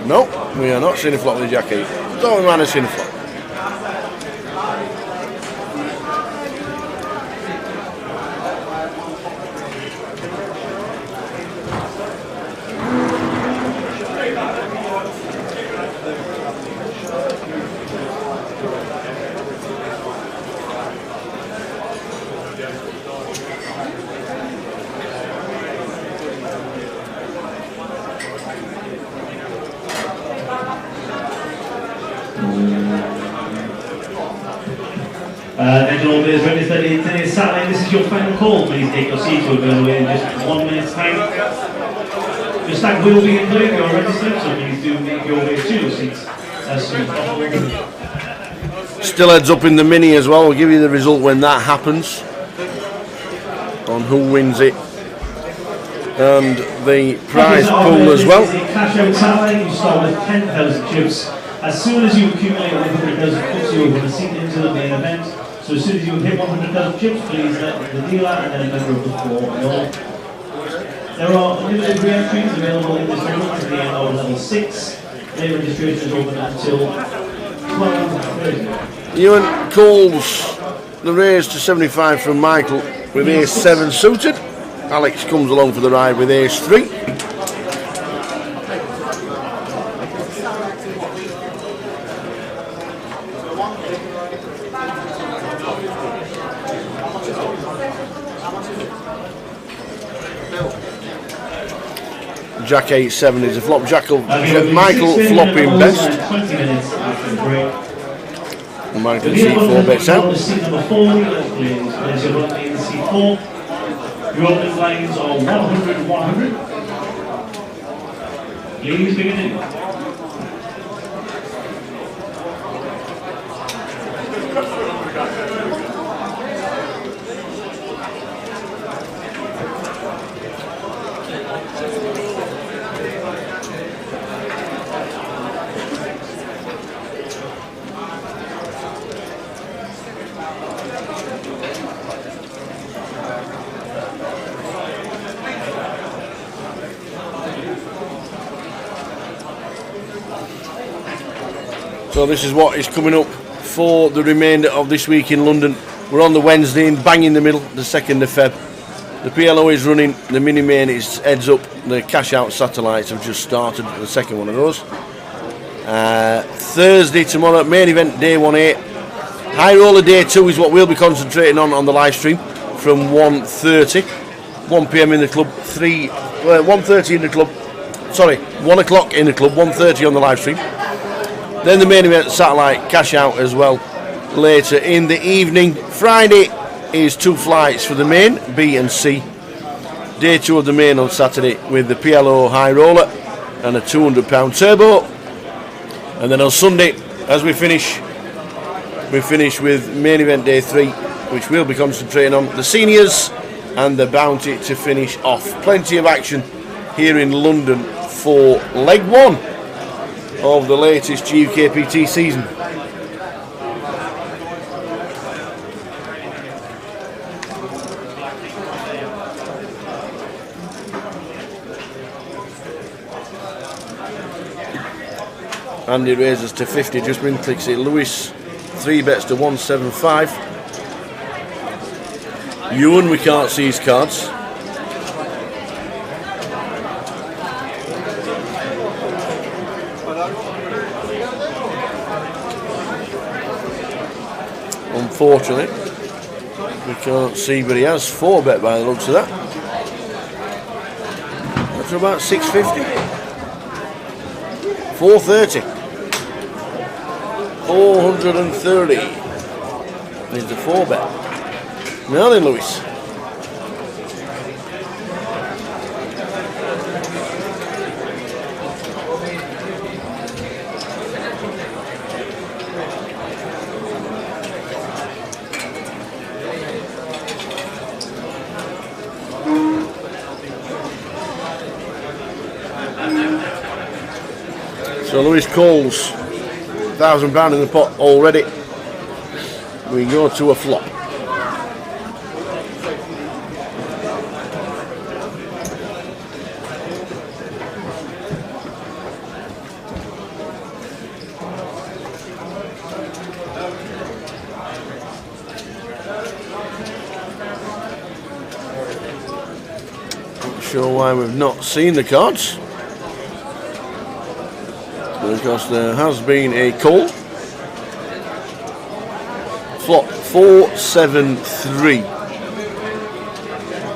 No, we are not seeing a flop with the Jack 8. Don't man has seen a flop. Gentlemen, players registered in today's Saturday. This is your final call. Please take your seats. We're going away in just 1 minute's time. Your stack will be in play if you're registered, so please do make your way to your seats as soon as possible. Still heads up in the mini as well. We'll give you the result when that happens on who wins it and the prize pool as well. This is a cash out Saturday. You start with 10,000 chips. As soon as you accumulate 100,000 chips, you're going to seat into the main event. So as soon as you hit 100,000 chips, please let the dealer and then a member of the floor know. There are limited re-entries available in this tournament to the end of level 6. Their registration is open until 12:30. Ewan calls the raise to 75 from Michael with ace 7 suited. Alex comes along for the ride with ace 3. Jack 8-7 is a flop. Michael flopping best. 20 minutes after the break. Michael C4 bets out. Seat number 4, there's your run in C4. Your opening lines are 100-100. Please begin. So this is what is coming up for the remainder of this week in London. We're on the Wednesday in bang in the middle, the 2nd of Feb. The PLO is running, the mini main is heads up, the cash out satellites have just started, the second one of those. Thursday tomorrow, main event day 1A. High roller day 2 is what we'll be concentrating on the live stream from 1:30. 1 PM in the club, 1:30 in the club, 1 o'clock in the club, 1:30 on the live stream. Then the main event satellite cash out as well later in the evening. Friday is 2 flights for the main, B and C. Day 2 of the main on Saturday with the PLO high roller and a £200 turbo. And then on Sunday, as we finish we finish with main event day 3, which we'll be concentrating on the seniors and the bounty to finish off. Plenty of action here in London for leg 1 of the latest GUKPT season. Andy raises to 50, just win clicks it. Lewis 3 bets to 175. Ewan, we can't see his cards. Unfortunately, we can't see, but he has 4 bet by the looks of that. That's about 650. 430. 430 is the 4 bet. Now then, Lewis. So Lewis calls £1,000 in the pot already. We go to a flop. Not sure why we've not seen the cards, because there has been a call. Flop 473.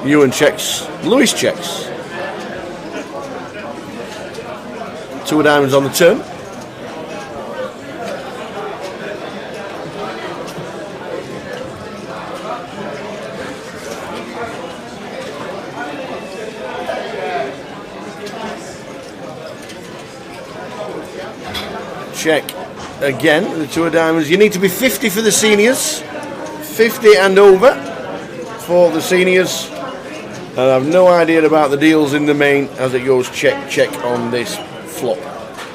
Ewan checks, Lewis checks. 2 of diamonds on the turn. Check again, the 2 of diamonds. You need to be 50 for the seniors, 50 and over for the seniors. And I've no idea about the deals in the main as it goes check, check on this flop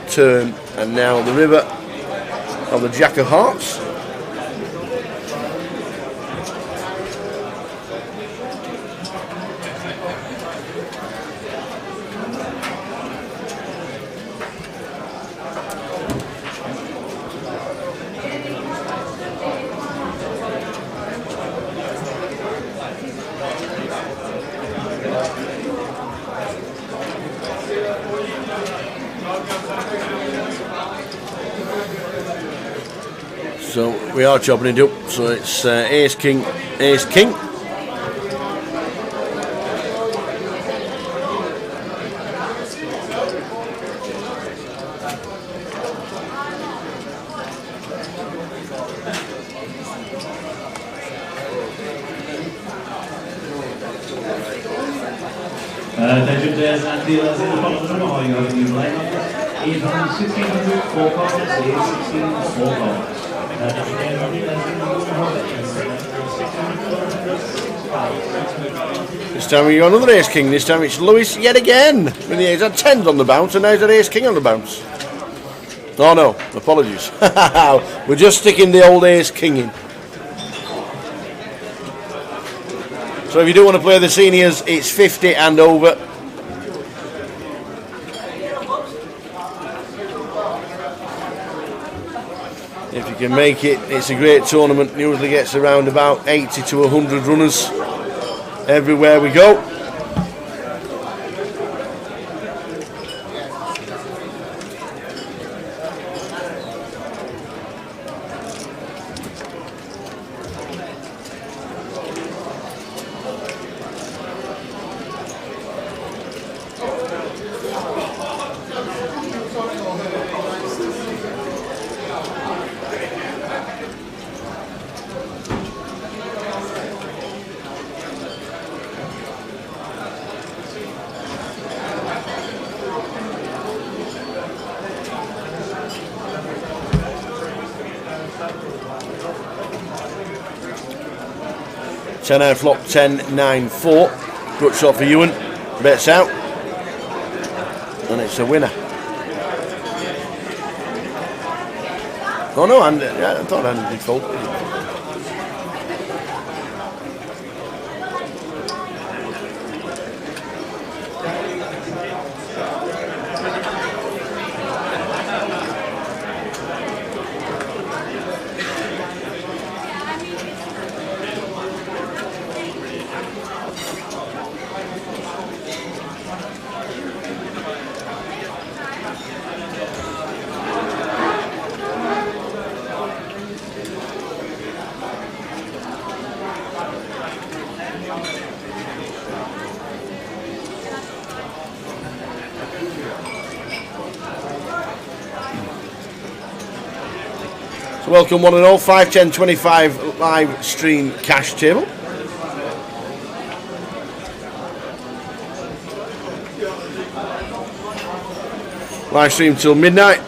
turn. And now the river of the Jack of Hearts. So we are chopping it up. So it's ace, king, ace, king. Attention players and dealers in the bottom of the number, you have a new lineup. 800, 1600, 4 cards, 816, 4 cards. This time we got another ace king. This time it's Lewis yet again. With the ace had 10s on the bounce, and now he's had ace king on the bounce. Oh no, apologies. We're just sticking the old ace king in. So if you do want to play the seniors, it's 50 and over. If you can make it, it's a great tournament. Usually gets around about 80 to 100 runners everywhere we go. 10 out flop 10-9-4. Good shot for Ewan. Bets out. And it's a winner. Oh no, and yeah, I thought Andy did fold. Welcome one and all, 51025 live stream cash table. Live stream till midnight.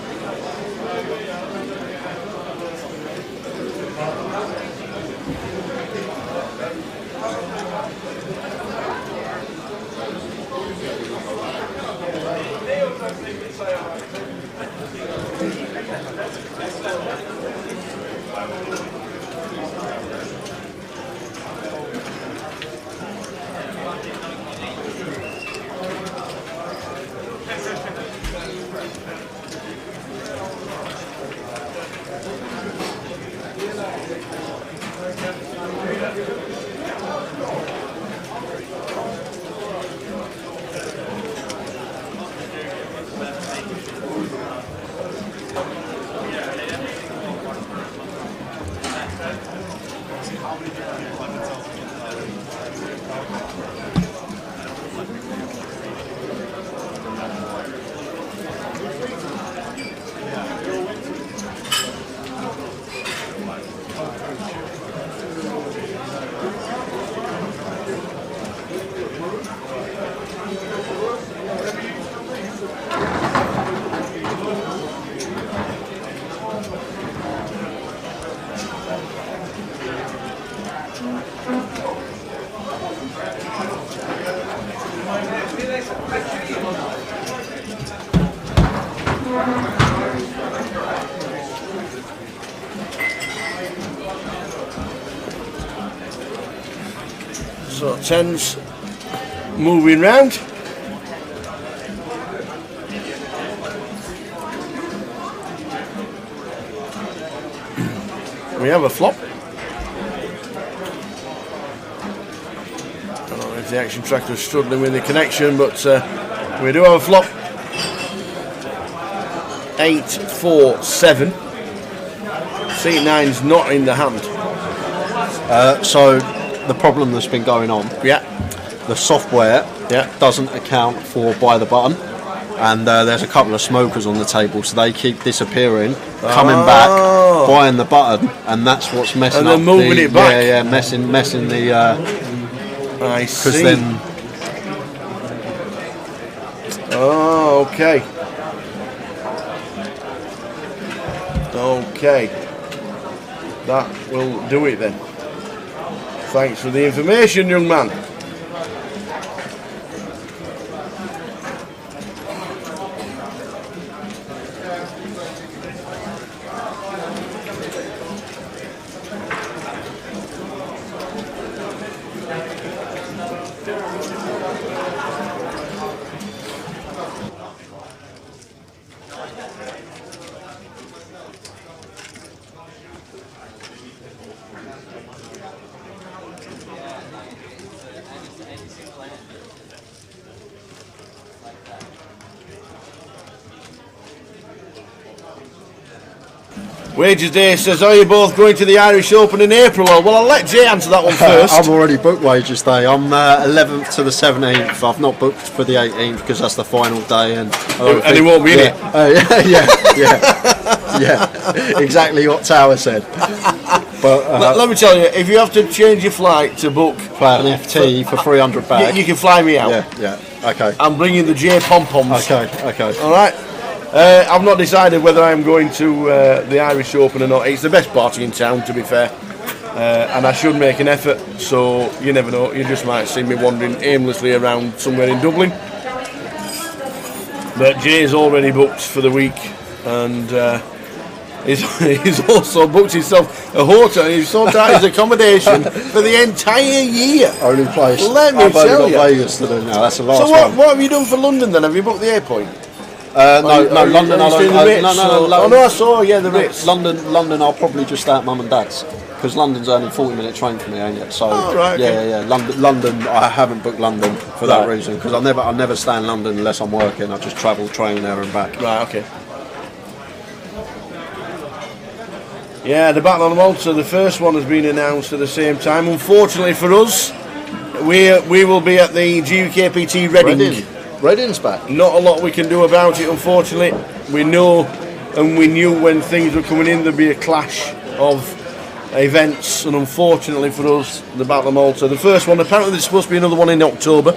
So tens moving round. We have a flop. I don't know if the action tracker is struggling with the connection, but we do have a flop. 8-4-7. C9's not in the hand. So the problem that's been going on, Yeah. the software Yeah. doesn't account for by the button, and there's a couple of smokers on the table, so they keep disappearing, coming back, buying the button, and that's what's messing And up. then moving it back. Yeah, messing the. I Because see. then Oh, okay. Okay. That will do it then. Thanks for the information, young man. Wages Day says, are you both going to the Irish Open in April? Well, I'll let Jay answer that one first. I'm already booked Wages Day. I'm 11th to the 17th. I've not booked for the 18th because that's the final day, and he won't be in it. Yeah, exactly what Tower said. But Let me tell you, if you have to change your flight to book, play an FT for 300 back. you can fly me out. Yeah. Okay. I'm bringing the J pom-poms. Okay. All right. I've not decided whether I'm going to the Irish Open or not. It's the best party in town, to be fair. and I should make an effort, so you never know, you just might see me wandering aimlessly around somewhere in Dublin. But Jay's already booked for the week, and he's also booked himself a hotel. He's sorted out his accommodation for the entire year. Only place. Let me I've only tell got you. Vegas to do now. That's the last So one. what have you done for London then? Have you booked the airport? No, London. Are you staying in the Ritz? Oh no, I saw, yeah, the No, Ritz. London. I'll probably just stay at mum and dad's because London's only 40-minute train for me, ain't it? So Oh, right, okay. yeah. London. I haven't booked London for that Right. reason because I never stay in London unless I'm working. I just travel train there and back. Right, okay. Yeah, the Battle on Malta, the first one has been announced at the same time. Unfortunately for us, we will be at the GUKPT Reading. Reading's back. Not a lot we can do about it, unfortunately. We know and we knew when things were coming in there'd be a clash of events, and unfortunately for us, the Battle of Malta, the first one, apparently there's supposed to be another one in October,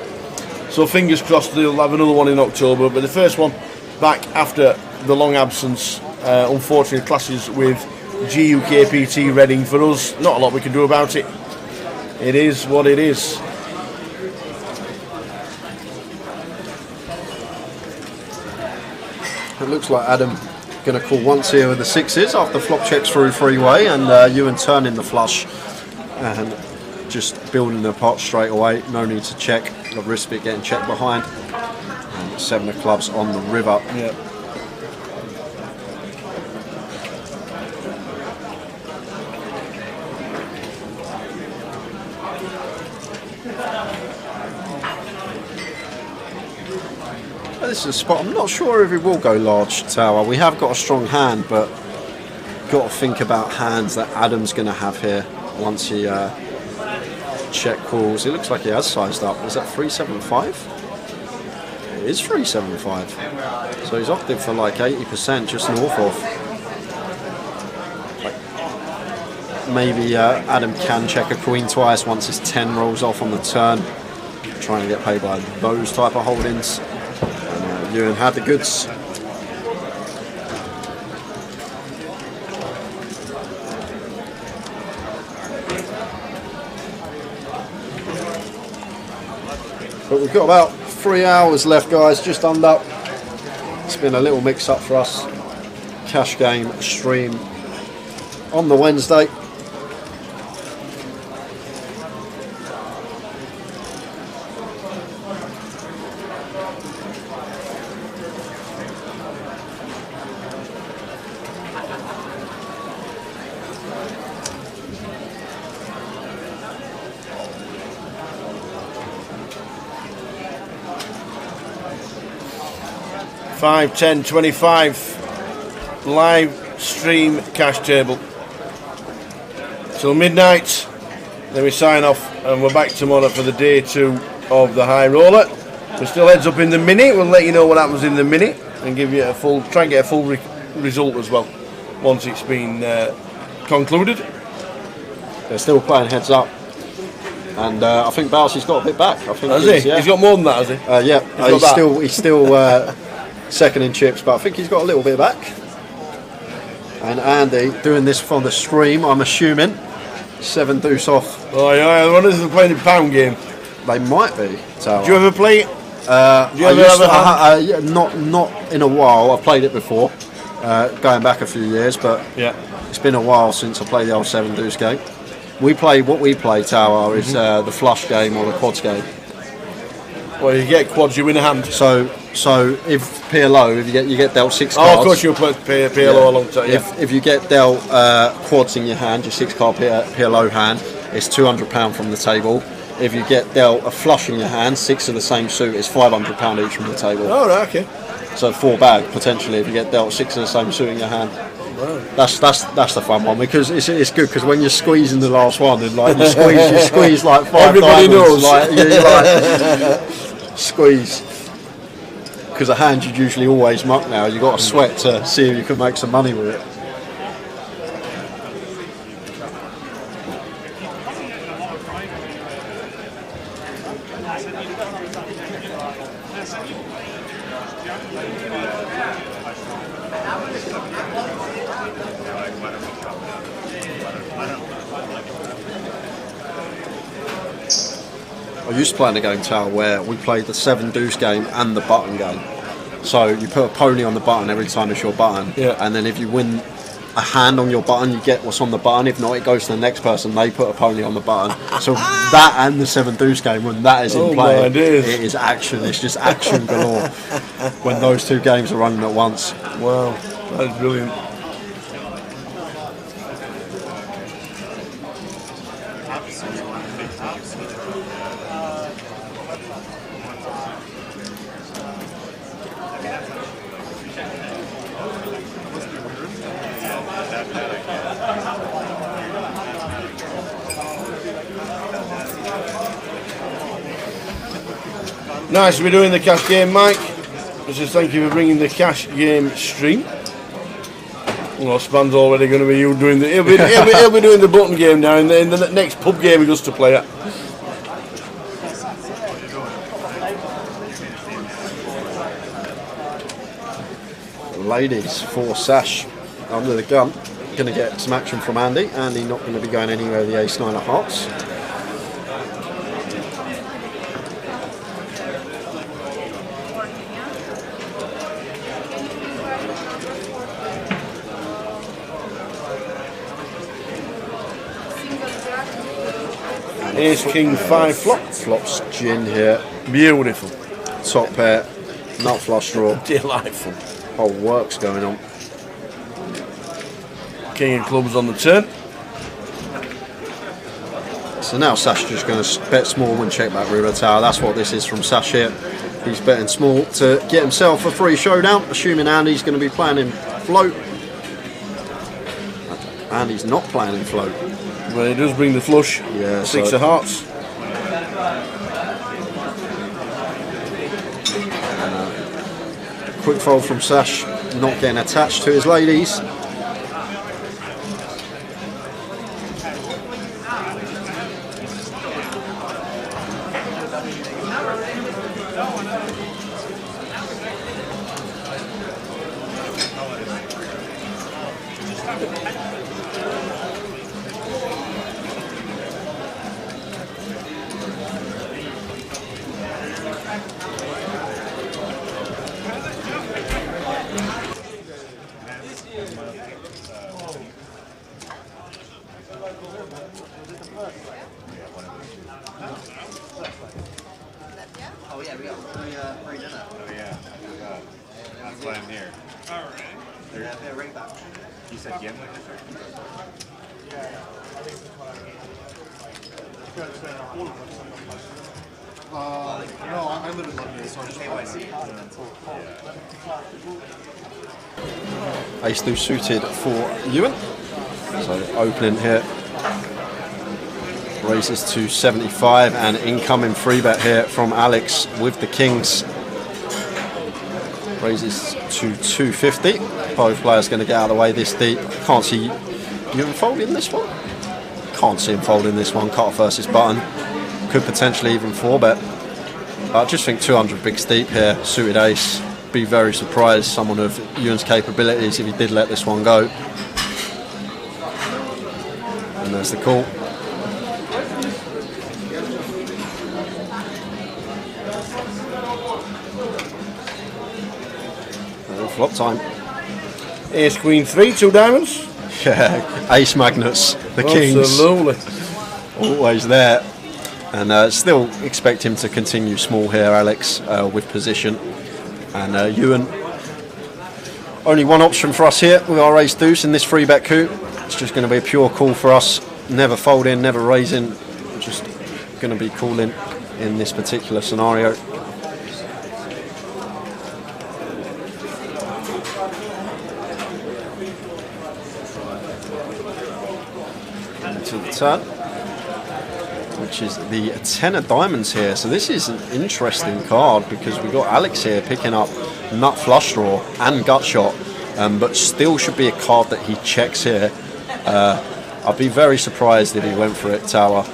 so fingers crossed they'll have another one in October, but the first one back after the long absence, unfortunately clashes with GUKPT Reading. For us, not a lot we can do about it. It is what it is. It looks like Adam going to call once here with the sixes after flop checks through freeway, and Ewan turning the flush and just building the pot straight away. No need to check. The wrist bit getting checked behind. And 7 of clubs on the river. Yeah. This is a spot. I'm not sure if he will go large tower. We have got a strong hand, but got to think about hands that Adam's going to have here once he check calls. It looks like he has sized up. Is that 375? It is 375. So he's opted for like 80%, just north of. Maybe Adam can check a queen twice once his 10 rolls off on the turn. Trying to get paid by those type of holdings. Ewan had the goods. But we've got about 3 hours left, guys, just under. It's been a little mix up for us. Cash game stream on the Wednesday. Five, 10, 25 live stream cash table till midnight, then we sign off and we're back tomorrow for the day 2 of the high roller. We're still heads up in the mini. We'll let you know what happens in the mini and give you a full, try and get a full result as well once it's been concluded. They're still playing heads up, and I think Balsy's got a bit back. I think Has he? Yeah. He's got more than that, has he? Yeah, he's still second in chips, but I think he's got a little bit back. And Andy doing this from the stream, I'm assuming. 7 deuce off. Oh yeah, I wonder if they're playing a pound game. They might be. Tower. Do you ever play it? Do you I ever used have a to, not in a while. I've played it before, going back a few years, but Yeah. it's been a while since I played the old 7 deuce game. What we play, Tower, is the flush game or the quads game. Well, you get quads, you win a hand. So if PLO, if you get dealt 6 Oh, cards. of course you'll play PLO a long time. Yeah. If you get dealt quads in your hand, your 6 card PLO hand, it's £200 from the table. If you get dealt a flush in your hand, 6 of the same suit, it's £500 each from the table. Oh, right, okay. So 4 bag potentially if you get dealt 6 of the same suit in your hand. Right. That's the fun one because it's good because when you're squeezing the last one and like you squeeze like 5 Everybody diamonds, knows. like you're like squeeze. Because a hand you'd usually always muck now. You've got to sweat to see if you can make some money with it. I used to play in a game, Tower, where we played the 7 deuce game and the button game. So you put a pony on the button every time it's your button, and then if you win a hand on your button, you get what's on the button. If not, it goes to the next person. They put a pony on the button. So that and the 7 deuce game, when that is in play, it is action. It's just action galore when those 2 games are running at once. Wow, that is brilliant. Nice to be doing the cash game, Mike. Just thank you for bringing the cash game stream. Well, Span's already going to be doing the. He'll be doing the button game now in the next pub game he goes to play at. Ladies for Sash under the gun. Going to get some action from Andy. Andy not going to be going anywhere with the ace-9 of hearts. Ace King 5 flop. Flops gin here. Beautiful. Top pair. Nut flush draw. Delightful. Whole work's going on. King of clubs on the turn. So now Sash just going to bet small and check back River Tower. That's what this is from Sash here. He's betting small to get himself a free showdown, assuming Andy's going to be playing in float. Andy's not playing in float. Well, he does bring the flush. Yeah, 6 of hearts. Quick fold from Sash, not getting attached to his ladies. Oh yeah, we got free dinner. Oh yeah, that's why I'm here. All right. They're right back. You said Gimlet? No, I live in London, so I just KYC. Ace deuce suited for Ewan. So opening here. Raises to 75 and incoming free bet here from Alex with the kings. Raises to 250. Both players going to get out of the way this deep. Can't see Ewan folding this one. Can't see him folding this one. Cut versus button. Could potentially even 4-bet. I just think 200 big steep here. Suited ace. Be very surprised someone of Ewan's capabilities if he did let this one go. And there's the call. Flop time. Ace Queen 3, 2 diamonds. Yeah, ace magnets, the kings. Absolutely. Always there. And still expect him to continue small here, Alex, with position. And Ewan, only one option for us here with our ace deuce in this 3-bet coup. It's just going to be a pure call for us. Never folding, never raising. Just going to be calling in this particular scenario. To the turn, which is the 10 of diamonds here. So this is an interesting card because we've got Alex here picking up nut flush draw and gut shot, but still should be a card that he checks here. I'd be very surprised if he went for it, Tower,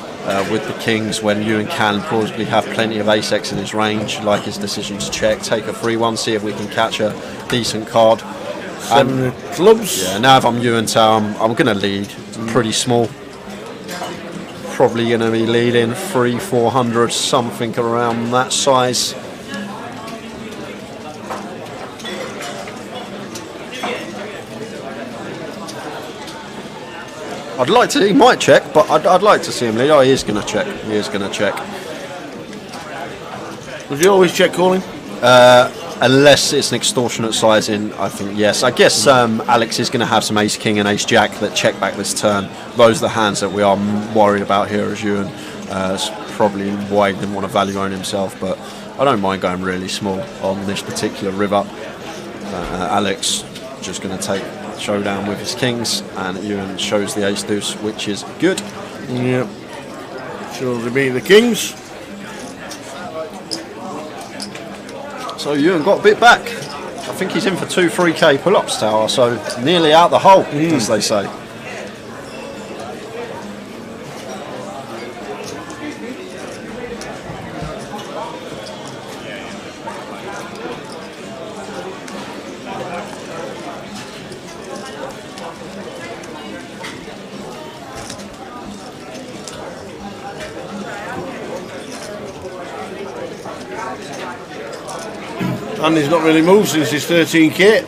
with the kings when Ewan can plausibly have plenty of ace-x in his range. Like his decision to check, take a 3-1, see if we can catch a decent card. 7 clubs. Yeah, now if I'm Ewan, Tower, I'm going to lead pretty small. probably going to be leading 300-400, something around that size. I'd like to. He might check, but I'd like to see him lead. Oh, he is going to check. He is going to check. Does he always check calling? Unless it's an extortionate sizing, I think yes. I guess Alex is going to have some ace king and ace jack that check back this turn. Those are the hands that we are worried about here as Ewan. It's probably why he didn't want to value own himself, but I don't mind going really small on this particular river. Alex just going to take showdown with his kings, and Ewan shows the ace deuce, which is good. Yep. Shows he beat the kings. So Ewan got a bit back. I think he's in for 2 3K pull-ups, Tower, so nearly out the hole, as they say. And he's not really moved since his 13k.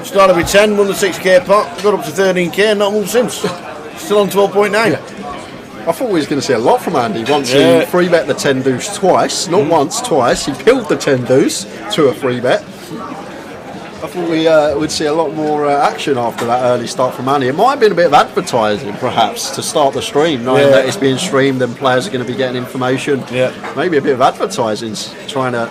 Started with 10, won the 6k pot, got up to 13k and not moved since. Still on 12.9. I thought we was going to see a lot from Andy. Once he free bet the 10 deuce twice, not once, twice. He peeled the 10 deuce to a free bet. I thought we would see a lot more action after that early start from Andy. It might have been a bit of advertising, perhaps, to start the stream, knowing that it's being streamed and players are going to be getting information. Yeah. Maybe a bit of advertising, trying to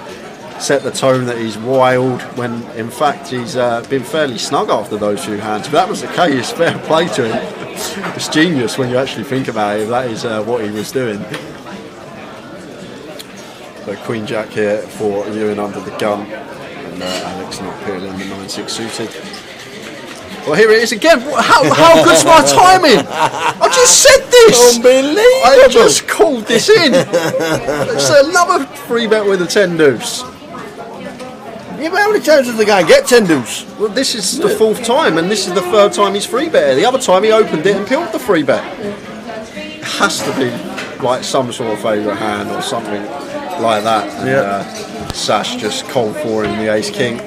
set the tone that he's wild, when in fact he's been fairly snug after those few hands. If that was the case, fair play to him. It's genius when you actually think about it. That is what he was doing. So Queen Jack here for Ewan under the gun, and Alex not peeling the 9-6 suited. Well, here it is again. How good's my timing? I just said this. Unbelievable. I just called this in. It's another free bet with a 10 deuce. Yeah, but how many times does the guy get 10 deuce? Well, this is the 4th time, and this is the 3rd time he's free betted. The other time he opened it and peeled the free bet. It has to be like some sort of favourite hand or something like that. And, Sash just cold four-ing the ace king.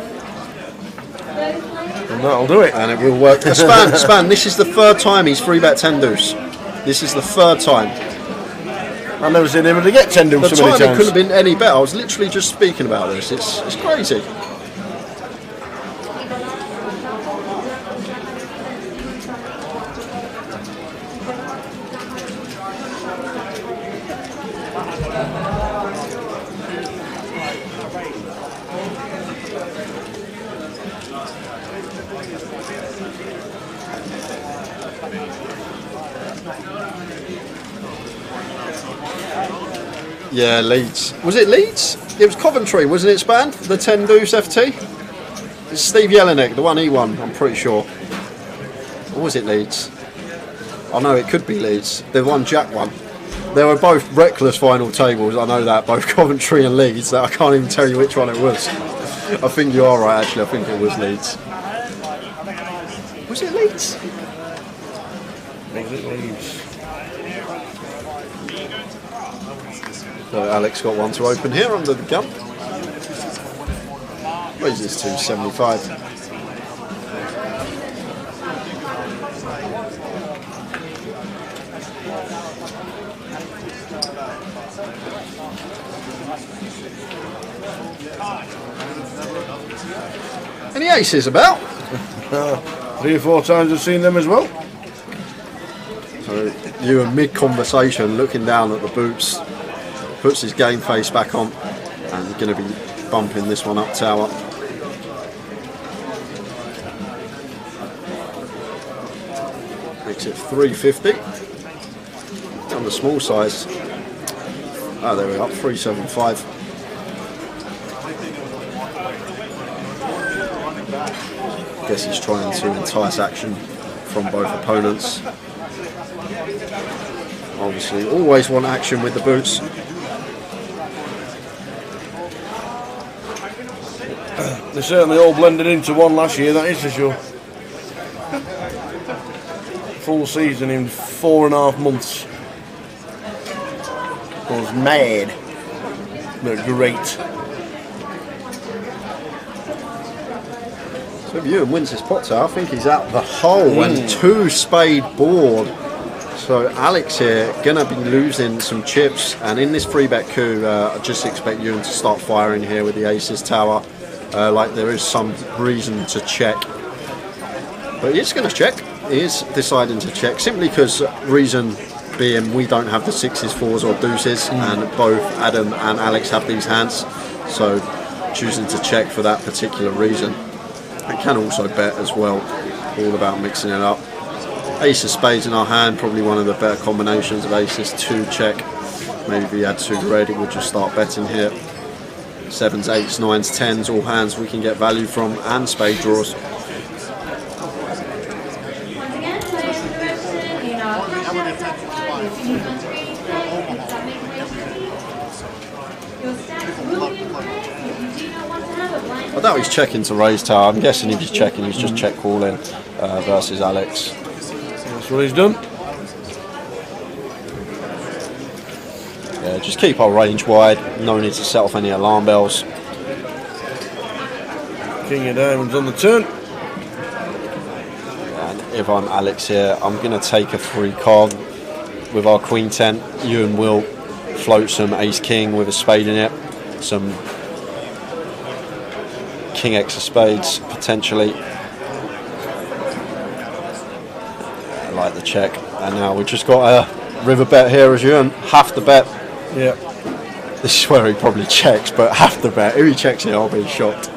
And that'll do it. And it will work. Span, this is the 3rd time he's free bet 10 deuce. This is the 3rd time. I've never seen him to get 10 deuce The so many timing times. couldn't have been any better. I was literally just speaking about this. It's crazy. Yeah, Leeds. Was it Leeds? It was Coventry, wasn't it, Span? The 10 deuce FT? It's Steve Jelinek, the one he won, I'm pretty sure. Or was it Leeds? Oh no, it could be Leeds. The one Jack won. They were both reckless final tables, I know that, both Coventry and Leeds. I can't even tell you which one it was. I think you are right, actually. I think it was Leeds. Was it Leeds? Was it Leeds? So Alex got one to open here under the gun. Raises to 75. Any aces about? 3 or 4 times I've seen them as well. So you in mid-conversation looking down at the boots, puts his game face back on, and going to be bumping this one up tower. Makes it 350. On the small size. Oh, there we are, 375. Guess he's trying to entice action from both opponents. Obviously, always want action with the boots. They certainly all blended into one last year, that is for sure. Full season in 4.5 months. was mad. But great. So if Ewan wins this pot, I think he's out the hole and 2 spade board. So Alex here gonna be losing some chips, and in this 3-bet coup, I just expect Ewan to start firing here with the aces tower. Like there is some reason to check, but he's gonna check. He is deciding to check simply because reason being we don't have the 6s, 4s or deuces, and both Adam and Alex have these hands, so choosing to check for that particular reason. It can also bet as well, all about mixing it up. Ace of spades in our hand, probably one of the better combinations of aces to check. Maybe if he had 2 red, it would just start betting here. 7s, 8s, 9s, 10s, all hands we can get value from, and spade draws. Once again, players are registered in our cash out stats line with finish on screen today. If that makes way to proceed. Your stats will be in place if you do not want to have a blind. I doubt he's checking to raise tower. I'm guessing if he's checking, he's just check calling versus Alex. That's what he's done. Yeah, just keep our range wide. No need to set off any alarm bells. King of diamonds on the turn. And if I'm Alex here, I'm going to take a free card with our queen 10. Ewan will float some ace king with a spade in it, some king x of spades potentially. I like the check, and now we've just got a river bet here as Ewan. Half the bet. Yeah. This is where he probably checks, but half the bet. If he checks it, I'll be shocked.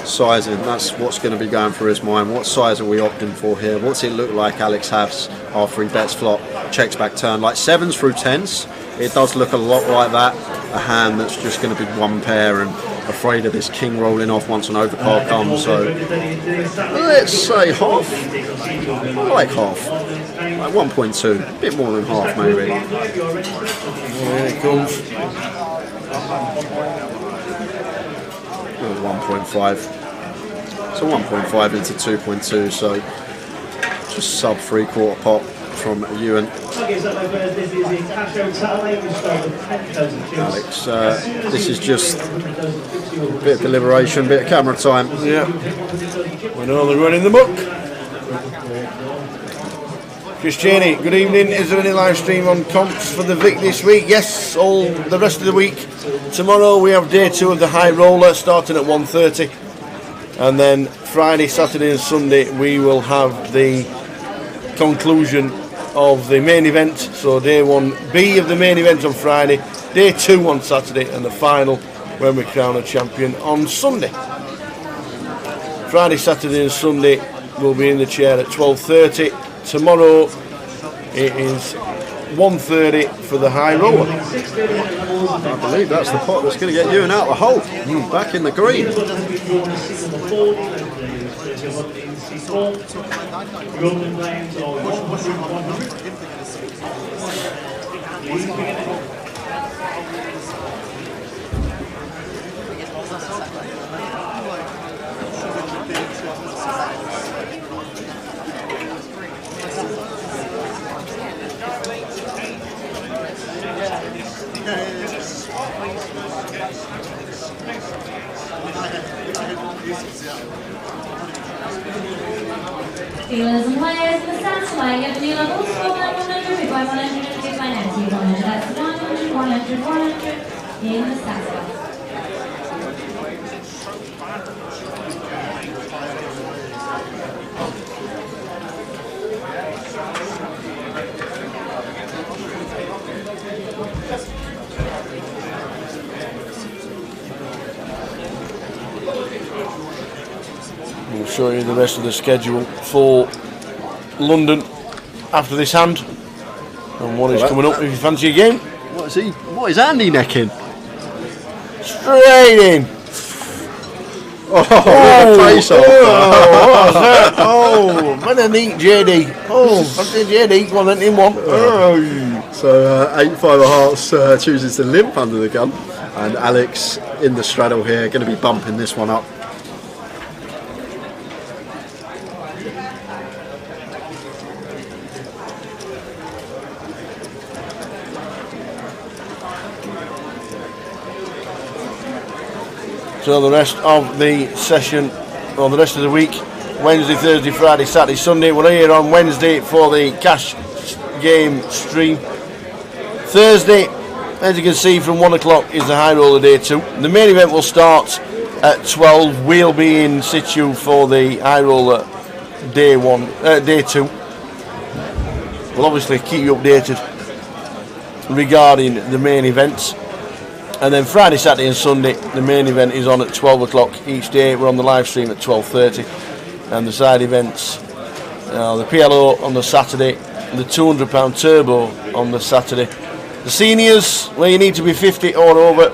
Sizing, that's what's going to be going through his mind. What size are we opting for here? What's it look like Alex has? Our 3 bets flop, checks back turn. Like 7s through 10s, it does look a lot like that. A hand that's just going to be 1 pair and afraid of this king rolling off once an overcard comes. So let's say half. I like half. Like 1.2, a bit more than half maybe. Well, here it comes. 1.5. So 1.5 into 2.2, so just sub 3/4 pot from Ewan. Alex, this is just a bit of deliberation, bit of camera time. Yeah. We know they're running the book. Christiani, good evening. Is there any live stream on comps for the Vic this week? Yes, all the rest of the week. Tomorrow we have day 2 of the high roller starting at 1:30. And then Friday, Saturday and Sunday we will have the conclusion of the main event. So day 1B of the main event on Friday, day 2 on Saturday, and the final when we crown a champion on Sunday. Friday, Saturday and Sunday we'll be in the chair at 12:30. Tomorrow it is 1:30 for the high roller. I believe that's the pot that's going to get Ewan out of the hole. Back in the green. Dealers and players in the stats flying at the new levels, 100, bid by 100, bid by 90, 100, that's 100, 100, 100 in the stats line. We'll show you the rest of the schedule for London after this hand and what is coming up if you fancy a game. What is Andy necking? Straight in. Oh, what a neat JD. Oh, what's the JD? Well, then in one. So 8-5 of hearts chooses to limp under the gun, and Alex in the straddle here, going to be bumping this one up. So the rest of the session, or the rest of the week, Wednesday, Thursday, Friday, Saturday, Sunday. We're here on Wednesday for the cash game stream. Thursday, as you can see, from 1 o'clock is the high roller day 2. The main event will start at 12. We'll be in situ for the high roller day 2. We'll obviously keep you updated regarding the main events. And then Friday, Saturday and Sunday, the main event is on at 12 o'clock each day. We're on the live stream at 12:30. And the side events, the PLO on the Saturday, the £200 turbo on the Saturday. The seniors, where you need to be 50 or over,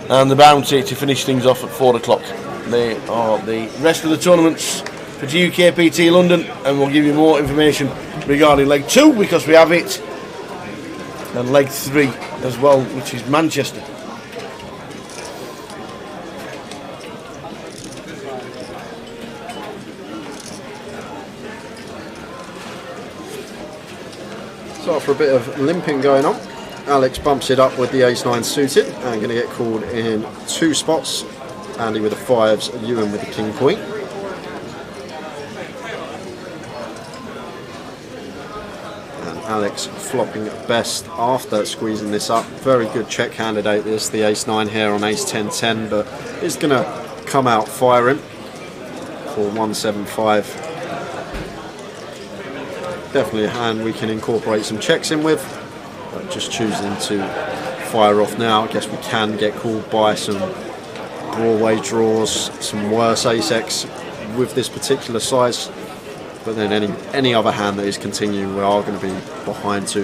and the bounty to finish things off at 4 o'clock. They are the rest of the tournaments for GUKPT London, and we'll give you more information regarding leg 2 because we have it, and leg 3 as well, which is Manchester. So after a bit of limping going on, Alex bumps it up with the ace-9 suited and going to get called in 2 spots. Andy with the 5s, Ewan with the king-queen. And Alex flopping best after squeezing this up. Very good check candidate this, the ace-9 here on ace-10-10, but is going to come out firing for 175. Definitely a hand we can incorporate some checks in with, but just choosing to fire off now. I guess we can get called by some Broadway draws, some worse ace-X with this particular size, but then any other hand that is continuing, we are going to be behind 2.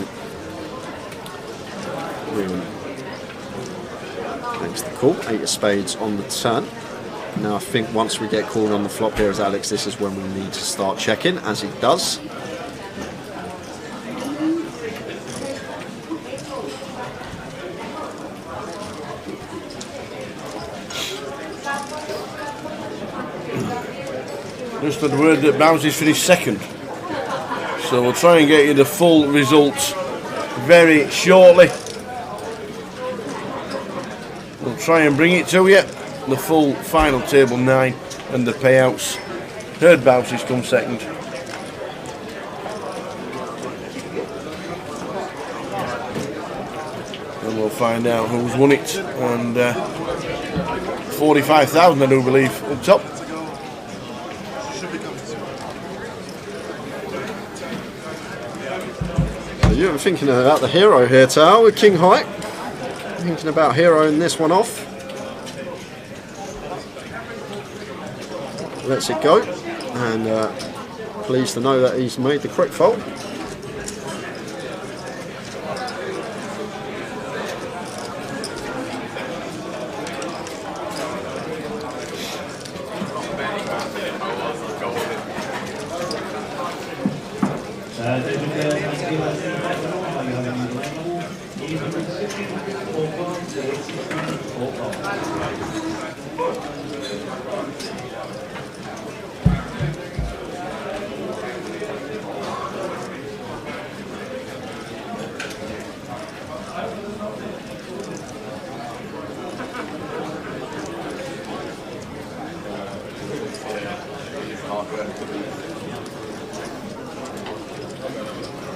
Makes the call, 8 of spades on the turn. Now I think once we get called on the flop here as Alex, this is when we need to start checking, as he does. Just had the word that Bounty's finished second, so we'll try and get you the full results very shortly. We'll try and bring it to you, the full final table 9 and the payouts. Heard Bounty's come second. And we'll find out who's won it, and 45,000 I do believe up top. You're thinking about the hero here, Tal, with King High. Thinking about heroing this one off. Lets it go, and pleased to know that he's made the correct fold.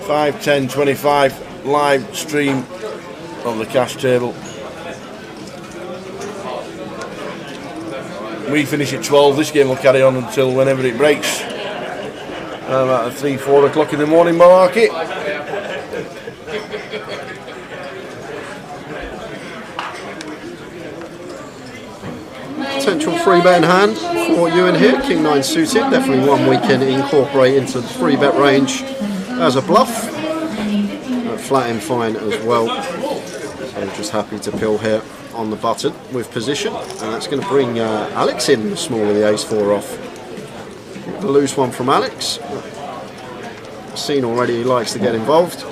Five, 10, 25 live stream on the cash table. We finish at 12. This game will carry on until whenever it breaks. About 3, 4 o'clock in the morning, Malarkey. Potential 3-bet in hand for you in here. King 9 suited, definitely one we can incorporate into the 3-bet range as a bluff. Flat in fine as well. So just happy to pill here on the button with position, and that's going to bring Alex in small with the ace-4 off. The loose one from Alex. Seen already he likes to get involved.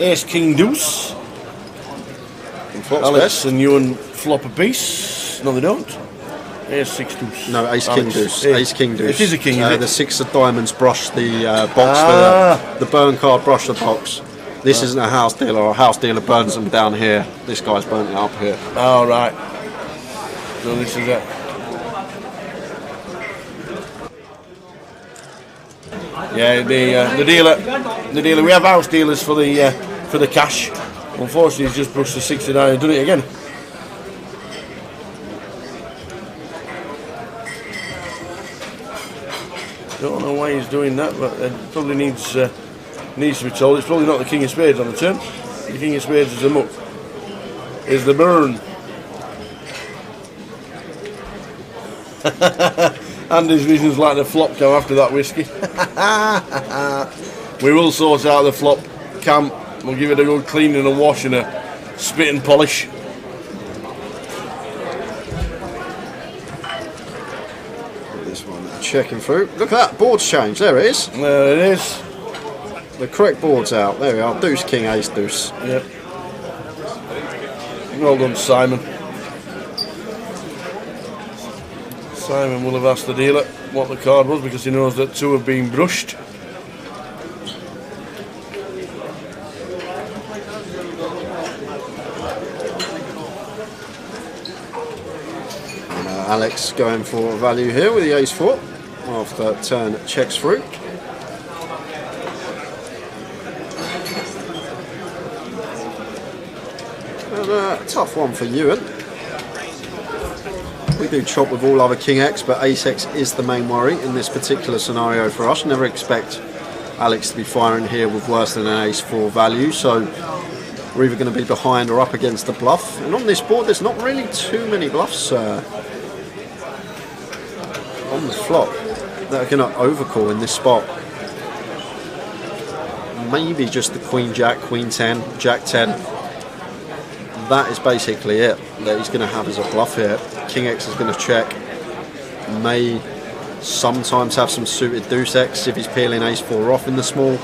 Ace King Deuce. Flop's Alex best. and Ewan flop a piece. No, they don't. Here's 6 deuce. No, ace Alex. king deuce. Here. Ace king deuce. It is a king, is it? The 6 of diamonds brush the box. The burn card brush the box. This isn't a house dealer, or a house dealer burns them down here. This guy's burnt it up here. Oh, right. So this is it. Yeah, the dealer. We have house dealers for the cash. Unfortunately, he's just brushed the 69 and done it again. Don't know why he's doing that, but it probably needs to be told. It's probably not the king of spades on the turn. The king of spades is the muck. Is the burn. Andy's vision's like the flop cam after that whiskey. We will sort out the flop cam. We'll give it a good clean and a wash and a spit and polish. This one, checking through. Look at that, board's changed. There it is. There it is. The correct board's out. There we are. Deuce, king, ace, deuce. Yep. Well done, Simon. Simon will have asked the dealer what the card was because he knows that 2 have been brushed. Alex going for value here with the ace-4 after turn checks through. And a tough one for Ewan. We do chop with all other king X, but ace X is the main worry in this particular scenario for us. Never expect Alex to be firing here with worse than an ace-4 value, so we're either going to be behind or up against the bluff. And on this board, there's not really too many bluffs on the flop that are going to overcall in this spot. Maybe just the queen jack, queen 10, jack 10. That is basically it that he's going to have as a bluff here. King X is going to check. May sometimes have some suited deuce X if he's peeling ace-4 off in the small.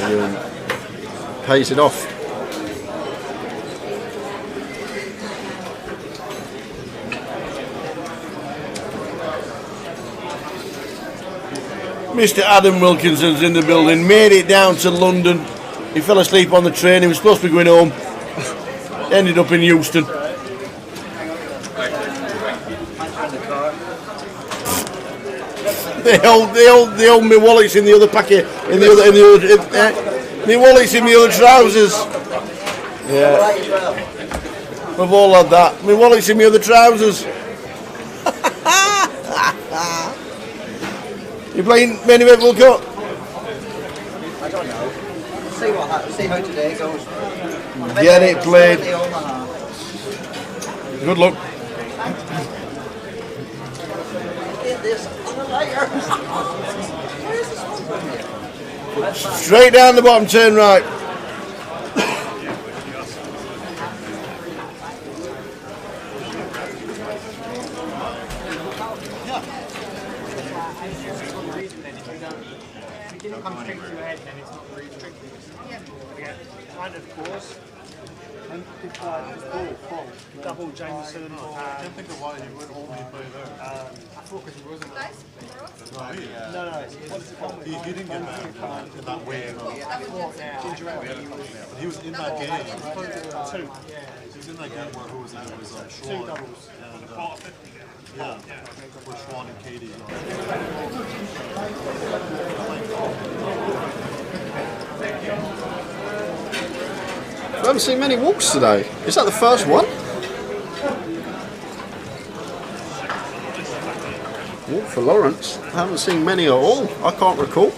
Ewan pays it off. Mr. Adam Wilkinson's in the building, made it down to London. He fell asleep on the train, he was supposed to be going home. Ended up in Houston. They hold my wallets in the other packet, my wallets in the other trousers. Yeah. We've all had that. My wallets in the other trousers. You playing main event World Cup? I don't know. See what happens. See how today goes. Get it played. Good luck. Get this on the later. Straight down the bottom, turn right. Come straight to your head, then it's not very tricky. Yeah. Kind of course. And this ball, double Jameson. I can't think of why he would only play there. I thought because he wasn't. No. He didn't get that in that way. But he was in that game. He was in that game where who was it? It was Schwan. 2 doubles. Yeah, with Schwan and Katie. I haven't seen many walks today. Is that the first one? Walk for Lawrence. I haven't seen many at all. I can't recall.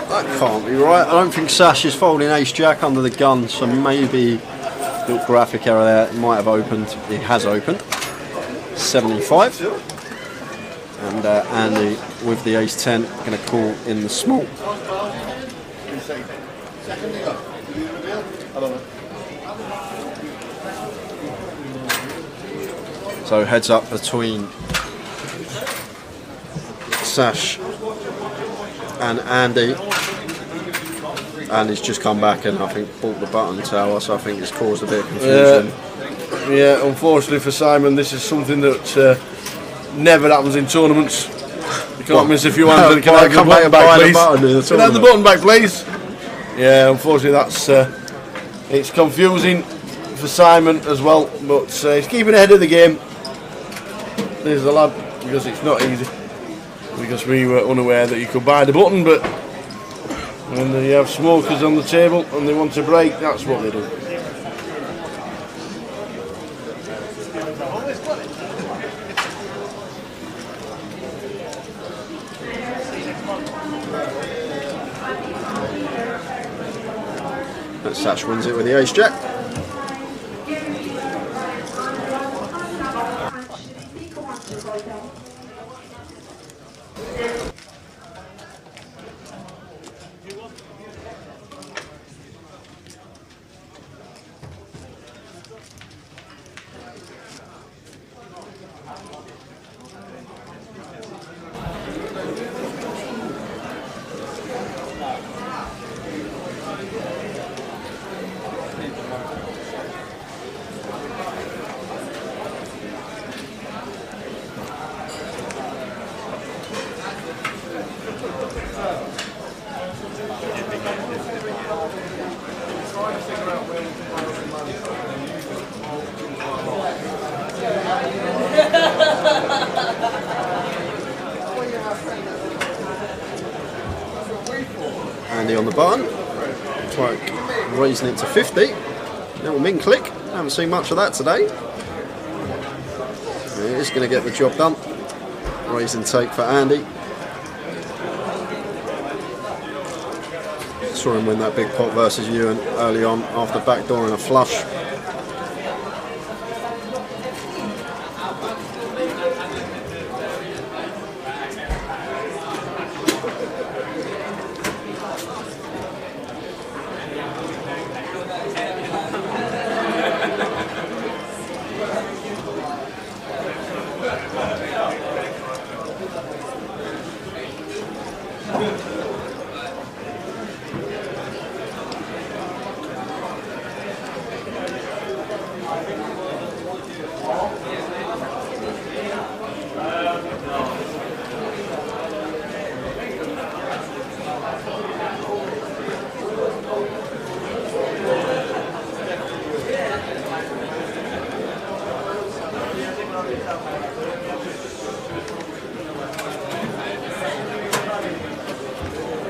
That can't be right. I don't think Sash is folding ace jack under the gun, so maybe little graphic error there. It might have opened. It has opened. 75. And Andy with the ace 10 going to call in the small. So heads up between Sash and Andy. Andy's just come back and I think bought the button tower, so I think it's caused a bit of confusion. Yeah, unfortunately for Simon, this is something that never happens in tournaments. You can't miss a few hands and can I have the button back, please? Can I have the button back, please? Yeah, unfortunately that's it's confusing for Simon as well, but he's keeping ahead of the game. There's the lad, because it's not easy. Because we were unaware that you could buy the button, but when you have smokers on the table and they want to break, that's what they do. Sash wins it with the ace jack. Andy on the button, raising it to 50. Little min click, haven't seen much of that today. It is going to get the job done. Raise and take for Andy. Saw him win that big pot versus Ewan early on after backdooring a flush.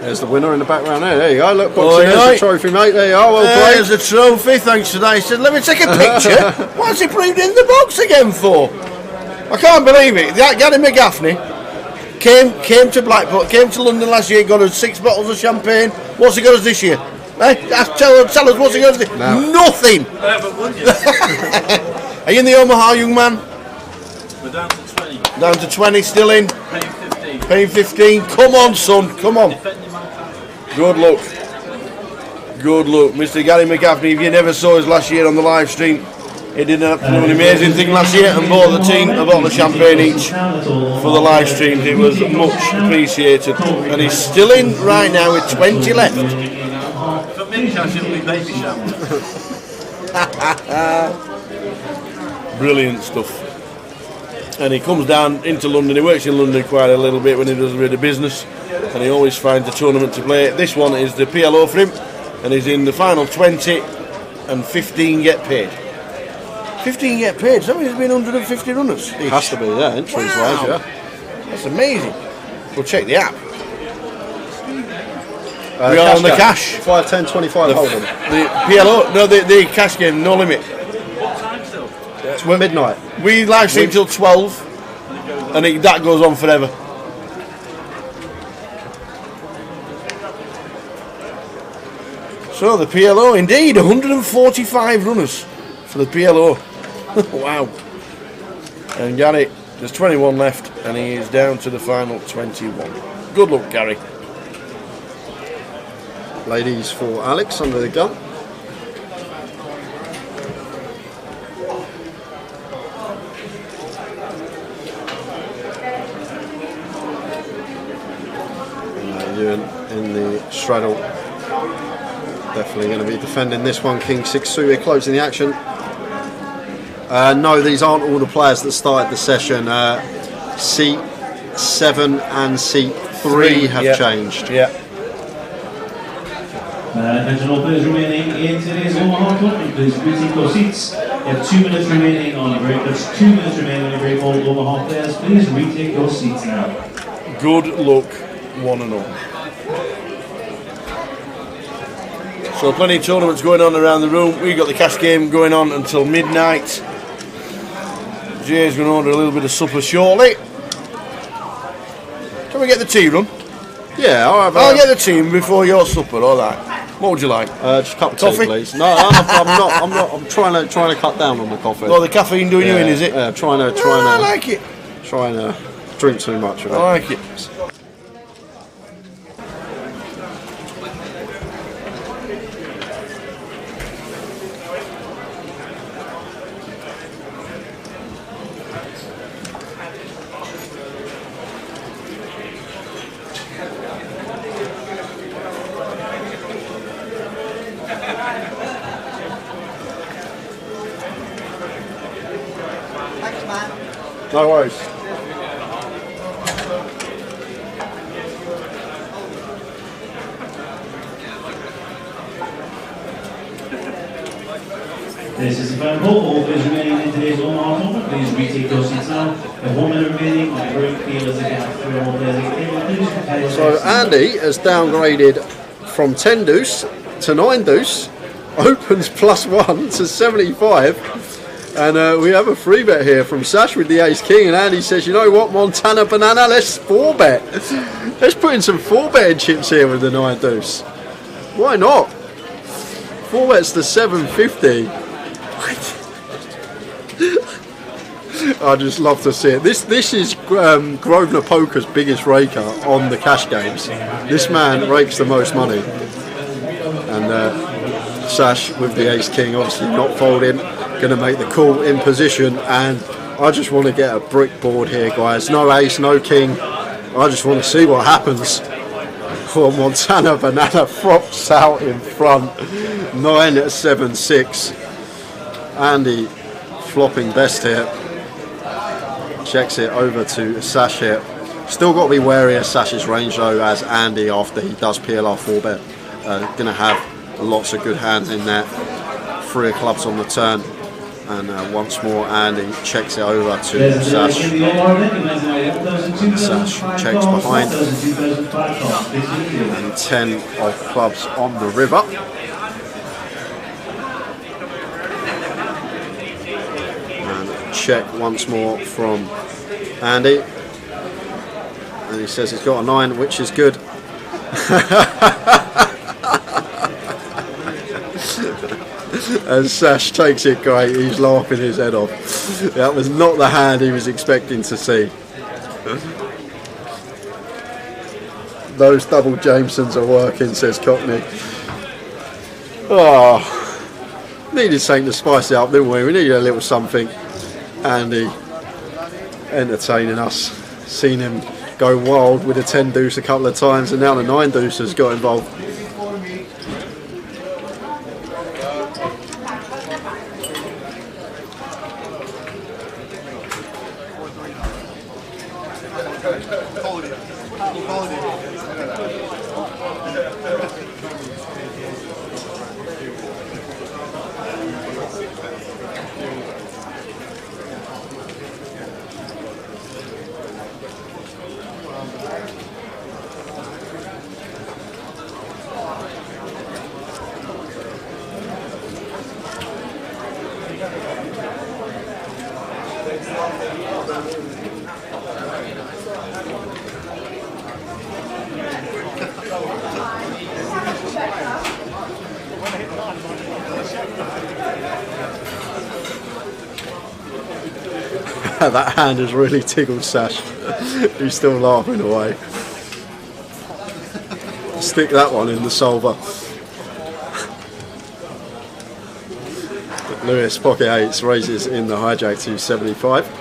There's the winner in the background there. There you go. Look, there's the trophy, mate. There you are. Well played. There's the trophy. Thanks to that. He said, "Let me take a picture." What's he put it in the box again for? I can't believe it. That Gary McGaffney came to Blackpool, came to London last year, got us 6 bottles of champagne. What's he got us this year? Tell us what's he got us this year? No. Nothing. Are you in the Omaha, young man? We're down to 20. Down to 20, still in? Paying 15. Paying 15. Come on, son. Come on. Good luck. Good luck. Mr. Gary McGaffney, if you never saw us last year on the live stream, he did an amazing thing last year and bought the team a bottle of champagne each for the live streams. It was much appreciated. And he's still in right now with 20 left. For me, it'll be baby shower. Brilliant stuff. And he comes down into London. He works in London quite a little bit when he does a bit of business, and he always finds a tournament to play. This one is the PLO for him, and he's in the final 20 and 15 get paid. 15 get paid, so he's been 150 runners. It has to be, yeah, entries wise, yeah. That's amazing. We'll check the app. We are on the cash. 5, 10, 25 hold'em. The PLO, no, the cash game, no limit. What time still? It's midnight. We live stream till 12, and that goes on forever. So the PLO, indeed, 145 runners for the PLO. Wow. And Gary, there's 21 left, and he is down to the final 21. Good luck, Gary. Ladies for Alex under the gun. Ewan in the straddle. Definitely going to be defending this one. King 6 suited closing the action. No, these aren't all the players that started the session. Seat 7 and seat 3 have changed. Yeah. Attention all players remaining in today's Omaha tournament. Please retake your seats. You have 2 minutes remaining on the break. That's 2 minutes remaining on the break. All Omaha players, please retake your seats now. Good luck, one and all. So plenty of tournaments going on around the room. We've got the cash game going on until midnight. Jay's going to order a little bit of supper shortly. Can we get the tea run? Yeah, I'll get the tea before your supper. All right. What would you like? Just a cup of coffee, tea, please. No, I'm not. I'm trying to cut down on the coffee. Oh, the caffeine doing you in, is it? Yeah, trying to. I like it. Trying to drink too much of it. I like it. Thanks, man. No worries. This is the final call. All players remaining in today's Omaha tournament. Please retake your seats now. You have 1 minute remaining on the break. Feel as if you have 3 more players. So Andy has downgraded from 10 deuce to 9 deuce, opens +1 to 75, and we have a free bet here from Sash with the ace king, and Andy says, you know what, Montana banana, let's 4-bet. Let's put in some 4-betting chips here with the 9 deuce. Why not? 4-bets to 750. I just love to see it. This is Grosvenor Poker's biggest raker on the cash games. This man rakes the most money. And Sash with the ace king, obviously not folding, going to make the call in position. And I just want to get a brick board here, guys. No ace, no king. I just want to see what happens. Oh, Montana banana frops out in front. 9-7-6. Andy flopping best here. Checks it over to Sash here. Still got to be wary of Sash's range though, as Andy, after he does PLR 4-bet, going to have lots of good hands in there. 3 of clubs on the turn. And once more Andy checks it over to Sash. Sash checks behind. And 10 of clubs on the river. Check once more from Andy, and he says he's got a 9, which is good. And Sash takes it great. He's laughing his head off. That was not the hand he was expecting to see. Those double Jamesons are working, says Cockney. Oh, needed something to spice it up, didn't we? We needed a little something. Andy entertaining us. Seen him go wild with a 10 deuce a couple of times, and now the 9 deuce has got involved. That hand has really tickled Sash. He's still laughing away. Stick that one in the solver. Lewis, pocket 8s, raises in the hijack to 75.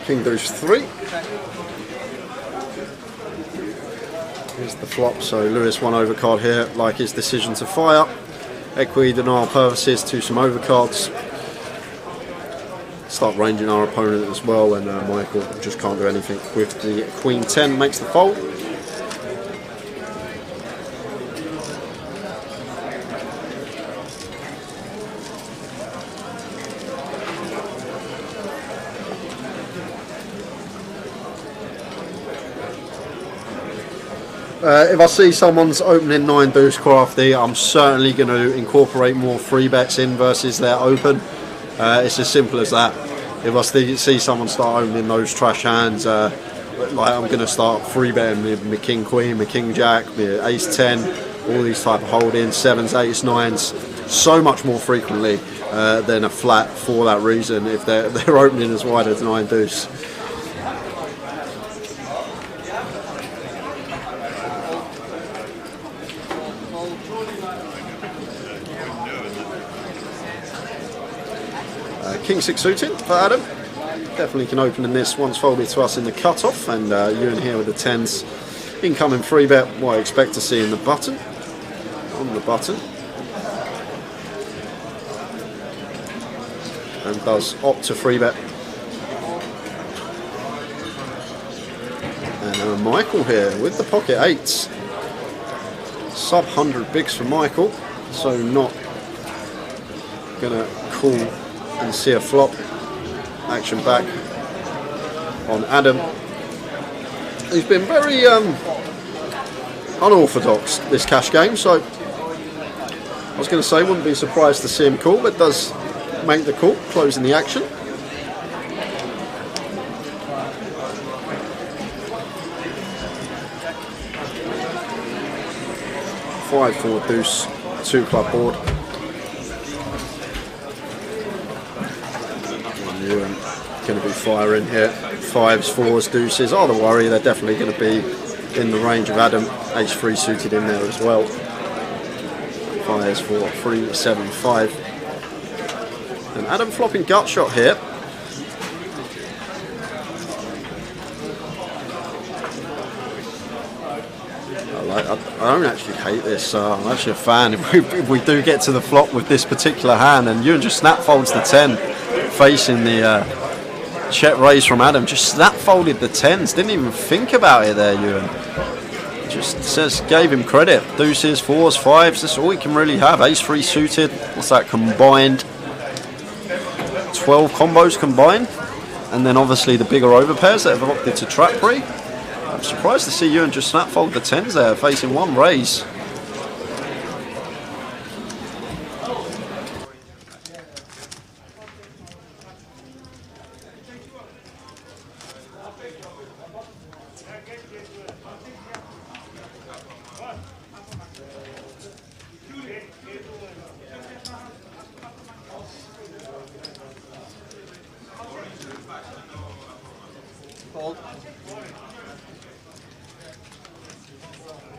King deuce 3. Here's the flop, so Lewis one overcard here, like his decision to fire. Equity denial purposes to some overcards. Start ranging our opponent as well, and Michael just can't do anything with the Queen 10, makes the fold. If I see someone's opening 9 deuce crafty, I'm certainly going to incorporate more free bets in versus their open. It's as simple as that. If I see someone start opening those trash hands, like I'm going to start free betting my king queen, my king jack, my ace 10, all these type of holdings, 7s, 8s, 9s, so much more frequently than a flat for that reason if they're opening as wide as 9 deuce. King 6 suited for Adam. Definitely can open in this once folded to us in the cutoff, and Ewan here with the 10s. Incoming free bet, what I expect to see in the button. On the button. And does opt to free bet. And Michael here with the pocket 8s. Sub 100 bigs for Michael, so not gonna call and see a flop. Action back on Adam. He's been very unorthodox this cash game, so I was going to say wouldn't be surprised to see him call, but does make the call, closing the action. Five, 4 deuce, 2 club board. Going to be firing here. 5s, 4s, deuces. Are the worry, they're definitely going to be in the range of Adam. Ace 3 suited in there as well. 5s, 4, 3, 7, 5. And Adam flopping gut shot here. I don't actually hate this. I'm actually a fan. If we do get to the flop with this particular hand, and Ewan just snap folds the 10, facing the check raise from Adam, just snap folded the 10s. Didn't even think about it there, Ewan. Just gave him credit. Deuces, 4s, 5s. That's all he can really have. Ace 3 suited. What's that combined? 12 combos combined, and then obviously the bigger overpairs that have opted to trap pre. I'm surprised to see Ewan just snap fold the 10s there, facing one raise. Hold.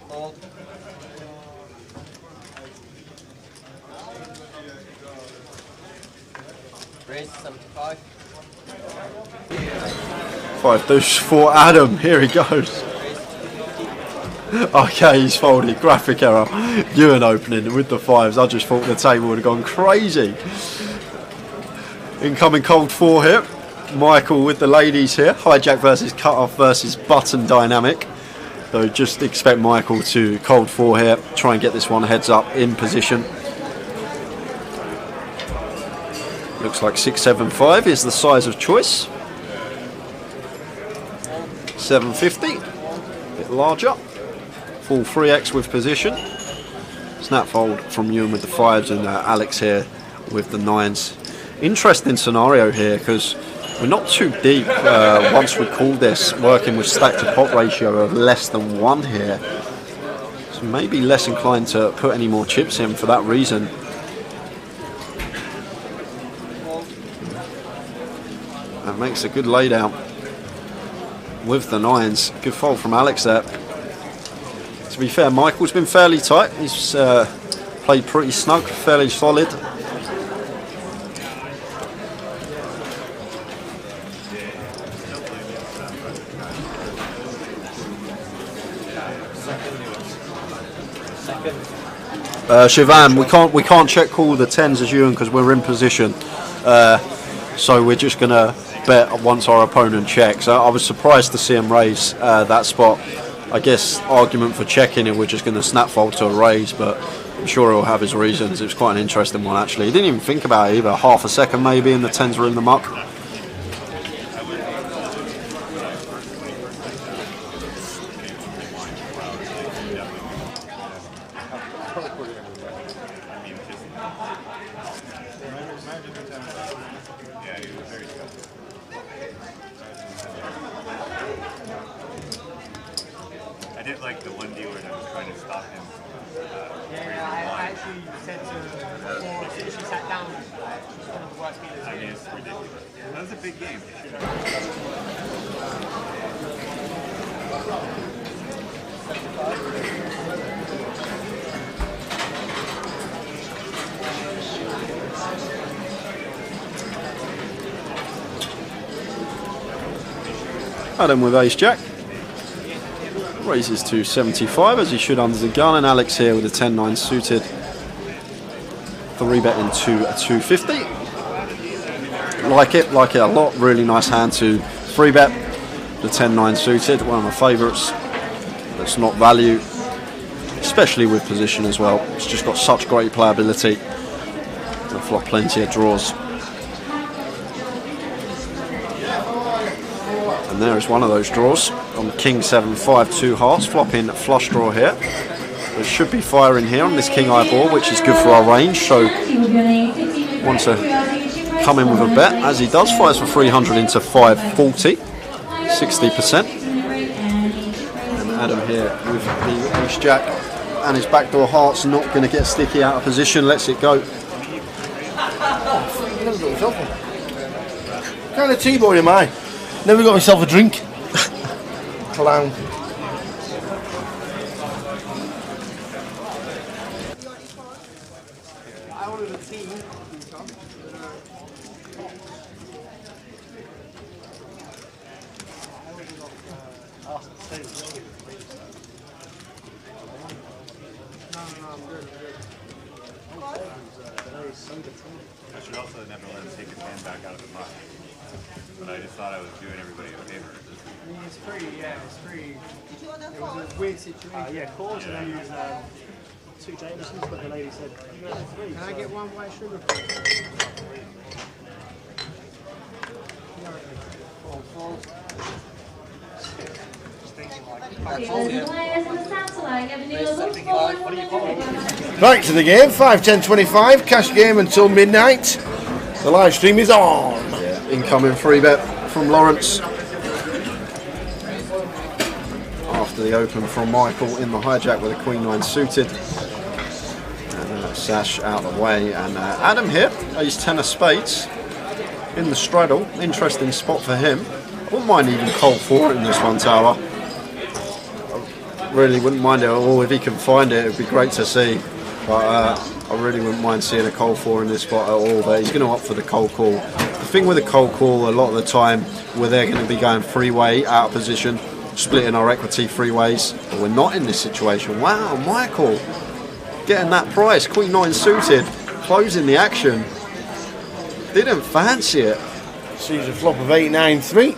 Hold. Raise 75. 5 deuce for Adam. Here he goes. Okay, he's folded. Graphic error. Ewan opening with the 5s. I just thought the table would have gone crazy. Incoming cold 4 here. Michael with the ladies here. Hijack versus cut off versus button dynamic. So just expect Michael to cold 4 here, try and get this one heads up in position. Looks like 675 is the size of choice. 750, a bit larger. Full 3x with position. Snap fold from Ewan with the 5s and Alex here with the 9s. Interesting scenario here because we're not too deep once we call this, working with stack to pot ratio of less than 1 here. So maybe less inclined to put any more chips in for that reason. That makes a good laydown with the 9s. Good fold from Alex there. To be fair, Michael's been fairly tight. He's played pretty snug, fairly solid. Shivan, we can't check call the 10s as Ewan because we're in position. So we're just gonna bet once our opponent checks. I was surprised to see him raise that spot. I guess argument for checking it, we're just going to snap fold to a raise, but I'm sure he'll have his reasons. It was quite an interesting one actually. He didn't even think about it either. Half a second maybe, and the 10s were in the muck. I did like the one dealer that was trying to stop him. I actually said to her before as soon as she sat down, she's one of the worst dealers. I mean, it's ridiculous. That was a big game. Adam with ace jack. Raises to 75 as he should under the gun, and Alex here with a 10-9 suited. 3-bet into a 250. Like it a lot. Really nice hand to 3-bet the 10-9 suited. One of my favourites. That's not value, especially with position as well. It's just got such great playability. It'll flop plenty of draws. And there is one of those draws on King 7, 5, 2 hearts, flopping flush draw here. There should be firing here on this King Eye board, which is good for our range. So want to come in with a bet, as he does. Fires for 300 into 540, 60%. And Adam here with the ace jack and his backdoor hearts, not going to get sticky out of position. Lets it go. What kind of T-boy am I? Never got myself a drink. Clown. I ordered a tea. I should also never let him take his hand back out of the muck. But I just thought I was doing everybody a favor. It's pretty, it's pretty. It was a weird situation. Yeah, calls and then use 2 Jamesons, but the lady said, you have 3. Can I get 1 white sugar? Back to the game, 5, 10, 25, cash game until midnight. The live stream is on. Yeah, incoming 3-bet from Lawrence. After the open from Michael in the hijack with a Queen 9 suited. And Sash out of the way. And Adam here, ace 10 of spades in the straddle. Interesting spot for him. I wouldn't mind even cold 4 in this one, Tower. I really wouldn't mind it at all. If he can find it, it would be great to see. But I really wouldn't mind seeing a cold 4 in this spot at all. But he's going to opt for the cold call. The thing with a cold call, a lot of the time, we're there going to be going 3-way out of position, splitting our equity 3 ways. But we're not in this situation. Wow, Michael getting that price. Queen 9 suited, closing the action. Didn't fancy it. Sees a flop of 8, 9, 3.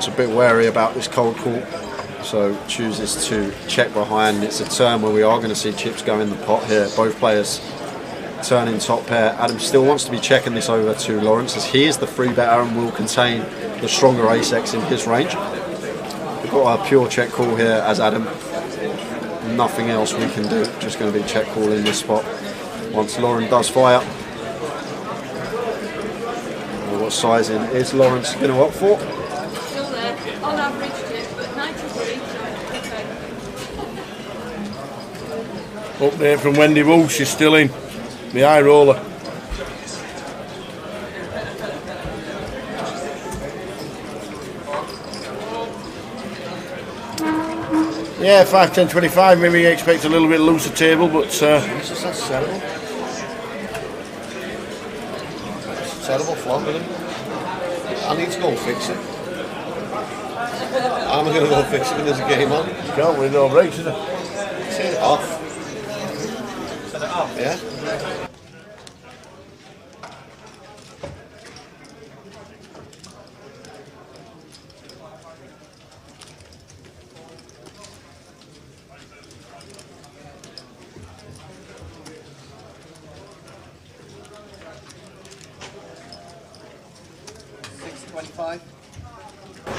Lawrence a bit wary about this cold call, so chooses to check behind. It's a turn where we are going to see chips go in the pot here. Both players turning top pair. Adam still wants to be checking this over to Lawrence, as he is the free better and will contain the stronger ace-x in his range. We've got a pure check call here as Adam. Nothing else we can do, just going to be check call in this spot once Lauren does fire. What sizing is Lawrence going to opt for? Still there, on average tip, but 93, so okay. Up there from Wendy Wolf, she's still in. The high roller. Yeah, 5, 10, 25. Maybe you expect a little bit looser table, but That's terrible. It's terrible flop, isn't it? I need to go and fix it. I'm going to go and fix it when there's a game on. you can't win no breaks, is it? Turn it off. Set it up. Yeah.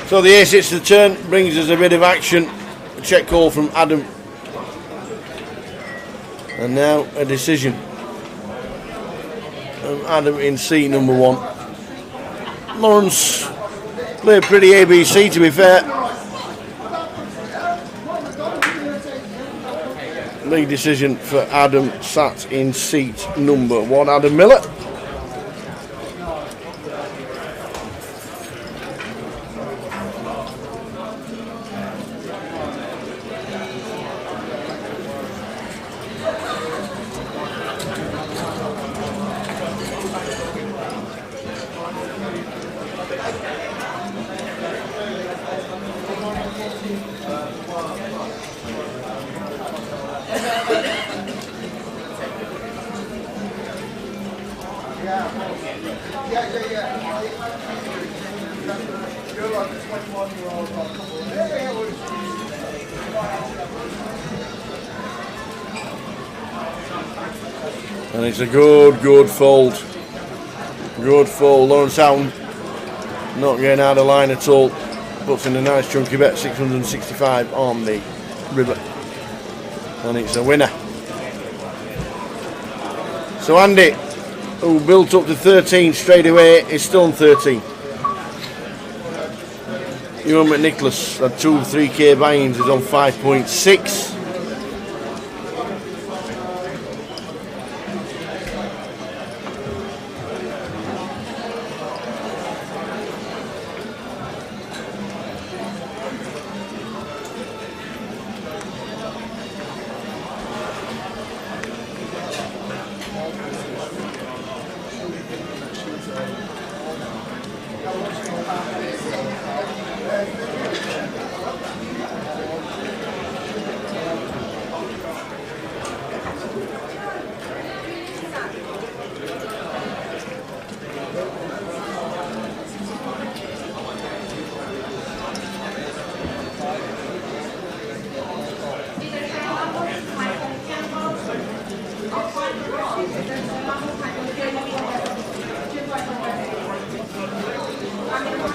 So the ace hits the turn, brings us a bit of action. A check call from Adam. And now a decision. Adam in seat number 1. Lawrence played pretty ABC, to be fair. Lead decision for Adam, sat in seat number 1. Adam Miller. And it's a good fold. Good fold. Lawrence Houghton not getting out of line at all. Puts in a nice chunky bet, 665 on the river. And it's a winner. So Andy, who built up to 13 straight away, is still on 13. Ewan McNicholas had 2 3K buy-ins, is on 5.6.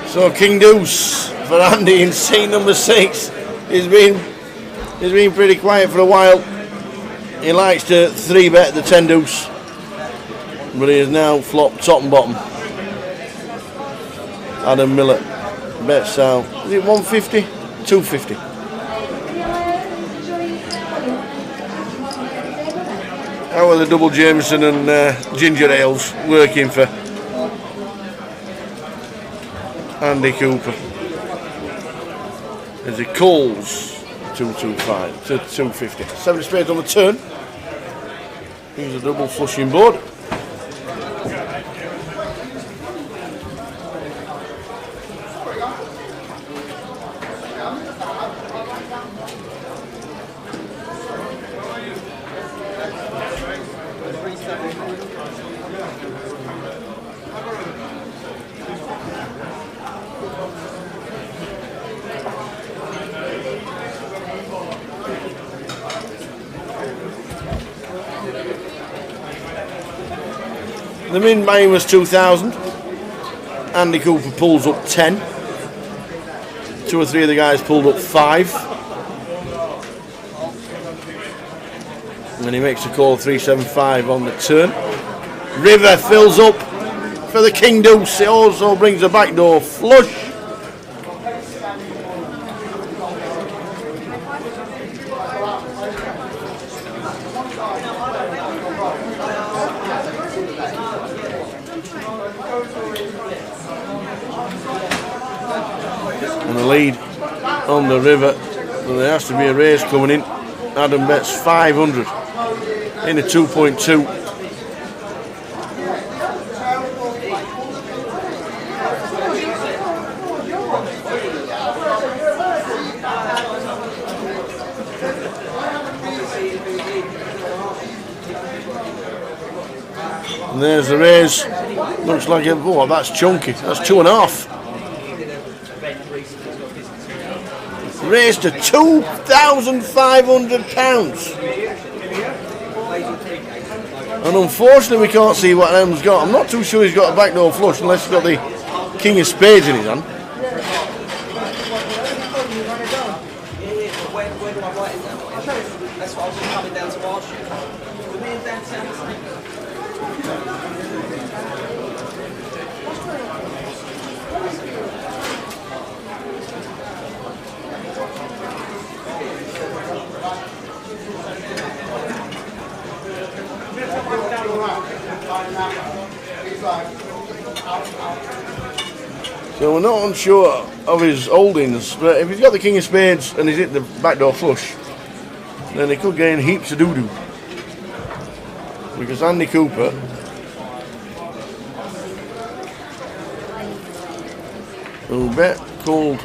So King Deuce for Andy in seat number 6. He's been pretty quiet for a while. He likes to 3-bet the 10 deuce, but he is now flopped top and bottom. Adam Miller bets out, is it 150? 250. How are the double Jameson and ginger ales working for Andy Cooper? As he calls 225 to 250. 7 spades on the turn. Here's a double flushing board. The min main was 2,000. Andy Cooper pulls up 10. 2 or 3 of the guys pulled up 5. And he makes a call 375 on the turn. River fills up for the King Deuce. It also brings a backdoor flush. And the lead on the River. So there has to be a race coming in. Adam bets 500 in a 2.2. And there's the raise. Looks like it. Oh, that's chunky. That's 2.5. Raised to £2,500. And unfortunately, we can't see what Adam's got. I'm not too sure he's got a backdoor flush unless he's got the King of Spades in his hand. That's what I was coming down to ask you. We're in downtown. So we're not unsure of his holdings, but if he's got the King of Spades and he's hit the backdoor flush, then he could gain heaps of doo-doo. Because Andy Cooper who bet called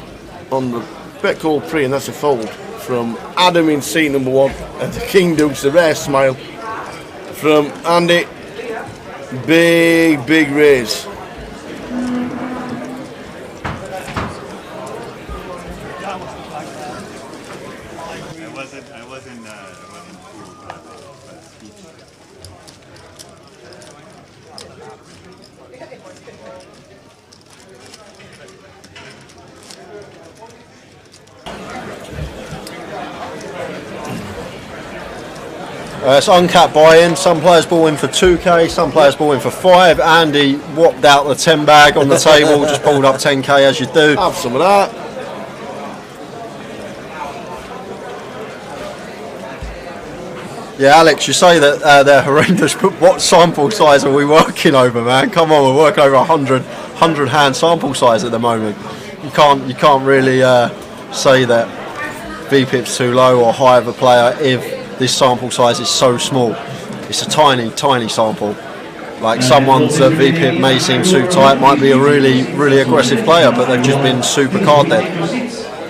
on the bet called pre, and that's a fold from Adam in seat number 1, and the King Deuce, a rare smile from Andy. Big raise. I wasn't cool, but It's uncapped buy-in. Some players ball in for 2k, some players ball in for 5. Andy whopped out the 10 bag on the table, just pulled up 10k as you do. Have some of that. Yeah, Alex, you say that they're horrendous, but what sample size are we working over, man? Come on, we're working over 100 hand sample size at the moment. You can't really say that VPIP's too low or high of a player if this sample size is so small. It's a tiny sample. Like someone's VPIP may seem too tight, might be a really aggressive player, but they've just been super card dead.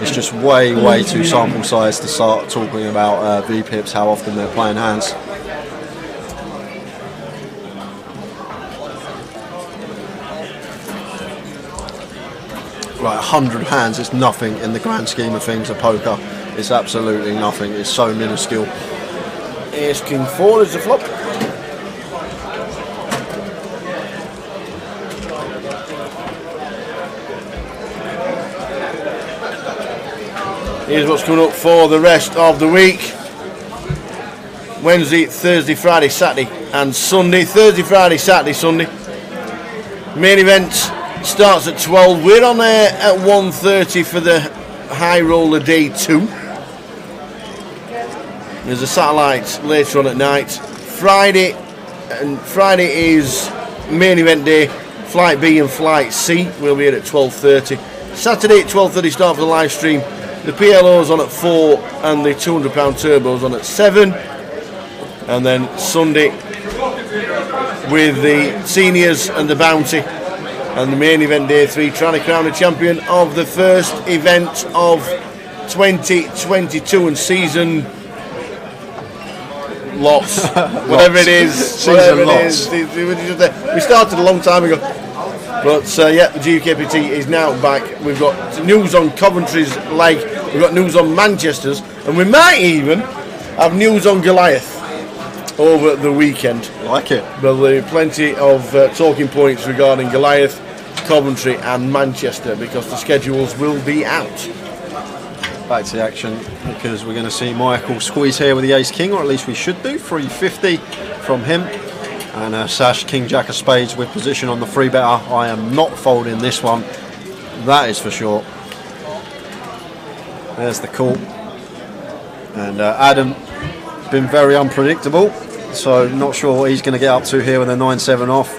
It's just way too sample size to start talking about VPIPs, how often they're playing hands. Like 100 hands is nothing in the grand scheme of things of poker. It's absolutely nothing. It's so minuscule. Ace King 4 is the flop. Here's what's coming up for the rest of the week. Wednesday, Thursday, Friday, Saturday and Sunday. Thursday, Friday, Saturday, Sunday. Main event starts at 12. We're on there at 1:30 for the high roller day 2. There's a satellite later on at night. Friday is main event day. Flight B and Flight C. We'll be here at 12:30. Saturday at 12:30 start for the live stream. The PLO's on at 4 and the £200 turbo's on at 7. And then Sunday with the seniors and the bounty. And the main event day 3, trying to crown the champion of the first event of 2022 and season lots. Whatever it is. Whatever it is. We started a long time ago. But yeah, the GUKPT is now back. We've got news on Coventry's leg. We've got news on Manchester's. And we might even have news on Goliath. over the weekend. Like it. But there are plenty of talking points regarding Goliath, Coventry and Manchester because the schedules will be out. Back to the action because we're going to see Michael squeeze here with the ace king, or at least we should do. 350 from him. And Sash, king, jack of spades with position on the free better. I am not folding this one. That is for sure. There's the call. And Adam has been very unpredictable. So not sure what he's going to get up to here with a 9-7 off.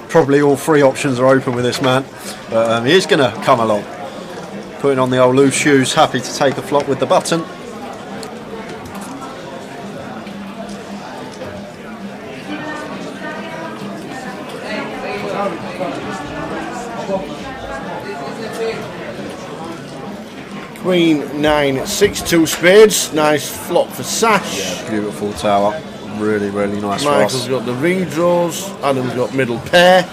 Probably all three options are open with this man. But he is going to come along. Putting on the old loose shoes, happy to take a flop with the button. Queen 9, 6, 2 spades. Nice flop for Sash. Yeah, beautiful tower. Really, really nice for us. Michael's got the ring draws. Adam's got middle pair.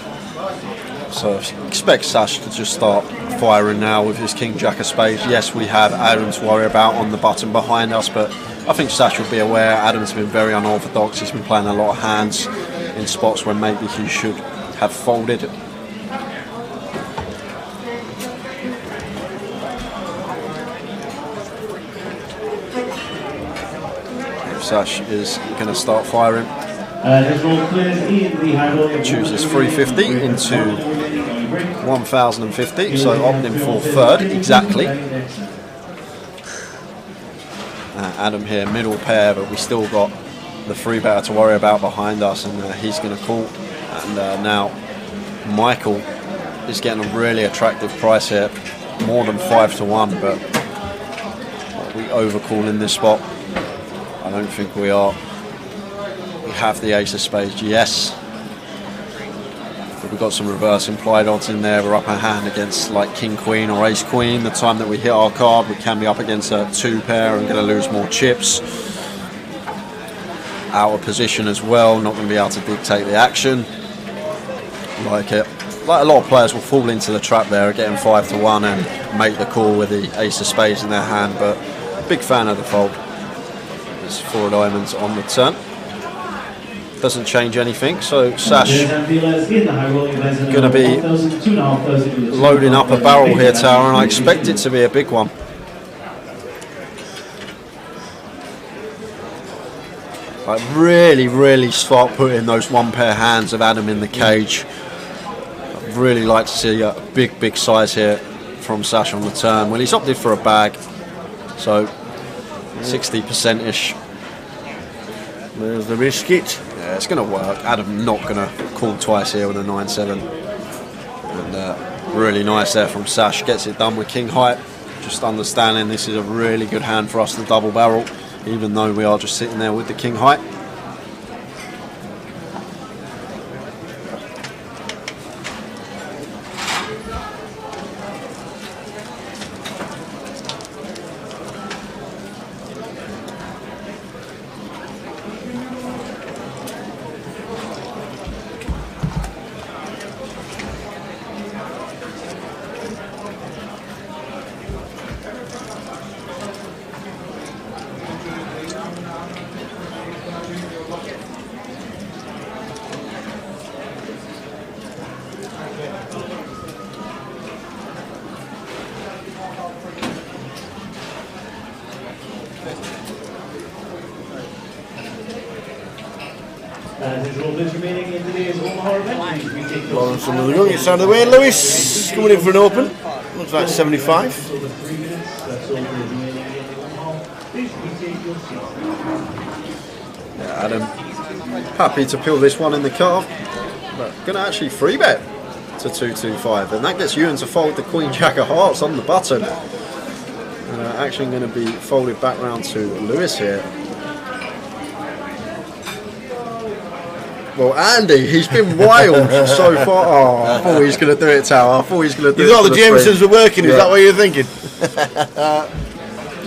So expect Sash to just start firing now with his king jack of spades. Yes, we have Adam to worry about on the button behind us, but I think Sash will be aware. Adam's been very unorthodox. He's been playing a lot of hands in spots where maybe he should have folded. Sash is going to start firing. Chooses 350 into 1050, so opting for third exactly. Adam here, middle pair, but we still got the free better to worry about behind us, and he's going to call. And now Michael is getting a really attractive price here, more than 5-1, but are we overcall in this spot? I don't think we are. We have the ace of spades, yes. But we've got some reverse implied odds in there. We're up a hand against like king queen or ace queen. The time that we hit our card, we can be up against a 2 pair and going to lose more chips. Out of position as well, not going to be able to dictate the action. Like it. Like a lot of players will fall into the trap there, getting 5-1 and make the call with the ace of spades in their hand, but big fan of the fold. There's 4 diamonds on the turn. Doesn't change anything, so Sash going to be loading up a barrel here, Tower, and I expect it to be a big one. Like really start putting those 1 pair hands of Adam in the cage. I'd really like to see a big size here from Sash on the turn. Well, he's opted for a bag, so 60%-ish. There's the biscuit. Yeah, it's going to work. Adam not going to call twice here with a 9-7. And really nice there from Sash. Gets it done with king height. Just understanding this is a really good hand for us to double barrel, even though we are just sitting there with the king height. Lawrence under the gun, gets out of the way. Lewis coming in for an open. Looks like 75. Yeah, Adam happy to peel this one in the car, but going to actually free bet to 225, and that gets Ewan to fold the queen jack of hearts on the button. And actually going to be folded back round to Lewis here. Well, Andy, he's been wild so far. Oh, I thought he was going to do it, Tower. I thought he was going to do it. You thought the Jamesons were working, is that what you're thinking?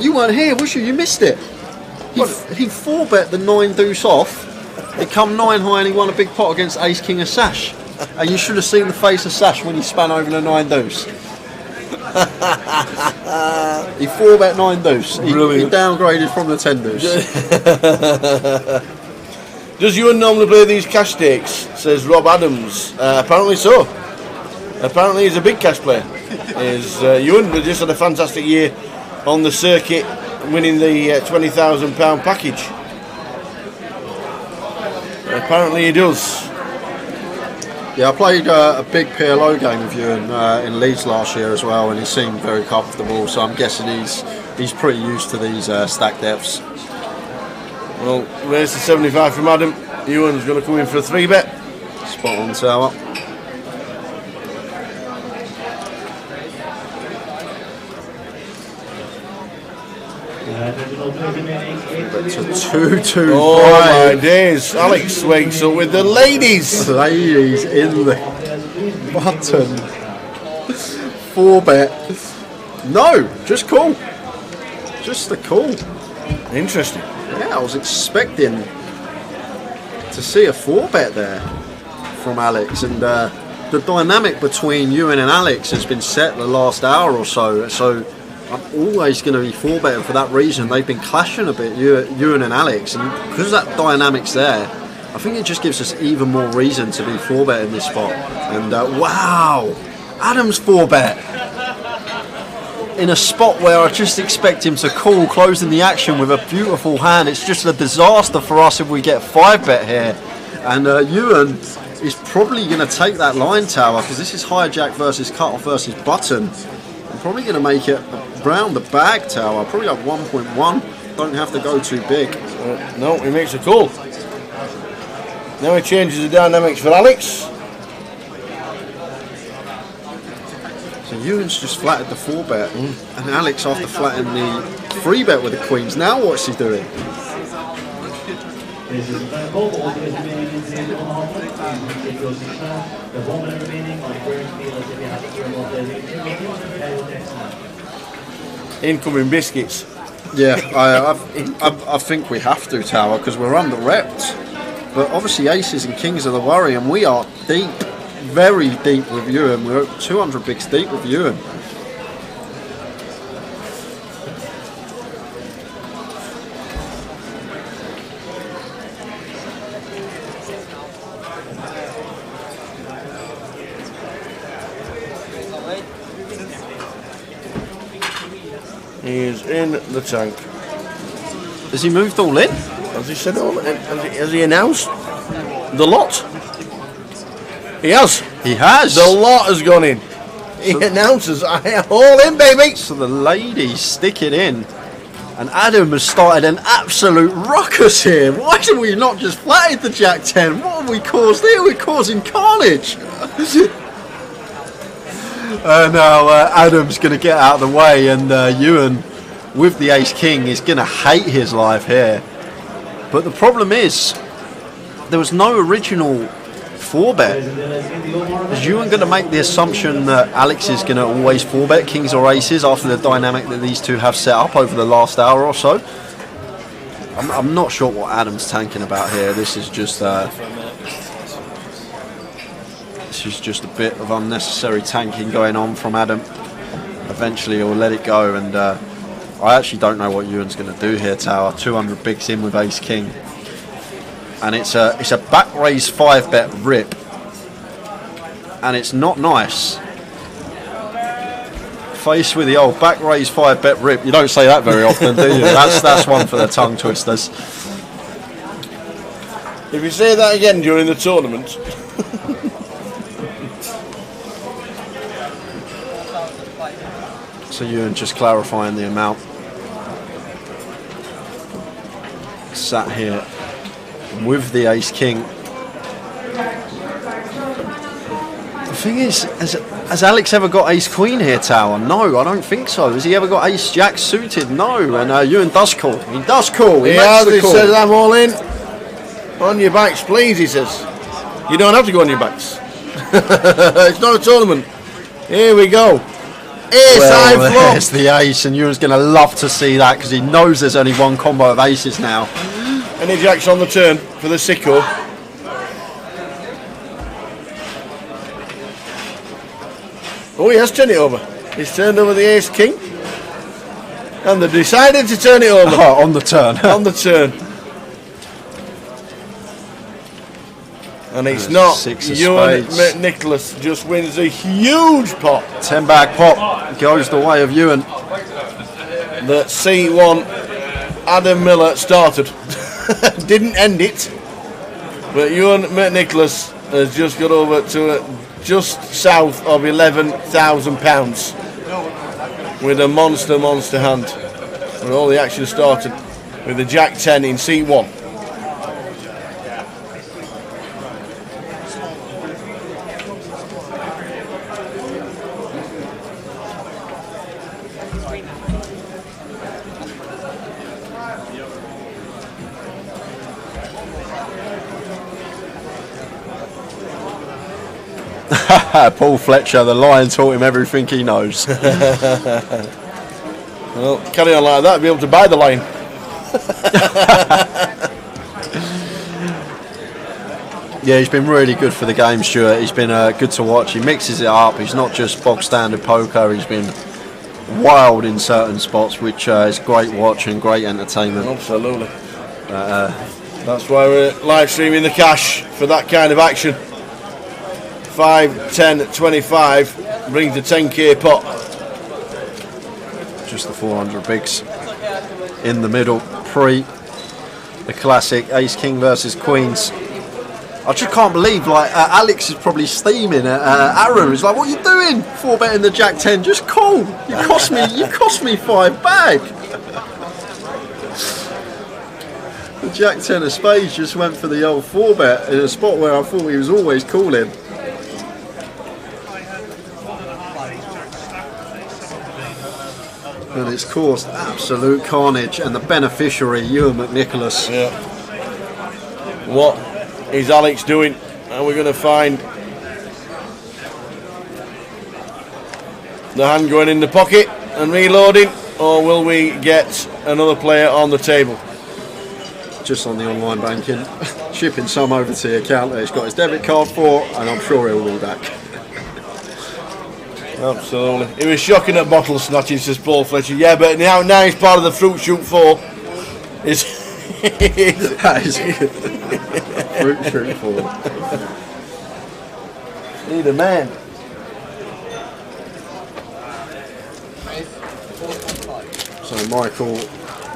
You weren't here, was you? You missed it. He 4-bet the 9 deuce off. It come 9 high and he won a big pot against ace king of Sash. And you should have seen the face of Sash when he span over the 9 deuce. He 4-bet 9 deuce. He downgraded from the 10 deuce. Does Ewan normally play these cash stakes? Says Rob Adams. Apparently so. Apparently he's a big cash player. Ewan just had a fantastic year on the circuit, winning the £20,000 package. Apparently he does. Yeah, I played a big PLO game with you in Leeds last year as well, and he seemed very comfortable. So I'm guessing he's pretty used to these stack depths. Well, there's the 75 from Adam. Ewan's going to come in for a 3-bet. Spot on, Tower. It's a 2-2. Oh my days! Alex wakes up with the ladies. Ladies in the button. 4-bet. No, just call. Just the call. Interesting. Yeah, I was expecting to see a 4-bet there from Alex, and the dynamic between Ewan and Alex has been set the last hour or so. So I'm always going to be 4-betting for that reason. They've been clashing a bit, Ewan and Alex, and because that dynamic's there, I think it just gives us even more reason to be 4-betting this spot. And wow, Adam's 4-bet in a spot where I just expect him to call, closing the action with a beautiful hand. It's just a disaster for us if we get 5-bet here. And Ewan is probably going to take that line, Tower, because this is hijack versus cut-off versus button. I'm probably going to make it round the bag, Tower. Probably like 1.1. Don't have to go too big. No, he makes a call. Now he changes the dynamics for Alex. So Ewan's just flatted the 4-bet, and Alex, after flattening the 3-bet with the queens, now what's he doing? This is the ball remaining in today's Omaha flight. Take those 6 now. The 1 minute remaining on the first field as if you have to turn off the next now. Incoming biscuits. Yeah, I think we have to, Tower, because we're under-repped. But obviously aces and kings are the worry, and we are deep, very deep with Ewan. We're 200 bigs deep with Ewan. He is in the tank. Has he moved all in? Has he said all? Has he announced the lot? He has. He has. The lot has gone in. He announces, I am all in, baby. So the ladies stick it in. And Adam has started an absolute ruckus here. Why did we not just flatted the Jack 10? What have we caused here? We're causing carnage. Now Adam's going to get out of the way, and Ewan with the ace king is going to hate his life here. But the problem is there was no original 4-bet. Is Ewan going to make the assumption that Alex is going to always 4-bet kings or aces after the dynamic that these two have set up over the last hour or so? I'm not sure what Adam's tanking about here. This is just a bit of unnecessary tanking going on from Adam. Eventually he'll let it go, and I actually don't know what Ewan's going to do here, Tower. 200 bigs in with ace king, and it's a back raise 5-bet rip, and it's not nice. Faced with the old back raise 5-bet rip, you don't say that very often, do you? That's one for the tongue twisters. If you say that again during the tournament. So Ewan just clarifying the amount. Sat here with the ace king. The thing is, has Alex ever got ace queen here, Tower? No, I don't think so. Has he ever got ace jack suited? No. And Ewan does call. He does call. He says, I'm all in. On your backs, please, he says. You don't have to go on your backs. It's not a tournament. Here we go. Well, there's the ace, and Ewan's going to love to see that because he knows there's only one combo of aces now. Any jacks on the turn for the sicko. Oh, he has turned it over. He's turned over the ace king, and they've decided to turn it over. Oh, on the turn. On the turn. And it's not. 6 of Ewan spades. Nicholas just wins a huge pot. 10 bag pot goes the way of Ewan. That C1 Adam Miller started. Didn't end it. But Ewan McNicholas has just got over to just south of £11,000 with a monster hand. And all the action started with the Jack 10 in C1. Paul Fletcher, the Lion, taught him everything he knows. Well, carry on like that, be able to buy the line. Yeah, he's been really good for the game, Stuart. He's been good to watch. He mixes it up. He's not just bog standard poker. He's been wild in certain spots, which is great watch and great entertainment. Absolutely. That's why we're live streaming the cash for that kind of action. 5, 10, 25 brings the 10k pot. Just the 400 bigs in the middle, pre the classic Ace King versus Queens. I just can't believe, like, Alex is probably steaming at Aaron. He's like, "What are you doing? 4-betting the Jack 10? Just call. You cost me 5 bag." The Jack 10 of spades just went for the old 4-bet in a spot where I thought he was always calling. And it's caused absolute carnage, and the beneficiary, Ewan McNicholas. Yeah. What is Alex doing? Are we going to find the hand going in the pocket and reloading, or will we get another player on the table? Just on the online banking, shipping some over to the account that he's got his debit card for, and I'm sure he'll be back. Absolutely. He was shocking at bottle snatching, says Paul Fletcher. Yeah, but now he's part of the Fruit Shoot 4. That is good. Fruit Shoot 4. Need a man. So Michael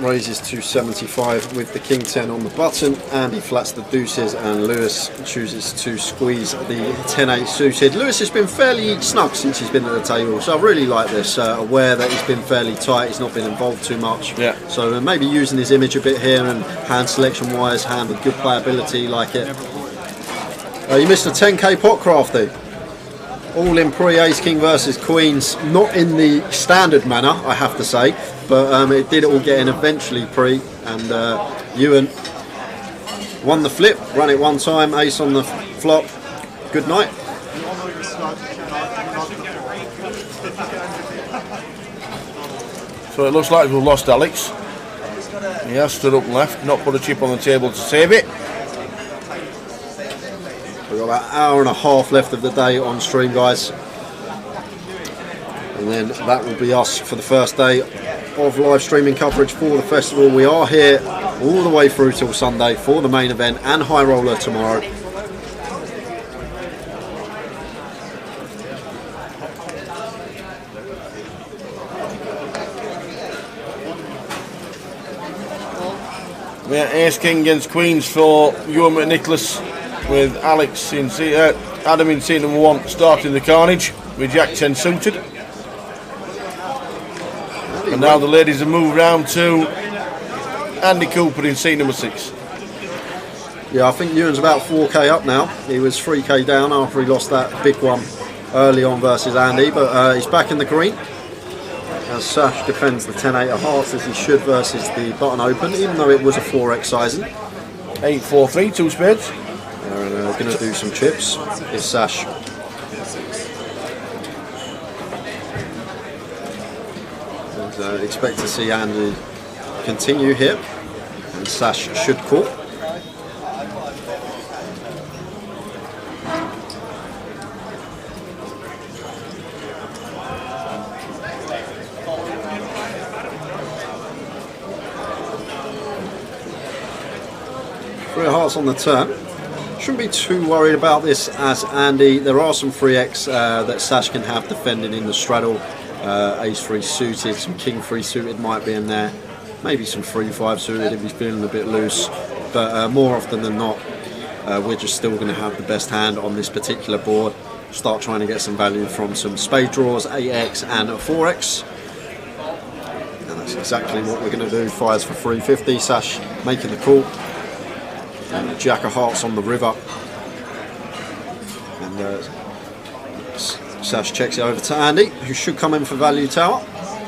raises to 75 with the King 10 on the button. Andy flats the deuces, and Lewis chooses to squeeze the 10-8 suited. Lewis has been fairly snug since he's been at the table, so I really like this. Aware that he's been fairly tight, he's not been involved too much. Yeah. So maybe using his image a bit here, and hand selection wise, hand with good playability, like it. You missed a 10k pot, Crafty. All in pre-Ace King versus Queens, not in the standard manner, I have to say, but it did all get in eventually pre, and Ewan won the flip, ran it one time, ace on the flop. Good night. So it looks like we've lost Alex. He has stood up and left, not put a chip on the table to save it. We've got about an hour and a half left of the day on stream, guys. And then that will be us for the first day of live streaming coverage for the festival. We are here all the way through till Sunday for the main event and High Roller tomorrow. Yeah, Ace King against Queens for Ewan McNicholas, with Alex in Adam in seat number 1 starting the carnage with Jack 10 suited. And now the ladies have moved round to Andy Cooper in seat number 6. Yeah, I think Ewan's about 4k up now. He was 3k down after he lost that big one early on versus Andy, but he's back in the green. As Sash defends the 10-8 of hearts as he should versus the button open, even though it was a 4x sizing. 8-4-3, 2 spades. They're going to do some chips. Is Sash. And, expect to see Andy continue here, and Sash should call. Three of hearts on the turn. Shouldn't be too worried about this as Andy. There are some 3x that Sash can have defending in the straddle. Ace 3 suited, some King 3 suited might be in there. Maybe some 3-5 suited if he's feeling a bit loose. But more often than not, we're just still going to have the best hand on this particular board. Start trying to get some value from some spade draws, 8x and a 4x. And that's exactly what we're going to do. Fires for 350. Sash making the call. And a Jack of Hearts on the river. And Sash checks it over to Andy, who should come in for value tower.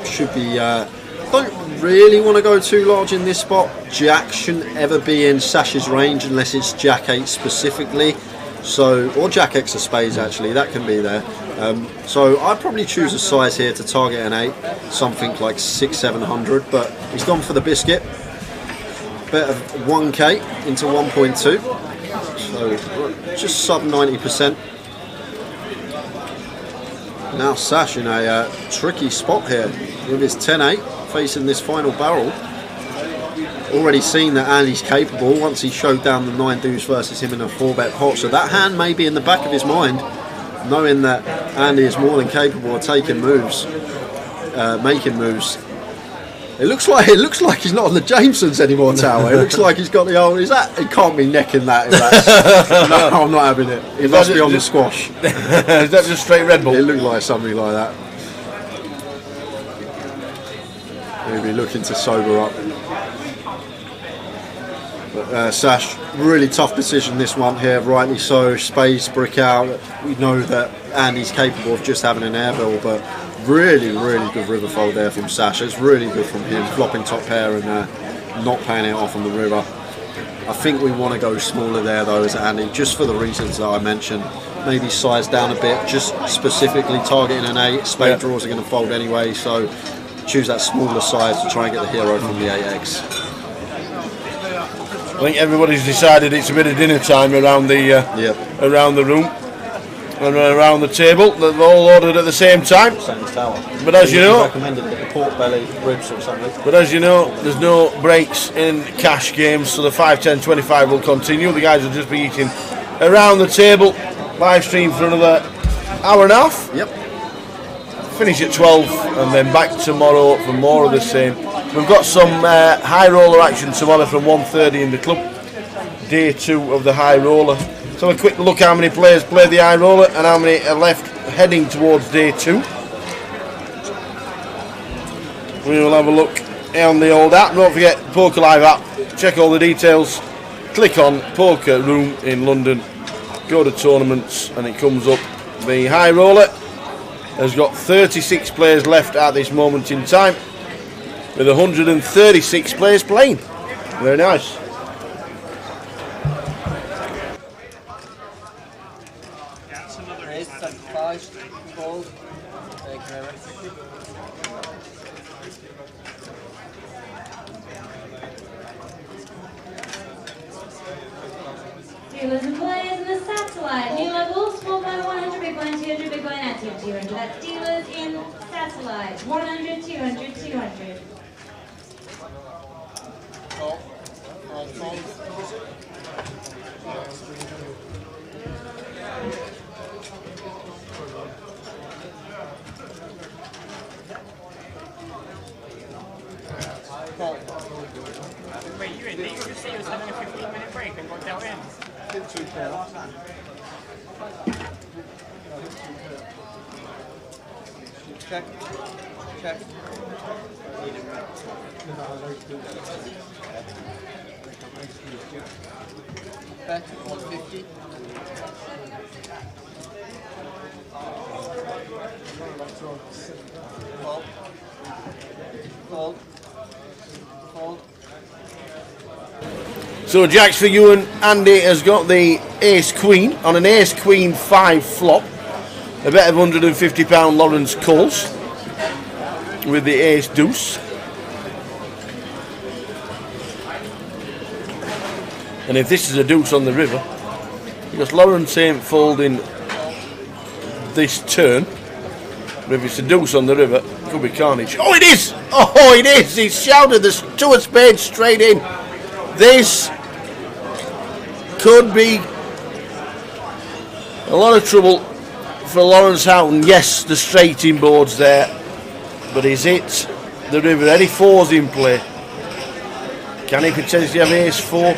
Should be, don't really want to go too large in this spot. Jack shouldn't ever be in Sash's range unless it's Jack 8 specifically. So, or Jack X of spades actually, that can be there. So I'd probably choose a size here to target an 8, something like 600-700, but he's gone for the biscuit. Bet of 1k into 1.2, so just sub 90%. Now Sash in a tricky spot here with his 10-8 facing this final barrel. Already seen that Andy's capable once he showed down the 9 deuce versus him in a 4-bet pot, so that hand may be in the back of his mind, knowing that Andy is more than capable of taking moves, making moves. It looks like he's not on the Jamesons anymore, Tower. It looks like he's got the old. Is that? He can't be necking that. No, I'm not having it. It must be on the squash. Is that just straight Red Bull? It looked like something like that. He'll be looking to sober up. But Sash, really tough decision this one here, rightly so. Spades, brick out. We know that Andy's capable of just having an airbill, but really good river fold there from Sash. It's really good from him, flopping top pair and not paying it off on the river. I think we want to go smaller there though as Andy, just for the reasons that I mentioned. Maybe size down a bit, just specifically targeting an 8. Spade draws are going to fold anyway, so choose that smaller size to try and get the hero from the 8x. I think everybody's decided it's a bit of dinner time around the room. And around the table, they've all ordered at the same time. Same as Tower. But as you know, recommended the pork belly, ribs or something. But as you know, there's no breaks in cash games, so the 5, 10, 25 will continue. The guys will just be eating around the table. Live stream for another hour and a half. Yep. Finish at 12, and then back tomorrow for more of the same. We've got some high roller action tomorrow from 1:30 in the club. Day 2 of the high roller. So a quick look how many players play the high roller and how many are left heading towards day 2. We will have a look on the old app. Don't forget Poker Live app. Check all the details. Click on Poker Room in London. Go to tournaments and it comes up. The high roller has got 36 players left at this moment in time, with 136 players playing. Very nice. Dealers and players in the satellite. New levels, small blind 100, big blind 200, big blind active 200. That's dealers in satellite. 100, 200, 200. Wait, you just say you was having a 15-minute break and got dealt in? Check. Check. Bet 150. Fold. Fold. Fold. So Jacks for you, and Andy has got the ace queen on an ace queen 5 flop. A bet of £150 Lawrence calls with the ace deuce. And if this is a deuce on the river, because Lawrence ain't folding this turn, but if it's a deuce on the river, it could be carnage. Oh, it is! Oh, it is! He's shouted the 2 of spades straight in. This could be A lot of trouble for Lawrence Houghton. Yes, the straighting board's there, but is it the river? Any fours in play? Can he potentially have ace 4?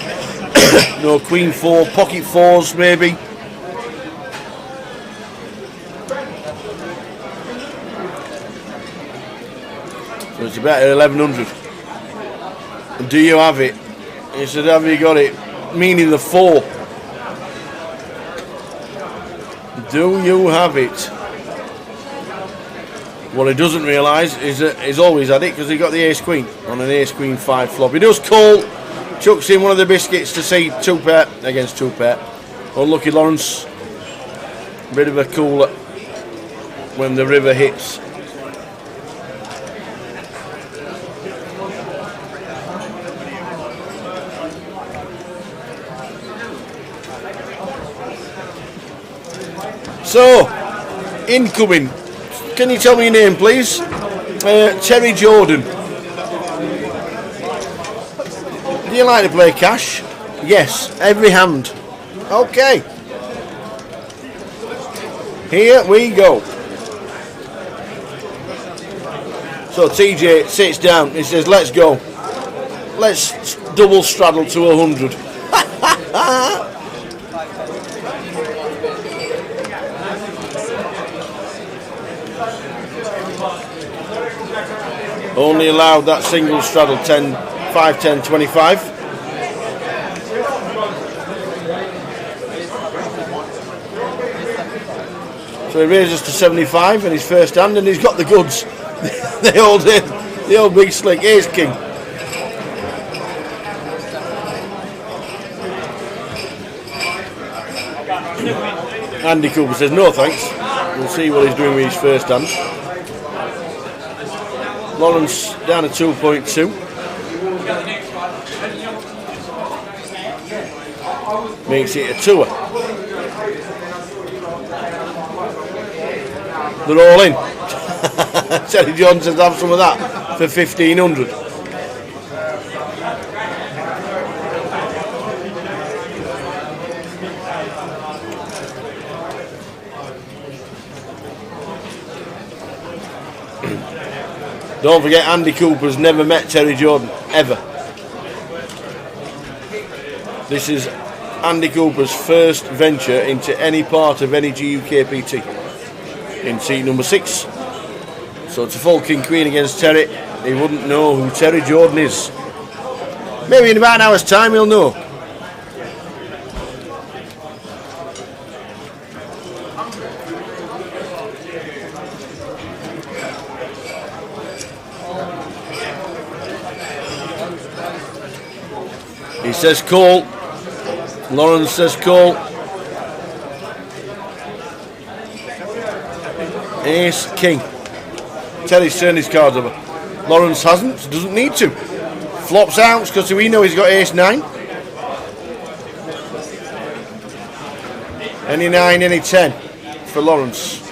No, queen 4, pocket 4s maybe. So it's about 1100. Do you have it? He said, have you got it? Meaning the 4. Do you have it? What he doesn't realise is that he's always had it because he got the ace queen on an ace queen 5 flop. He does call, chucks in one of the biscuits to see 2 pair against 2 pair. Unlucky Lawrence. Bit of a cooler when the river hits. So, incoming. Can you tell me your name, please? Terry Jordan. Do you like to play cash? Yes, every hand. Okay. Here we go. So TJ sits down. He says, let's go. Let's double straddle to 100. Only allowed that single straddle 10, 5, 10, 25. So he raises to 75 in his first hand, and he's got the goods. the old big slick ace king. Andy Cooper says no thanks. We'll see what he's doing with his first hand. Lawrence down to 2.2. Makes it a 2er. They're all in. Terry Johnson have some of that for 1,500. Don't forget, Andy Cooper's never met Terry Jordan, ever. This is Andy Cooper's first venture into any part of any GUKPT in seat number 6. So it's a full king queen against Terry. He wouldn't know who Terry Jordan is. Maybe in about an hour's time he'll know. He says call. Lawrence says call. Ace king. Terry's turned his cards over. Lawrence hasn't, so doesn't need to. Flops out because we know he's got ace 9. Any 9, any 10 for Lawrence.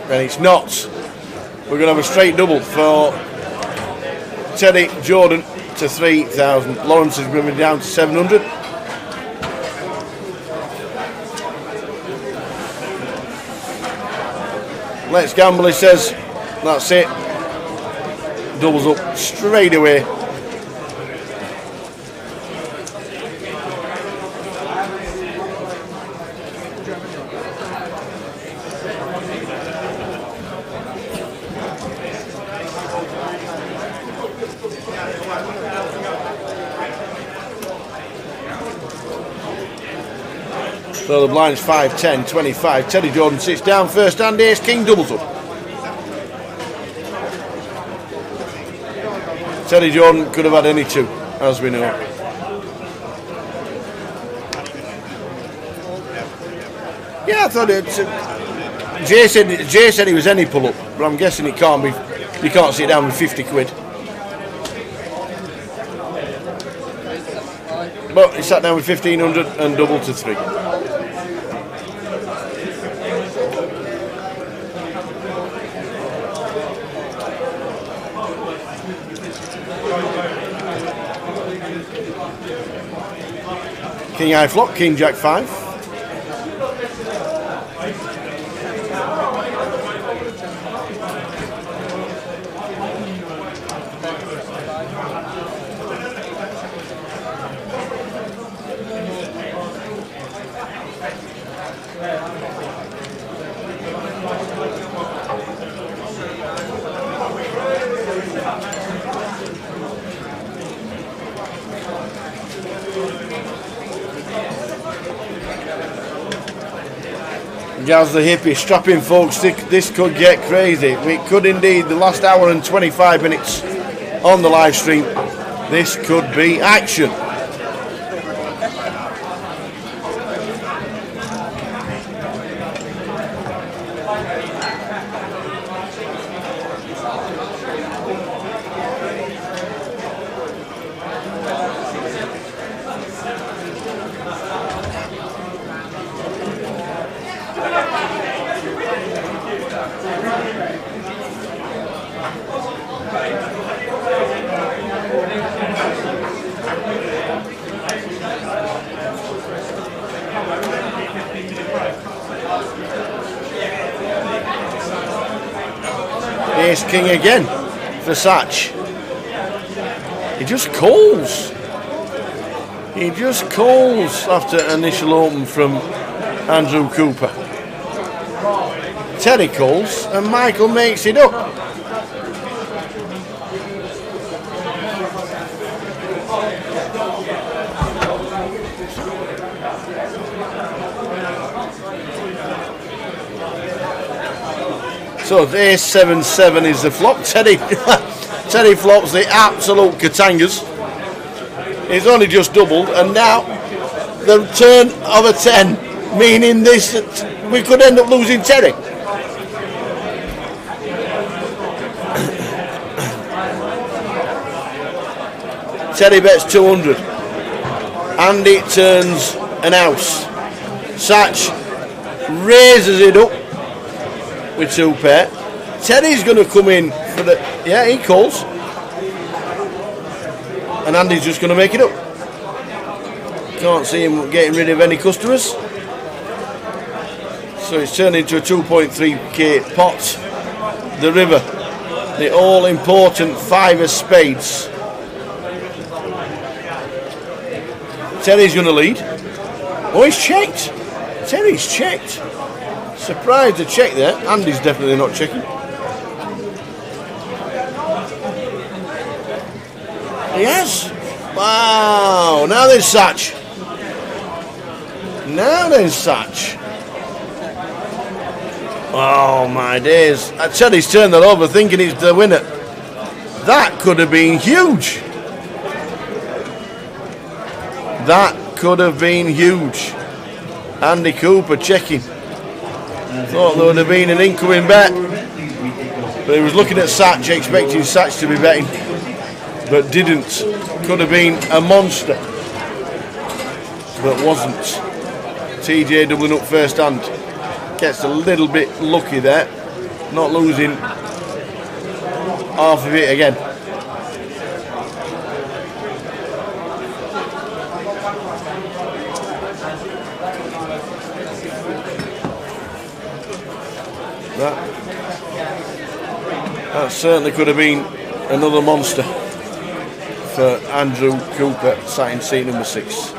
And it's not. We're going to have a straight double for Terry Jordan to 3,000. Lawrence is moving down to 700. Let's gamble, he says. That's it. Doubles up straight away. So the blind is 5, 10, 25. Terry Jordan sits down first and ace king doubles up. Terry Jordan could have had any 2, as we know. Yeah, I thought it. Jay said he was any pull up, but I'm guessing it can't be. You can't sit down with 50 quid. But he sat down with 1,500 and doubled to 3. King high flop, king jack 5. Gaz the hippie, strap in folks, this could get crazy. It could indeed. The last hour and 25 minutes on the live stream, this could be action. Ace King again for Satch. He just calls. He just calls after initial open from Andrew Cooper. Teddy calls and Michael makes it up. So Ace 7-7 is the flop. Teddy flops the absolute katangas. It's only just doubled, and now the return of a 10, meaning this we could end up losing Teddy. Teddy bets 200. Andy turns an house. Satch raises it up with 2 pair. Teddy's going to come in for the... Yeah, he calls. And Andy's just going to make it up. Can't see him getting rid of any customers. So it's turned into a 2.3k pot. The river. The all-important 5 of spades. Teddy's going to lead. Oh, he's checked. Teddy's checked. Surprised to check there. Andy's definitely not checking. Yes. Wow. Now there's Satch. Now there's Satch. Oh my days. Teddy's turned that over thinking he's the winner. That could have been huge. That could have been huge. Andy Cooper checking. Thought there would have been an incoming bet, but he was looking at Satch, expecting Satch to be betting, but didn't. Could have been a monster, but wasn't. TJ doubling up first hand. Gets a little bit lucky there, not losing half of it again. That certainly could have been another monster for Andrew Cooper, sat in seat number 6.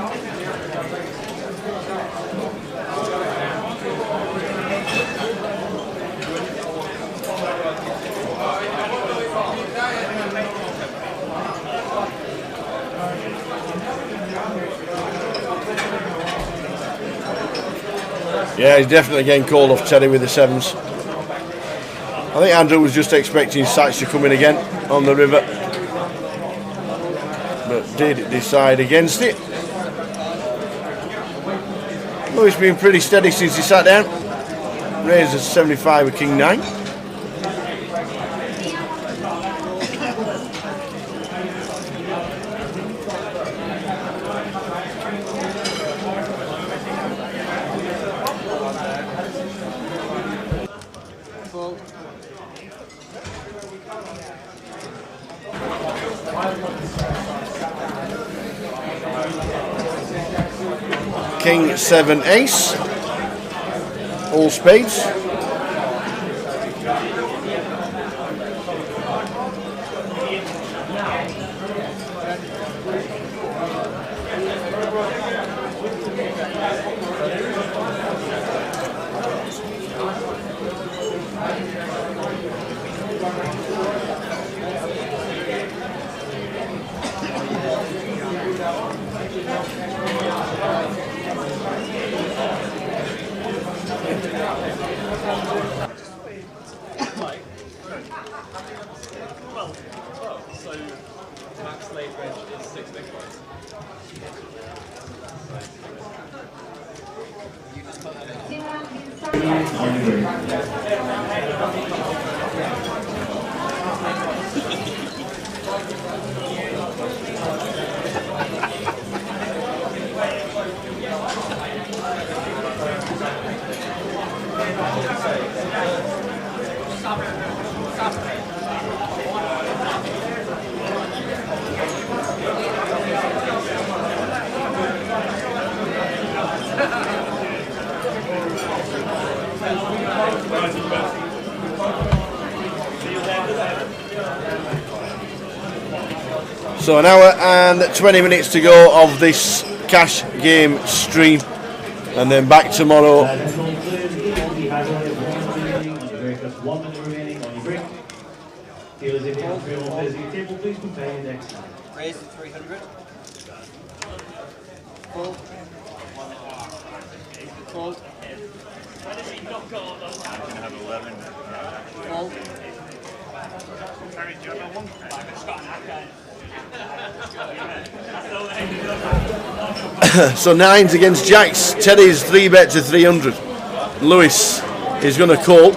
Yeah, he's definitely getting called off Teddy with the 7s. I think Andrew was just expecting Satch to come in again on the river, but did decide against it. Oh, he's been pretty steady since he sat down. Raised a 75 with King 9. King 7 ace, all spades. So max late range is 6 big points. So an hour and 20 minutes to go of this cash game stream, and then back tomorrow. One minute remaining on your break. Dealers, if you have 3 more players at your table, please prepare your next time. Raise to 300. Full. Full. I'm gonna have 11. Full. So nines against jacks. Terry's 3-bet to 300. Lewis is going to call.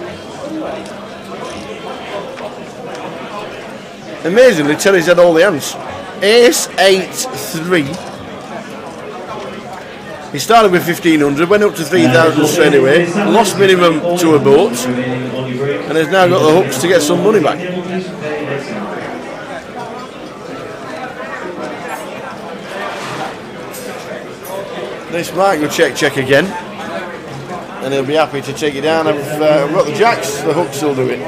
Amazingly, Terry's had all the hands. Ace, 8, 3. He started with 1500, went up to 3000 straight away, lost minimum to a boat, and has now got the hooks to get some money back. This might go check again, and he'll be happy to take it down. I've got the jacks, the hooks will do it.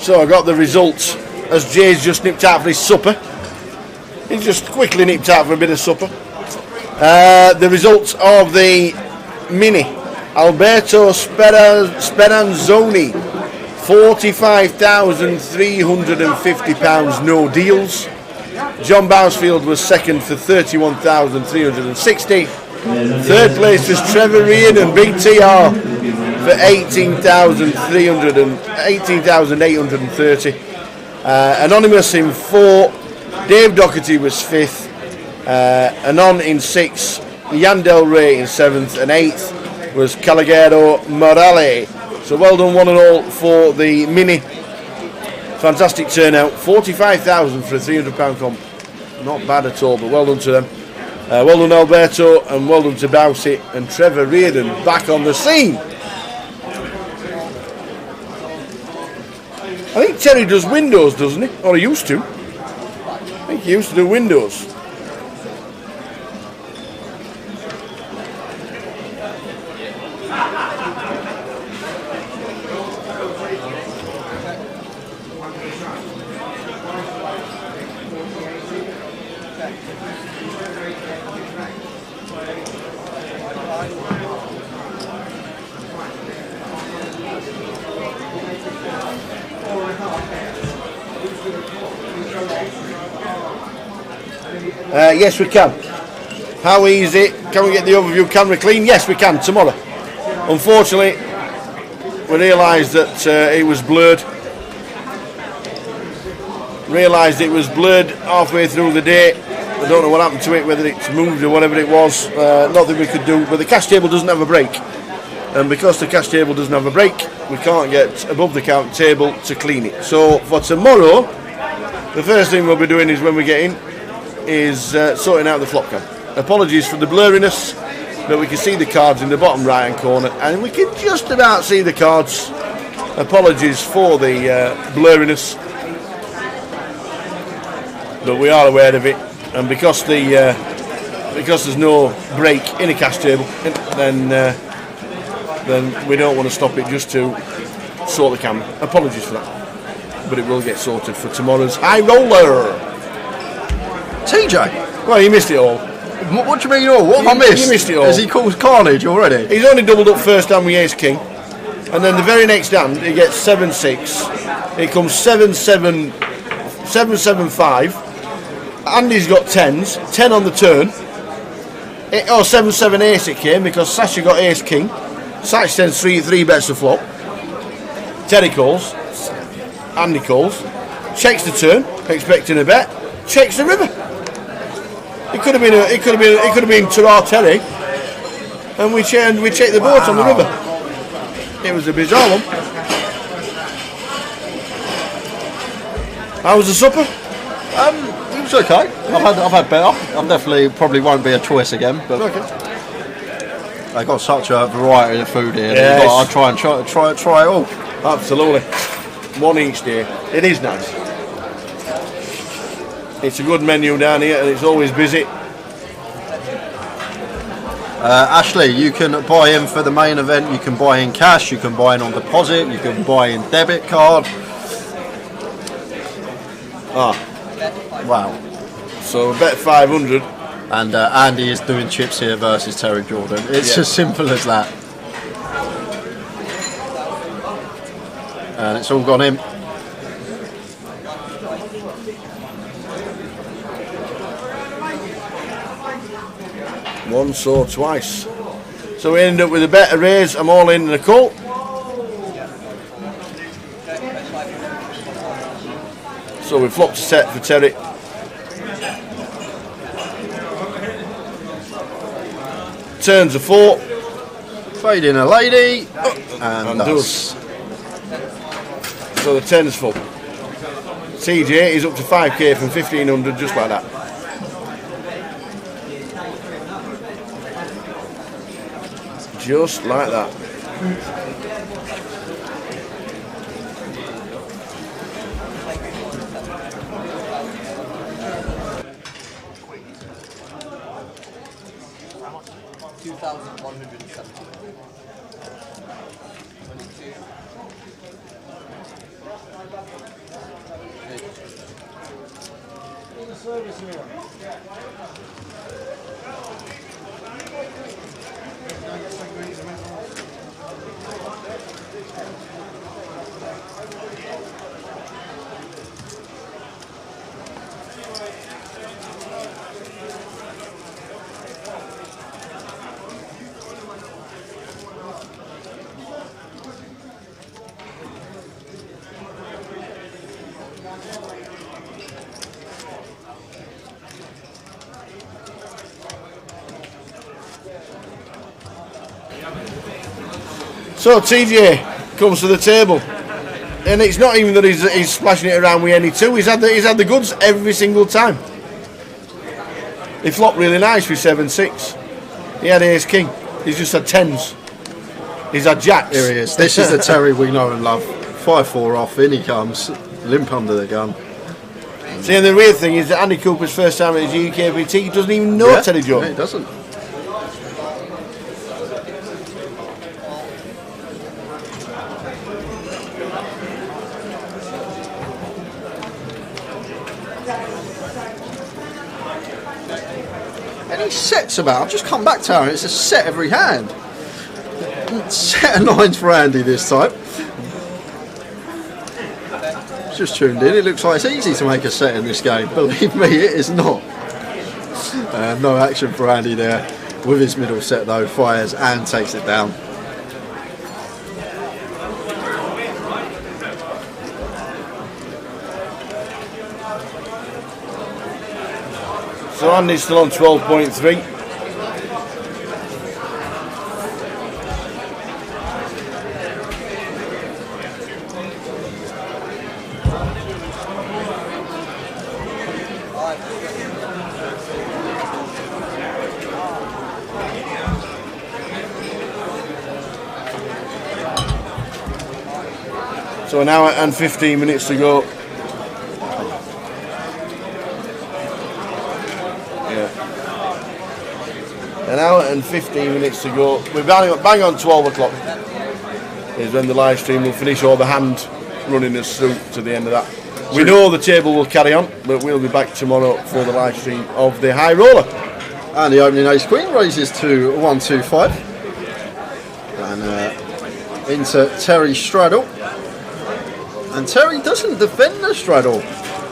So I got the results as Jay's just nipped out for his supper. He's just quickly nipped out for a bit of supper. The results of the mini. Alberto Speranzoni, £45,350, no deals. John Bousfield was second for 31,360. Third place was Trevor Reardon, Big TR, for 18,830. Anonymous in 4. Dave Doherty was 5th. Anon in 6th. Jan Del Rey in 7th, and 8th was Calagero Morale. So well done one and all for the mini. Fantastic turnout. 45,000 for a £300 comp. Not bad at all, but well done to them. Well done Alberto, and well done to Bowsy and Trevor Reardon back on the scene. I think Terry does windows, doesn't he? Or he used to. I think he used to do windows. Yes, we can. How easy? Can we get the overview camera clean? Yes, we can, tomorrow. Unfortunately, we realised that it was blurred. Realised it was blurred halfway through the day. I don't know what happened to it, whether it's moved or whatever it was. Nothing we could do. But the cash table doesn't have a break. And because the cash table doesn't have a break, we can't get above the count table to clean it. So for tomorrow, the first thing we'll be doing is when we get in, is sorting out the flop cam. Apologies for the blurriness, but we can see the cards in the bottom right hand corner, and we can just about see the cards. Apologies for the blurriness, but we are aware of it, and because there's no break in a cash table, then we don't want to stop it just to sort the camera. Apologies for that. But it will get sorted for tomorrow's High Roller. TJ, Well, you missed it all. what do you mean all? What have I missed? You missed it all. Has he caused carnage already? He's only doubled up first hand with Ace King. And then the very next hand, he gets 7-6. It comes 7-7, 7-7-5. Andy's got 10s, 10 on the turn. 7-7 ace it came because Sasha got Ace King. Sasha sends three bets to flop. Terry calls. Andy calls. Checks the turn, expecting a bet. Checks the river. It could have been Terrar Terry. And we checked the boat on the river. It was a bizarre one. How was the supper? It was okay. I've had better. I definitely probably won't be a choice again. But Okay. they got such a variety of food here. Yes. I try it all. Absolutely. One each day. It is nice. It's a good menu down here and it's always busy. Ashley, you can buy in for the main event. You can buy in cash. You can buy in on deposit. You can buy in debit card. Wow. So bet 500. And Andy is doing chips here versus Terry Jordan. It's as simple as that. And it's all gone in. Once or twice. So we end up with a bet, a raise, I'm all in and a call. So we flopped a set for Terry. Turns a 4. Fade in a lady. And does. So the 10's full. TJ is up to 5k from 1500 just like that. Just like that. So TJ comes to the table, and it's not even that he's splashing it around with any two. He's had the goods every single time. He flopped really nice with 7-6. He had Ace King. He's just had 10s. He's had jacks. Here he is. This is the Terry we know and love. 5-4 off. In he comes. Limp under the gun. See, and the weird thing is that Andy Cooper's first time at his GUKPT, he doesn't even know Terry Jordan. Yeah, he doesn't. Any sets about? I've just come back to her. It's a set every hand. Set of 9s for Andy this time. Just tuned in. It looks like it's easy to make a set in this game. Believe me, it is not. No action for Andy there. With his middle set though, fires and takes it down. So Andy's still on 12.3. So an hour and 15 minutes to go. An hour and 15 minutes to go. We're bang on 12 o'clock. is when the live stream will finish, or the hand running us through to the end of that. We know the table will carry on, but we'll be back tomorrow for the live stream of the high roller. And the opening ace queen raises to 125. And into Terry straddle. And Terry doesn't defend the straddle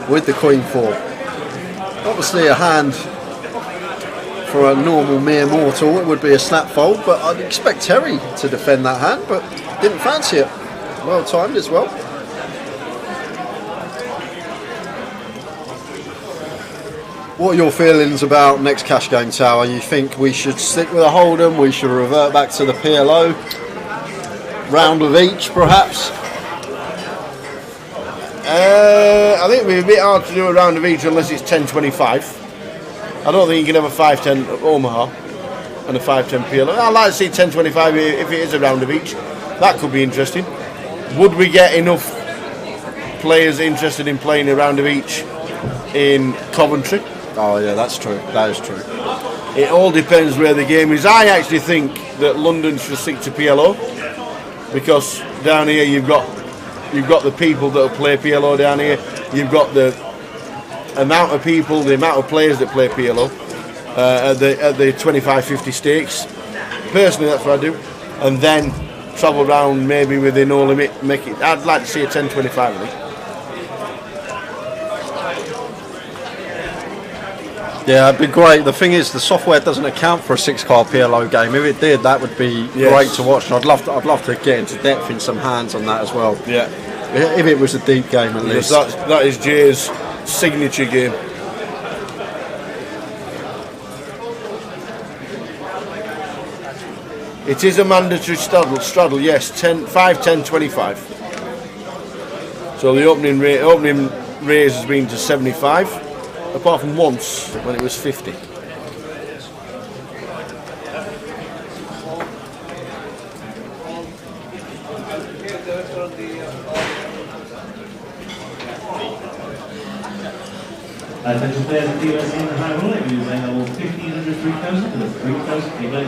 with the queen 4. Obviously a hand for a normal mere mortal, it would be a snap fold, but I'd expect Terry to defend that hand, but didn't fancy it. Well timed as well. What are your feelings about next cash game, Tower? You think we should stick with a hold'em, we should revert back to the PLO? Round of each, perhaps? I think it'd be a bit hard to do a round of each unless it's 10-25. I don't think you can have a 5-10 Omaha and a 5-10 PLO. I'd like to see 10-25 if it is a round of each. That could be interesting. Would we get enough players interested in playing a round of each in Coventry? Oh yeah, that's true. That is true. It all depends where the game is. I actually think that London should stick to PLO, because down here you've got the people that will play PLO down here. You've got the amount of people, the amount of players that play PLO at the 25-50 stakes. Personally, that's what I do. And then travel around maybe with a no limit. I'd like to see a 10-25 I think. Yeah, it'd be great. The thing is, the software doesn't account for a 6-card PLO game. If it did, that would be great to watch. And I'd love to get into depth in some hands on that as well. Yeah, if it was a deep game at least. That is Jay's signature game. It is a mandatory straddle. Yes, 5-10-25. So the opening raise has been to 75. Apart from once when it was 50. Attention players and dealers in the high roller, we will level 1500, 3000 to the 3000 people.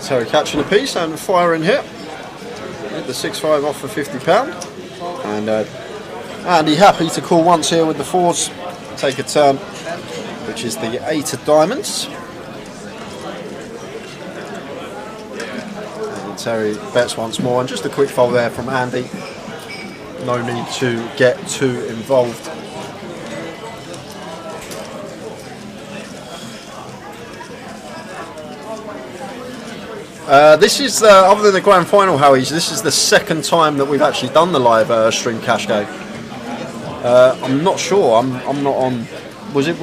Terry catching a piece and firing here. Hit the 6-5 off for £50. And Andy happy to call once here with the 4s. Take a turn, which is the 8 of diamonds. And Terry bets once more, and just a quick fold there from Andy. No need to get too involved. This is, other than the grand final, Howie, this is the second time that we've actually done the live stream cash game. I'm not sure. I'm not on. Was it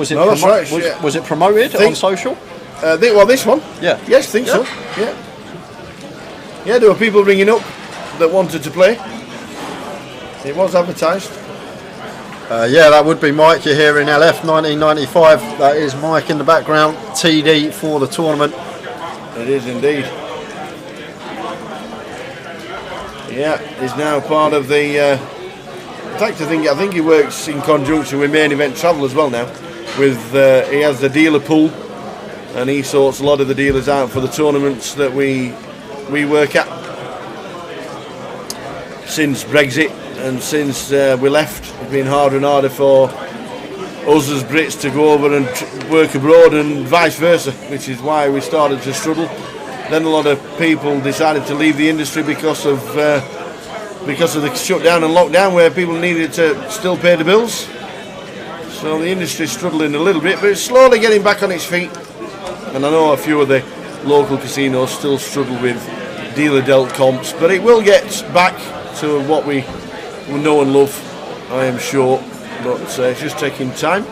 promoted on social? This one. Yeah. Yes, I think so. Yeah. Yeah, there were people ringing up that wanted to play. It was advertised. Yeah, that would be Mike. You're here in LF 1995. That is Mike in the background. TD for the tournament. It is indeed. Yeah, he's now part of the. In fact, I think he works in conjunction with Main Event Travel as well now. With he has the dealer pool, and he sorts a lot of the dealers out for the tournaments that we work at. Since Brexit and since we left, it's been harder and harder for us as Brits to go over and work abroad, and vice versa, which is why we started to struggle. Then a lot of people decided to leave the industry because of the shutdown and lockdown, where people needed to still pay the bills. So the industry's struggling a little bit, but it's slowly getting back on its feet. And I know a few of the local casinos still struggle with dealer dealt comps, but it will get back to what we know and love, I am sure. But it's just taking time.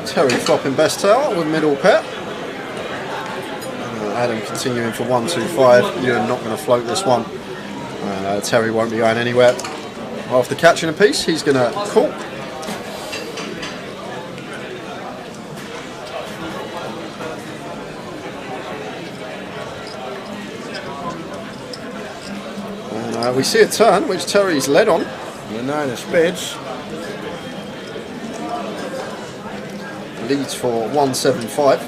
Terry flopping best tail with middle pair. Adam continuing for 1-2-5. You're not going to float this one. Terry won't be going anywhere. After catching a piece, he's going to call. And we see a turn which Terry's led on. The 9 of spades. leads for 175.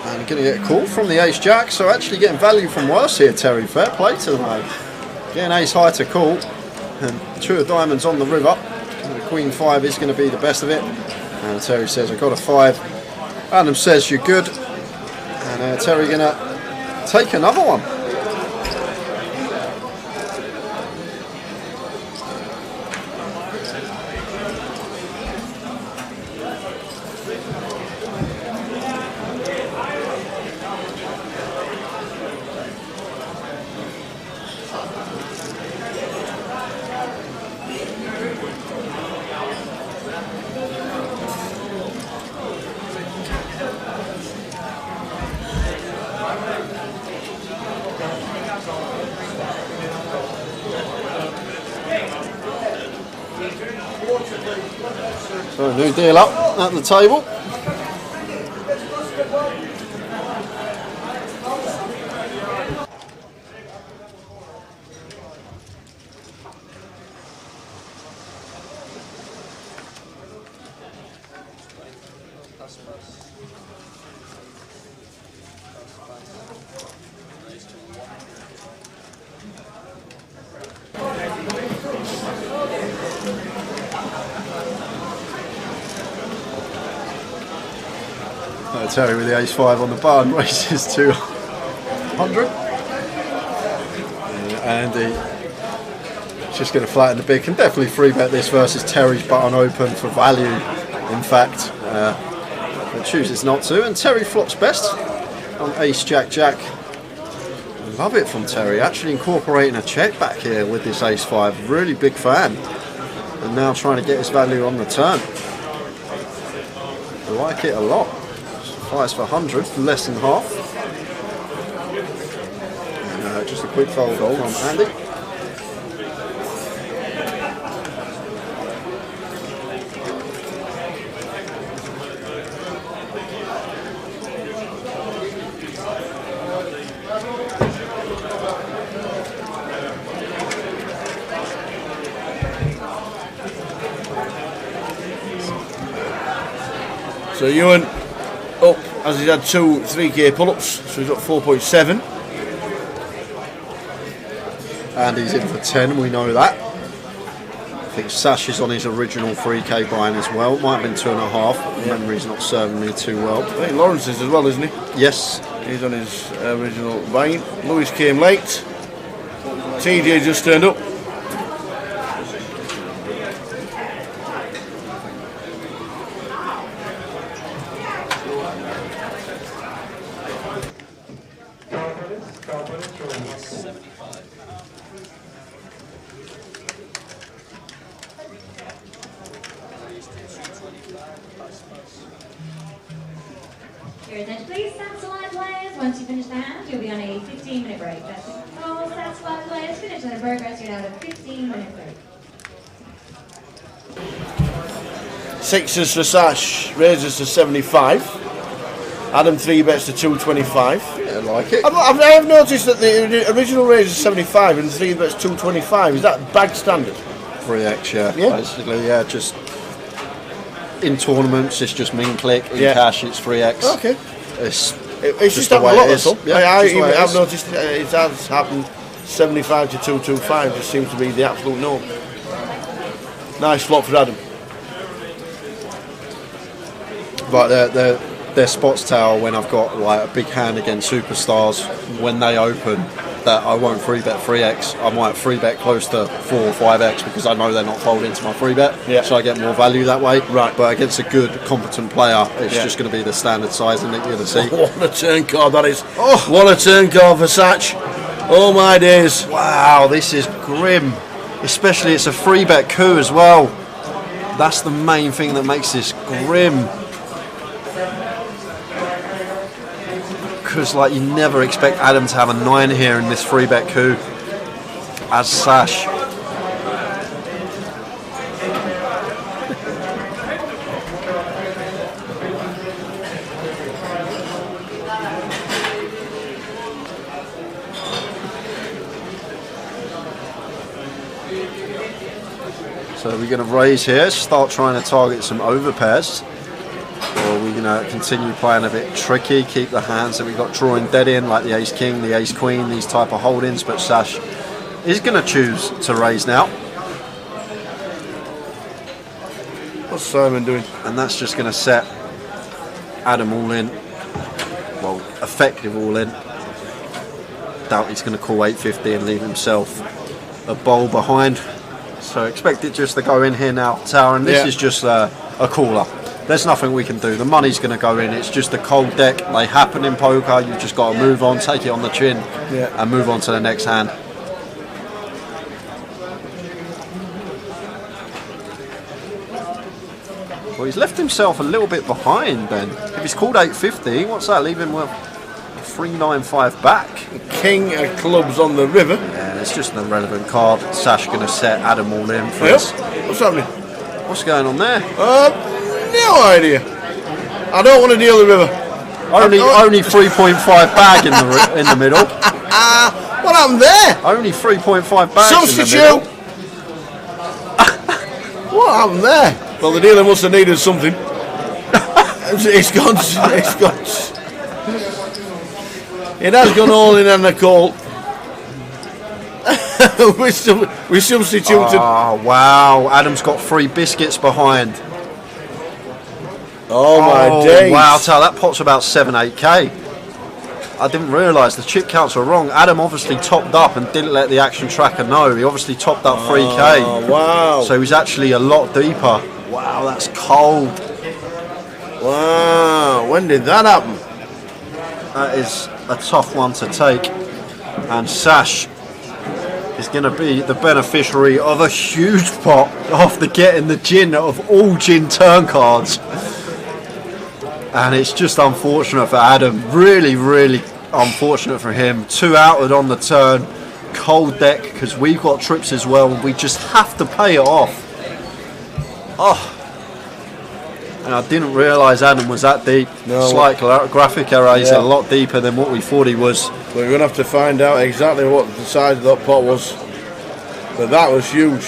And going to get a call from the ace jack, so actually getting value from worse here, Terry. Fair play to the man. Getting ace high to call, and 2 of diamonds on the river. And the queen 5 is going to be the best of it. And Terry says, I got a 5. Adam says, you're good. And Terry going to take another one. So a new deal up at the table. Terry with the ace 5 on the bar and raises to 100. And he's just going to flatten the bid. Can definitely free bet this versus Terry's button open for value, in fact. But chooses not to. And Terry flops best on ace jack jack. Love it from Terry, actually incorporating a check back here with this ace 5. Really big fan. And now trying to get his value on the turn. I like it a lot. Price for 100, less than half. And, just a quick fold from Andy. So Ewan up as he's had 2 3K pull-ups, so he's got 4.7. And he's in for 10, we know that. I think Sash is on his original 3K buying as well. Might have been 2.5. Memory's not serving me too well. I think Lawrence is as well, isn't he? Yes. He's on his original buying. Lewis came late. TJ just turned up. Your attention please, stats alive players. Once you finish the hand, you'll be on a 15-minute break. That's it. All stats alive players finish their progress, you're now at a 15-minute break. Sixes for Sash, raises to 75. Adam 3 bets to 225. Yeah, I like it. I have noticed that the original raise is 75 and 3 bets 225. Is that bag standard? 3x, yeah. Basically, yeah, just in tournaments it's just min click, in cash it's 3x. Okay. It's just happened a lot, that's all. Yeah, I've noticed it has happened 75 to 225, just seems to be the absolute norm. Nice flop for Adam. But their spots tower when I've got like a big hand against superstars, when they open, that I won't free bet 3x. I might free bet close to 4 or 5x because I know they're not folding to my free bet, so I get more value that way. Right. But against a good, competent player, it's just going to be the standard sizing that you're going to see. What a turn card that is! What a turn card for Satch! Oh my days! Wow, this is grim. Especially it's a free bet coup as well. That's the main thing that makes this grim. Because like you never expect Adam to have a 9 here in this free bet coup as Sash. So we're going to raise here, start trying to target some overpairs. Or we're going to continue playing a bit tricky, keep the hands that we've got drawing dead in, like the ace-king, the ace-queen, these type of holdings. But Sash is going to choose to raise now. What's Simon doing? And that's just going to set Adam all in. Well, effective all in. Doubt he's going to call 850 and leave himself a bowl behind. So expect it just to go in here now, Tower. And this is just a caller. There's nothing we can do. The money's going to go in. It's just a cold deck. They happen in poker. You've just got to move on, take it on the chin, and move on to the next hand. Well, he's left himself a little bit behind then. If he's called 850, what's that? Leave him with 395 back. King of clubs on the river. Yeah, it's just an irrelevant card. Sash going to set Adam all in for us. What's happening? What's going on there? No idea. I don't want to deal the river. Only 3.5 bag in the middle. What happened there? Only 3.5 bags Substitute. in the middle. What happened there? Well, the dealer must have needed something. It's gone. It's gone. It has gone all in on the call. we substituted. Oh, wow. Adam's got 3 biscuits behind. Oh my days. Wow, that pot's about 7-8k. I didn't realise the chip counts were wrong. Adam obviously topped up and didn't let the action tracker know. He obviously topped up 3k. Oh, wow. So he's actually a lot deeper. Wow, that's cold. Wow, when did that happen? That is a tough one to take. And Sash is going to be the beneficiary of a huge pot after getting the gin of all gin turn cards. And it's just unfortunate for Adam. Really, really unfortunate for him. 2 outward on the turn. Cold deck because we've got trips as well. We just have to pay it off. Oh. And I didn't realise Adam was that deep. No. Slight graphic error. He's a lot deeper than what we thought he was. We're going to have to find out exactly what the size of that pot was. But that was huge.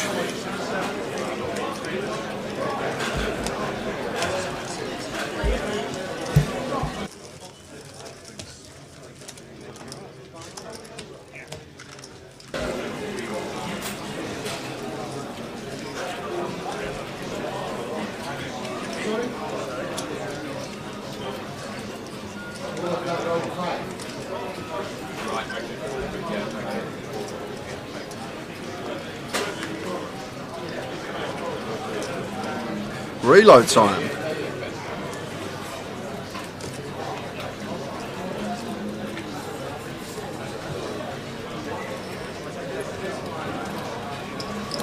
Reload time.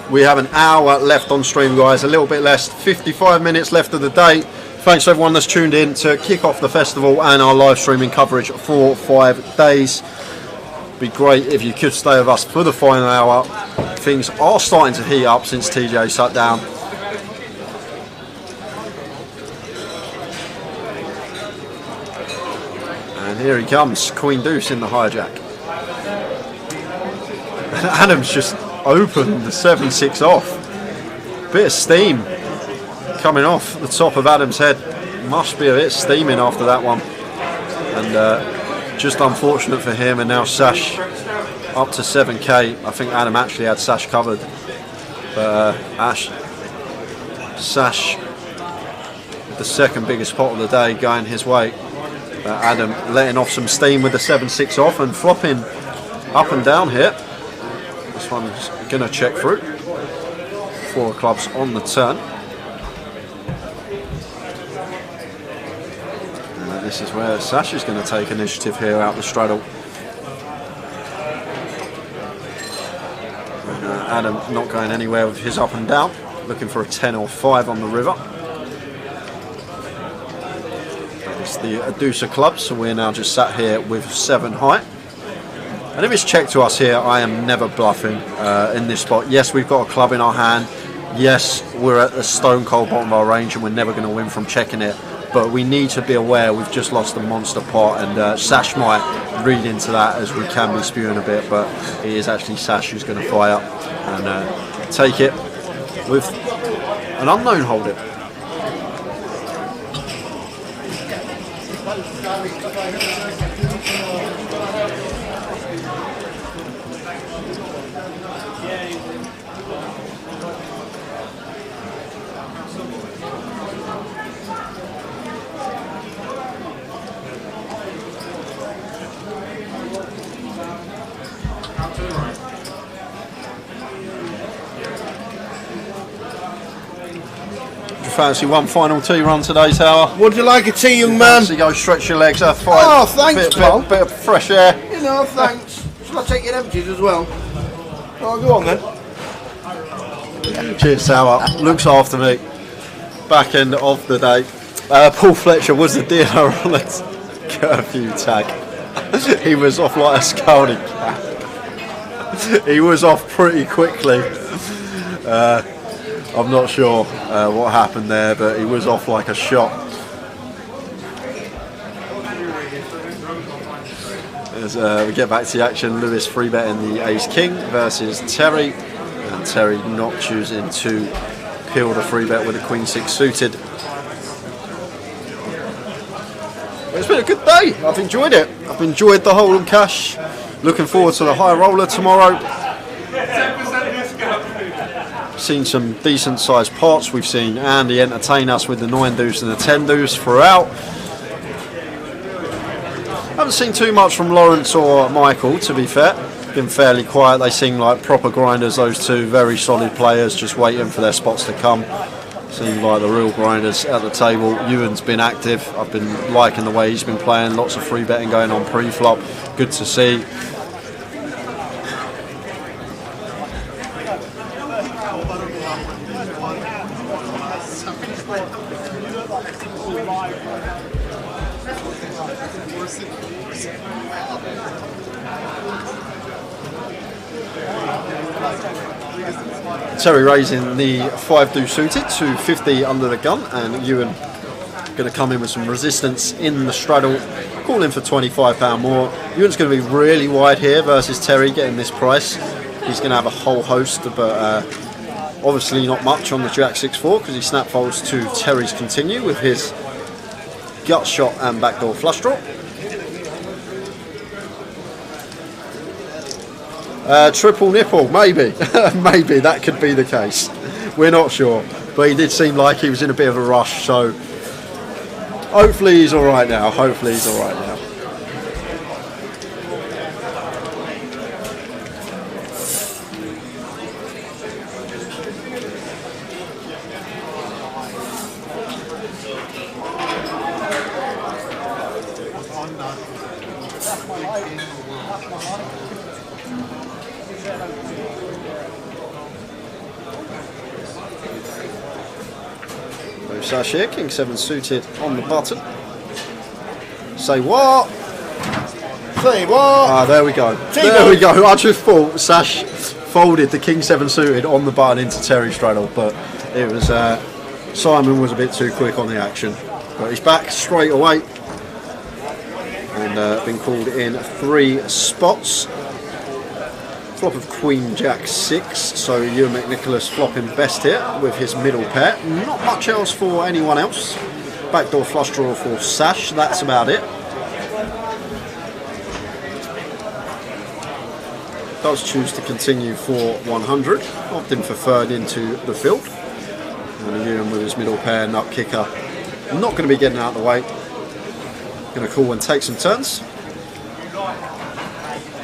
We have an hour left on stream, guys, a little bit less, 55 minutes left of the day. Thanks to everyone that's tuned in to kick off the festival and our live streaming coverage for 5 days. Be great if you could stay with us for the final hour. Things are starting to heat up since TJ shut down. And here he comes, Queen Deuce in the hijack. And Adam's just opened the 7-6 off. Bit of steam coming off the top of Adam's head. Must be a bit steaming after that one. And just unfortunate for him. And now Sash up to 7k. I think Adam actually had Sash covered. But Sash, the second biggest pot of the day, going his way. Adam letting off some steam with the 7-6 off and flopping up and down here. This one's going to check through. 4 clubs on the turn. And this is where Sash is going to take initiative here out the straddle. And, Adam not going anywhere with his up and down, looking for a 10 or 5 on the river. It's the deuce of clubs, so we're now just sat here with 7 high. And if it's checked to us here, I am never bluffing in this spot. Yes, we've got a club in our hand. Yes, we're at the stone cold bottom of our range and we're never going to win from checking it. But we need to be aware we've just lost a monster pot, and Sash might read into that as we can be spewing a bit, but it is actually Sash who's going to fire up and take it. with an unknown holding. Fancy one final tea run today, Tower? Would you like a tea, young man? So go stretch your legs, have fun. Oh, thanks, pal. Bit of fresh air. You know, thanks. Shall I take your empties as well? Oh, go on then. Cheers, Tower. Looks after me. Back end of the day. Paul Fletcher was the dealer on a curfew tag. He was off like a scalding cat. He was off pretty quickly. I'm not sure what happened there, but he was off like a shot. As we get back to the action, Lewis free betting the Ace King versus Terry, and Terry not choosing to peel the free bet with a Queen 6 suited. It's been a good day. I've enjoyed it. I've enjoyed the Hold'em cash. Looking forward to the high roller tomorrow. Seen some decent sized pots. We've seen Andy entertain us with the 9 deuce and the 10 deuce throughout. Haven't seen too much from Lawrence or Michael, to be fair. Been fairly quiet. They seem like proper grinders, those two. Very solid players, just waiting for their spots to come. Seem like the real grinders at the table. Ewan's been active. I've been liking the way he's been playing. Lots of free betting going on pre-flop. Good to see. Terry raising the 5 deuce suited to 50 under the gun, and Ewan going to come in with some resistance in the straddle, calling for £25 more. Ewan's going to be really wide here versus Terry getting this price. He's going to have a whole host, but obviously not much on the Jack 6-4 because he snap folds to Terry's continue with his gut shot and backdoor flush draw. Triple nipple, maybe. Maybe that could be the case. We're not sure. But he did seem like he was in a bit of a rush, so hopefully he's alright now. Hopefully he's alright now. Sash here, King 7 suited on the button. Say what? Say what? Ah, there we go. There we go. I just thought Sash folded the King 7 suited on the button into Terry straddle, but it was Simon was a bit too quick on the action. But he's back straight away and been called in 3 spots. Flop of Queen Jack 6, so Ewan McNicholas flopping best here with his middle pair. Not much else for anyone else. Backdoor flush draw for Sash, that's about it. Does choose to continue for 100, opting for third into the field. And Ewan with his middle pair, nut kicker. Not going to be getting out of the way. Going to call and take some turns.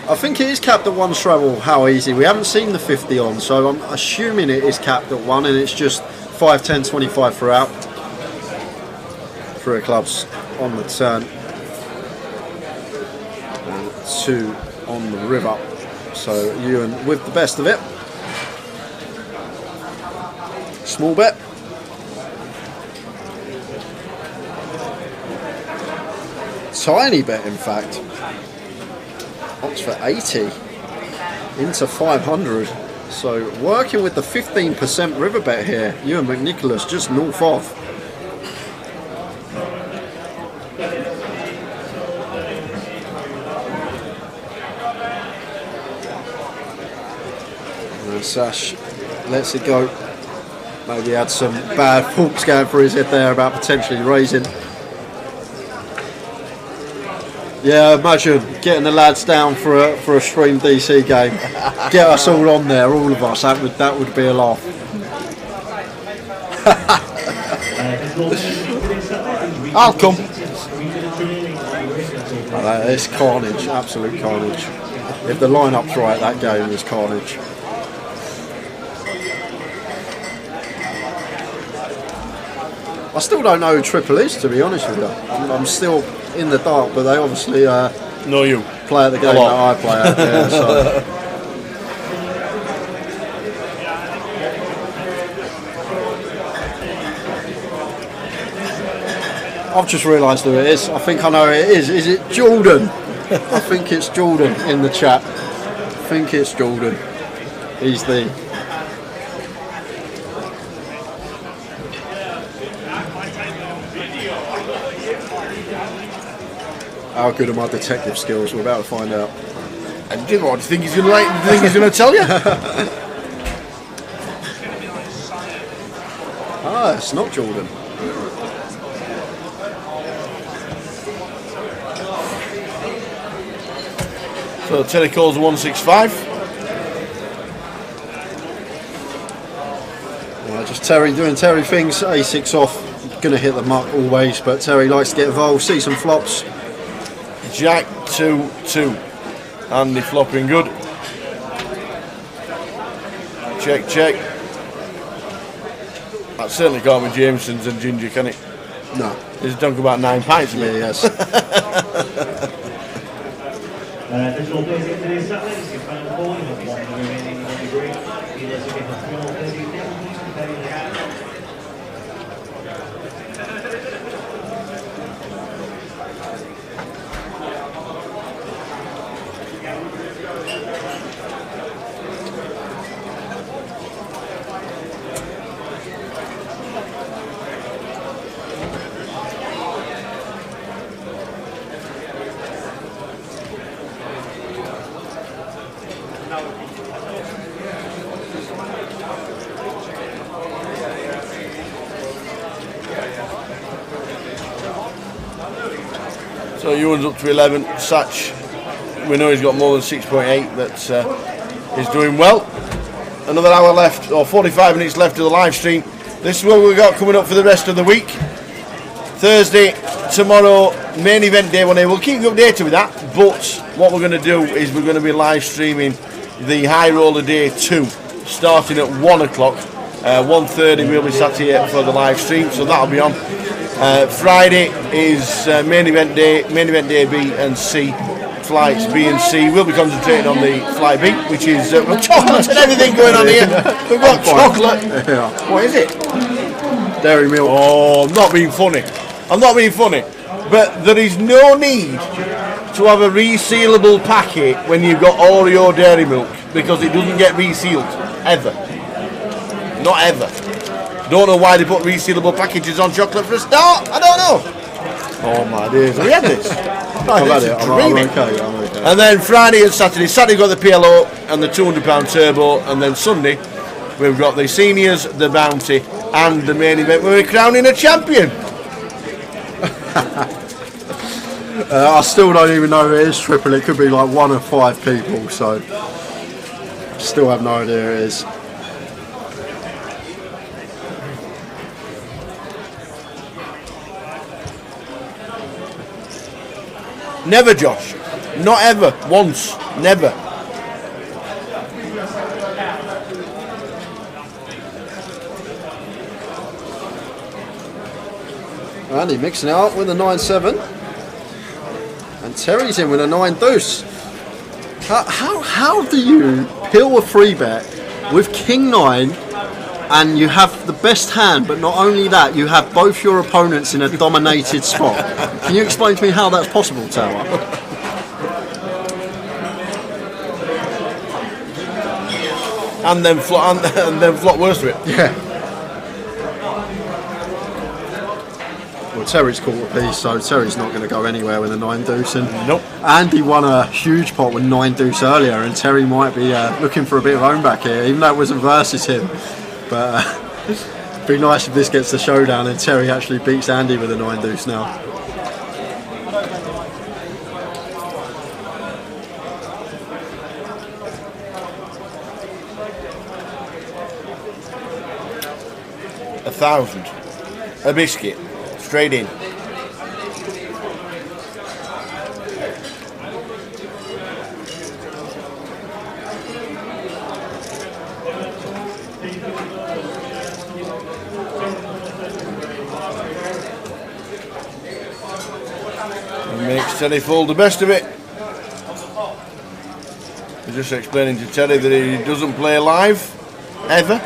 I think it is capped at 1 straddle, how easy. We haven't seen the 50 on, so I'm assuming it is capped at 1 and it's just 5, 10, 25 throughout. 3 of clubs on the turn. And 2 on the river. So Ewan with the best of it. Small bet. Tiny bet, in fact. Opts for 80 into 500. So working with the 15% river bet here. Ewan McNicholas just north of. And Sash lets it go. Maybe he had some bad thoughts going through his head there about potentially raising. Yeah, imagine getting the lads down for a stream DC game. Get us all on there, all of us. That would be a laugh. I'll come. It's carnage, absolute carnage. If the lineup's right, that game is carnage. I still don't know who Triple is, to be honest with you. I'm still in the dark, but they obviously know you play at the game that I play at. Yeah, so. I've just realised who it is. I think I know who it is. Is it Jordan? I think it's Jordan in the chat. I think it's Jordan. He's the... How good are my detective skills? We're about to find out. And what do you think he's going to like? Do you think he's going to tell you? Ah, it's not Jordan. So Terry calls 165. Just Terry doing Terry things. A6 off. Going to hit the mark always, but Terry likes to get involved. See some flops. Jack 2-2. Andy flopping good. Check, check. That certainly can't be Jameson's and Ginger, can it? No. He's done about 9 pints. Yeah, yes. Additional players in today's Saturday is your final ball. You have one remaining on the green. He does get the final players in the So Ewan's up to 11. Satch, we know he's got more than 6.8, but he's doing well. Another hour left, or 45 minutes left of the live stream. This is what we've got coming up for the rest of the week. Thursday, tomorrow, main event day 1A. We'll keep you updated with that, but what we're going to do is we're going to be live streaming the High Roller Day 2, starting at 1 o'clock. 1:30 we'll be sat here for the live stream, so that'll be on. Friday is main event day B and C. Flights B and C. We'll be concentrating on the flight B, which is chocolate and everything going on here. We've got chocolate. Yeah. What is it? Dairy milk. Oh, I'm not being funny. I'm not being funny. But there is no need to have a resealable packet when you've got Oreo dairy milk, because it doesn't get resealed ever. Not ever. Don't know why they put resealable packages on chocolate for a start. I don't know. Oh my days, we had this. I'm okay. And then Friday and Saturday. Saturday we've got the PLO and the £200 turbo, and then Sunday we've got the seniors, the bounty, and the main event where we're crowning a champion. I still don't even know who it is, Triple. It could be like 1 of 5 people, so still have no idea who it is. Never, Josh. Not ever. Once. Never. Andy mixing it up with a 9-7. And Terry's in with a 9 deuce. How do you pill a 3-bet with King 9 and you have the best hand, but not only that, you have both your opponents in a dominated spot? Can you explain to me how that's possible, Tower? And then flop worse to it. Yeah. Well, Terry's caught a piece, so Terry's not going to go anywhere with a 9 deuce. And nope. Andy won a huge pot with 9 deuce earlier, and Terry might be looking for a bit of own back here, even though it wasn't versus him. But Be nice if this gets the showdown and Terry actually beats Andy with a 9 deuce now. £1,000. A biscuit. Straight in. Makes Terry fold the best of it. We're just explaining to Terry that he doesn't play live, ever.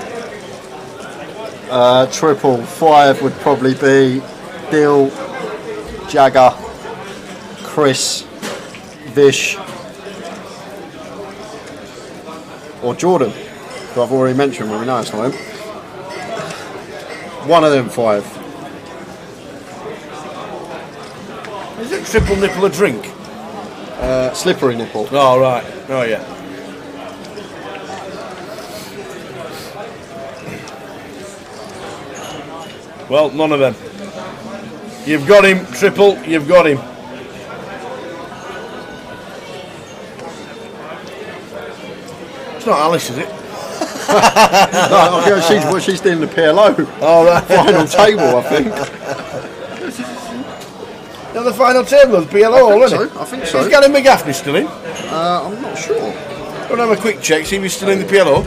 Triple 5 would probably be Dill, Jagger, Chris, Vish, or Jordan, who I've already mentioned when we know it's not him. One of them 5. Is it triple nipple a drink? Slippery nipple. Oh, right. Oh, yeah. Well, none of them. You've got him, triple, you've got him. It's not Alice, is it? No, she's doing the PLO. Oh, right. Final table, I think. On the final table of the PLO, isn't it? I think so. Is Gary McGaffney still in? I'm not sure. We'll have a quick check, see if he's still in the PLO.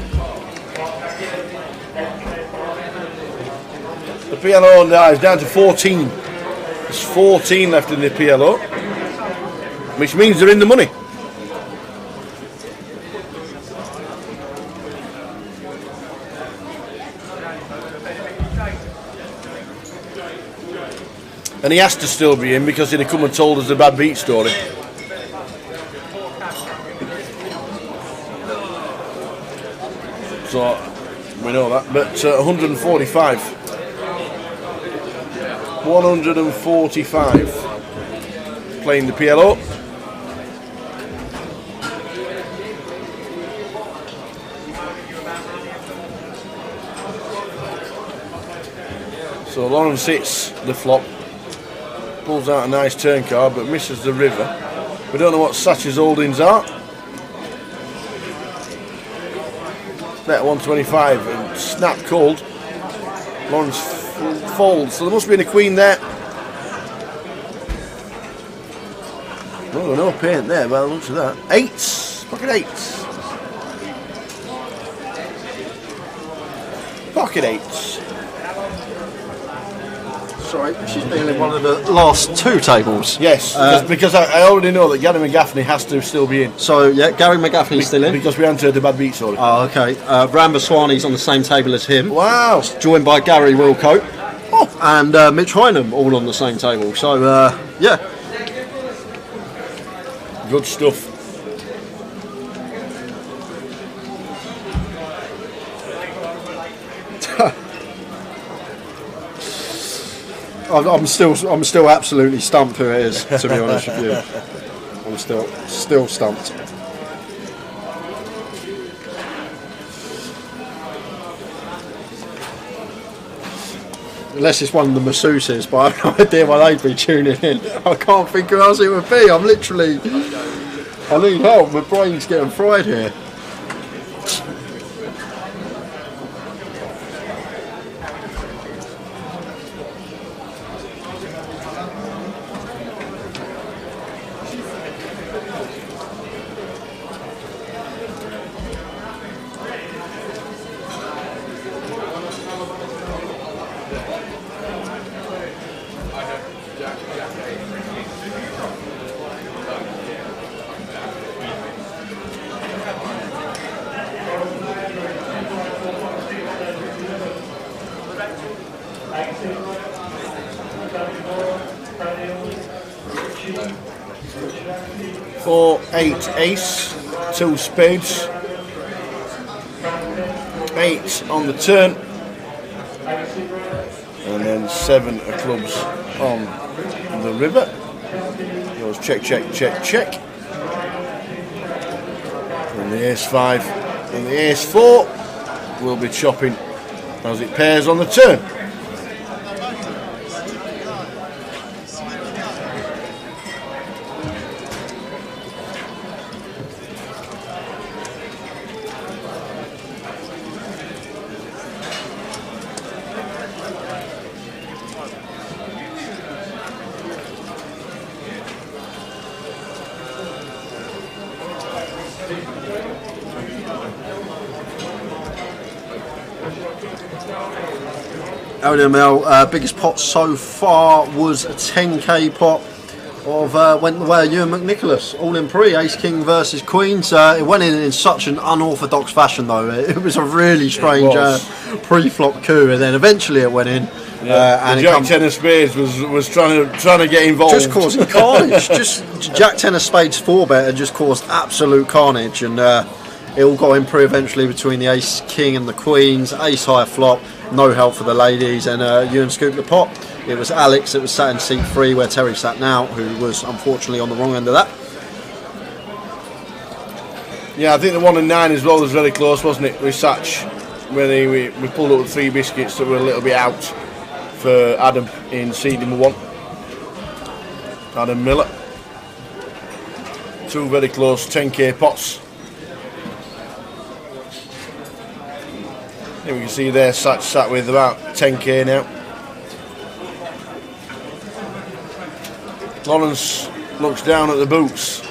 The PLO now is down to 14. There's 14 left in the PLO, which means they're in the money. And he has to still be in because he'd have come and told us the bad beat story. So we know that. But 145. 145 playing the PLO. So Lawrence hits the flop. Pulls out a nice turn card but misses the river. We don't know what Satch's holdings are. Bet 125 and snap called. Lawrence folds, so there must have been a queen there. Oh, no paint there by the looks of that. 8s, pocket 8s. Pocket 8s. Sorry, she's been in one of the last 2 tables. Yes, because I already know that Gary McGaffney has to still be in. So, yeah, Gary McGaffney's still in. Because we haven't heard the bad beat story. Oh, okay. Rambaswani's on the same table as him. Wow. Joined by Gary Wilcote. Oh. And Mitch Hynam all on the same table. So, yeah. Good stuff. I'm still absolutely stumped who it is, to be honest with you. I'm still stumped. Unless it's one of the masseuses, but I have no idea why they'd be tuning in. I can't think who else it would be. I need help. My brain's getting fried here. Four, 8, ace, 2 spades, 8 on the turn, and then 7 of clubs on the river. Goes check, check, check, check. And the ace 5 and the ace 4 will be chopping as it pairs on the turn. LML, biggest pot so far was a 10k pot of went the way of Ewan McNicholas, all in pre, ace king versus queens. It went in such an unorthodox fashion though. It was a really strange pre-flop coup, and then eventually it went in. And Jack ten of spades was trying to get involved, just causing carnage. Just Jack ten of spades 4-bet and just caused absolute carnage, and it all got in pre eventually between the ace king and the queens. Ace high flop, no help for the ladies, and Ewan scooped the pot. It was Alex that was sat in seat 3 where Terry sat now, who was unfortunately on the wrong end of that. Yeah, I think the 1 and 9 as well was very close, wasn't it, with Satch, when we pulled up the 3 biscuits that were a little bit out for Adam in seat number 1. Adam Miller. 2 very close 10k pots. Here we can see there Satch sat with about 10k now. Lawrence looks down at the boots.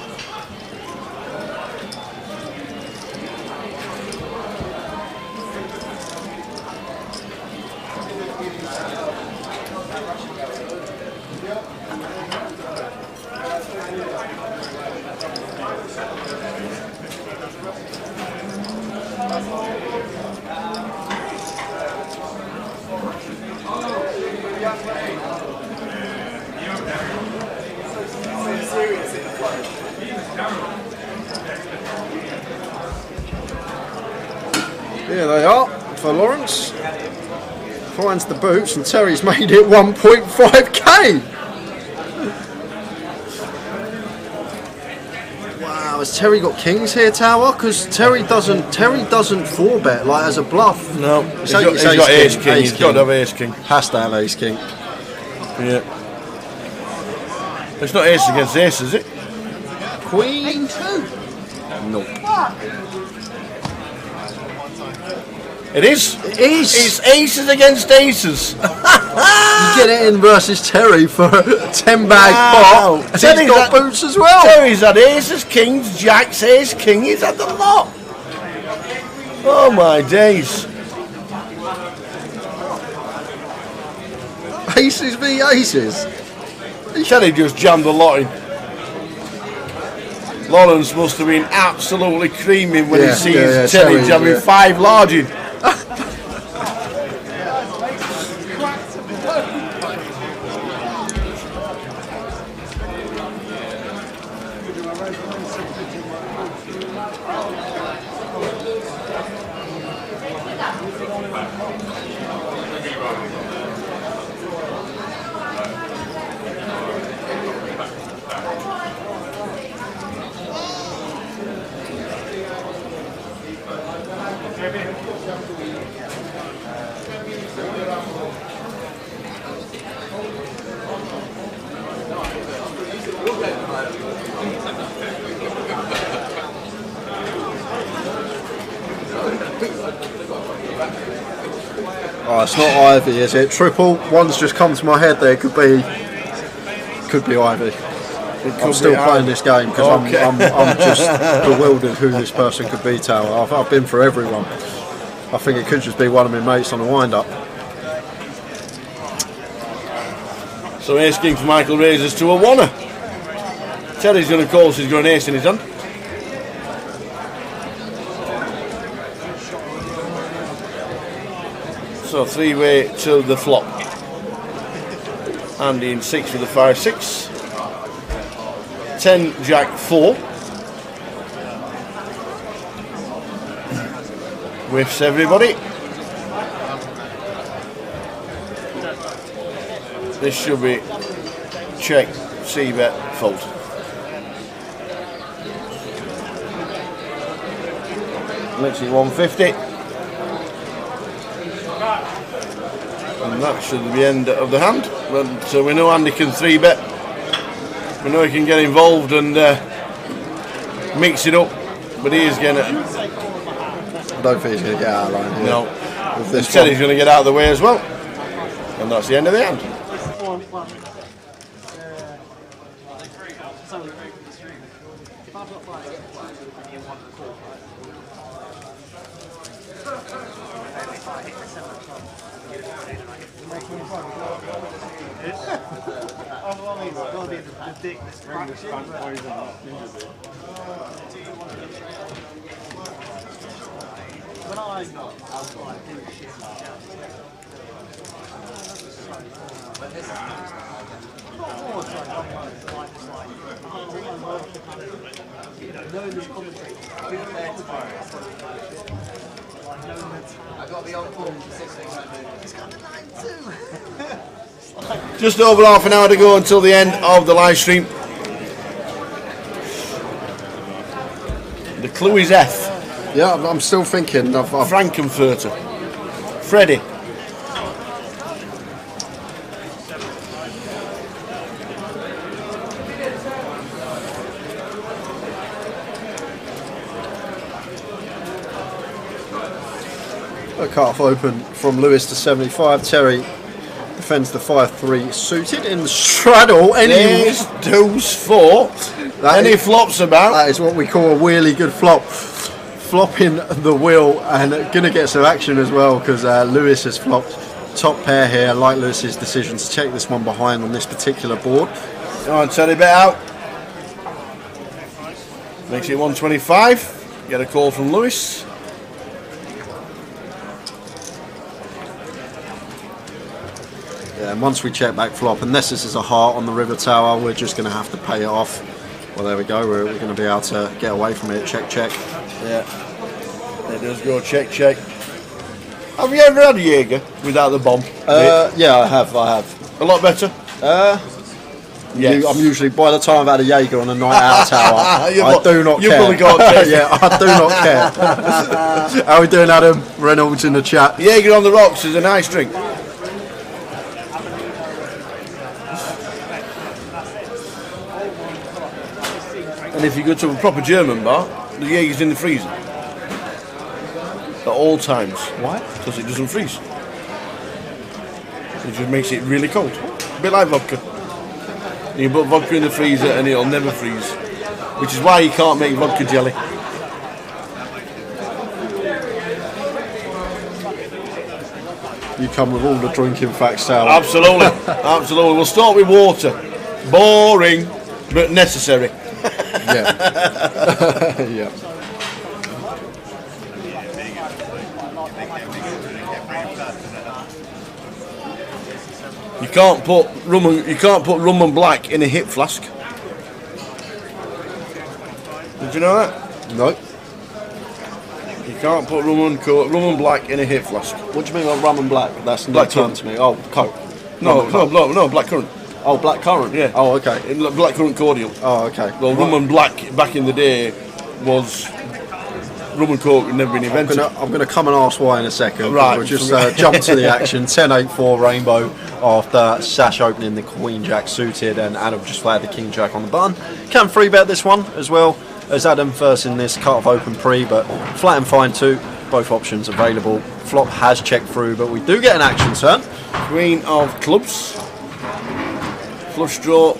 Here they are for Lawrence. Finds the boots, and Terry's made it 1.5k. Wow, has Terry got kings here, Tower? Because Terry doesn't 4-bet like as a bluff. No, he's got ace king. He's got to have ace king. Has to have ace king. Yeah. It's not ace against ace, is it? Queen 2. No. It is. It is. It's aces against aces. You get it in versus Terry for a 10-bag pot. And he's got boots as well. Terry's had aces, kings, jacks, ace, king. He's had the lot. Oh my days. Aces v aces. Terry just jammed the lot in. Lawrence must have been absolutely creaming when he sees Terry jamming 5 large in. Oh, it's not Ivy, is it? Triple. One's just come to my head there. Could be Ivy. I'm still playing this game because I'm just bewildered who this person could be, Tower. I've been for everyone. I think it could just be one of my mates on a wind-up. So ace king for Michael raises to a 1er. Terry's going to call, so he's got an ace in his hand. So 3-way to the flop. Andy in 6 with the 5-6. 10 jack 4. Whiffs everybody. This should be check, c-bet, fold. Literally 150. And that should be the end of the hand. But, so we know Andy can 3-bet. We know he can get involved and mix it up. But he is going to... I don't think he's going to get out of line here. No. Instead he's going to get out of the way as well. And that's the end of the hand. Just over half an hour to go until the end of the live stream. The clue is F. Yeah, I'm still thinking of Frankenfurter. Freddie. A cut-off open from Lewis to 75. Terry defends the 5-3 suited in the straddle. There's deuce 4. Any flops about? That is what we call a really good flop. Flopping the wheel and going to get some action as well because Lewis has flopped top pair here. I like Lewis's decision to check this one behind on this particular board. Come on, Terry, bet out. Makes it 125. Get a call from Lewis. Yeah, and once we check back flop, unless this is a heart on the river tower, we're just going to have to pay it off. Well, there we go. We're going to be able to get away from it. Check, check. Yeah, it does go check, check. Have you ever had a Jaeger without the bomb? Yeah, I have. A lot better? Yes. I'm usually, by the time I've had a Jaeger on a night out tower, I do not care. You've probably got a yeah, I do not care. How are we doing, Adam? Reynolds in the chat. Jaeger on the rocks is a nice drink. And if you go to a proper German bar, the Jaeger's in the freezer. At all times. Why? Because it doesn't freeze. It just makes it really cold. A bit like vodka. You put vodka in the freezer and it'll never freeze. Which is why you can't make vodka jelly. You come with all the drinking facts, Sal. Absolutely. Absolutely. We'll start with water. Boring, but necessary. Yeah. Yeah. You can't put rum and black in a hip flask. Did you know that? No. You can't put rum and black in a hip flask. What do you mean by rum and black? That's black not to me. Oh, Coke. No, black currant. Oh, black currant. Yeah. Oh, okay. Black currant cordial. Oh, okay. Well, rum and black back in the day was rum and coke had never been invented. I'm going to come and ask why in a second. Right. We'll just jump to the action. 10-8-4 rainbow after Sash opening the Queen Jack suited and Adam just flagged the King Jack on the button. Can 3-bet this one as well as Adam first in this cut-off open pre, but flat and fine too. Both options available. Flop has checked through, but we do get an action turn. Queen of clubs. Flush draw.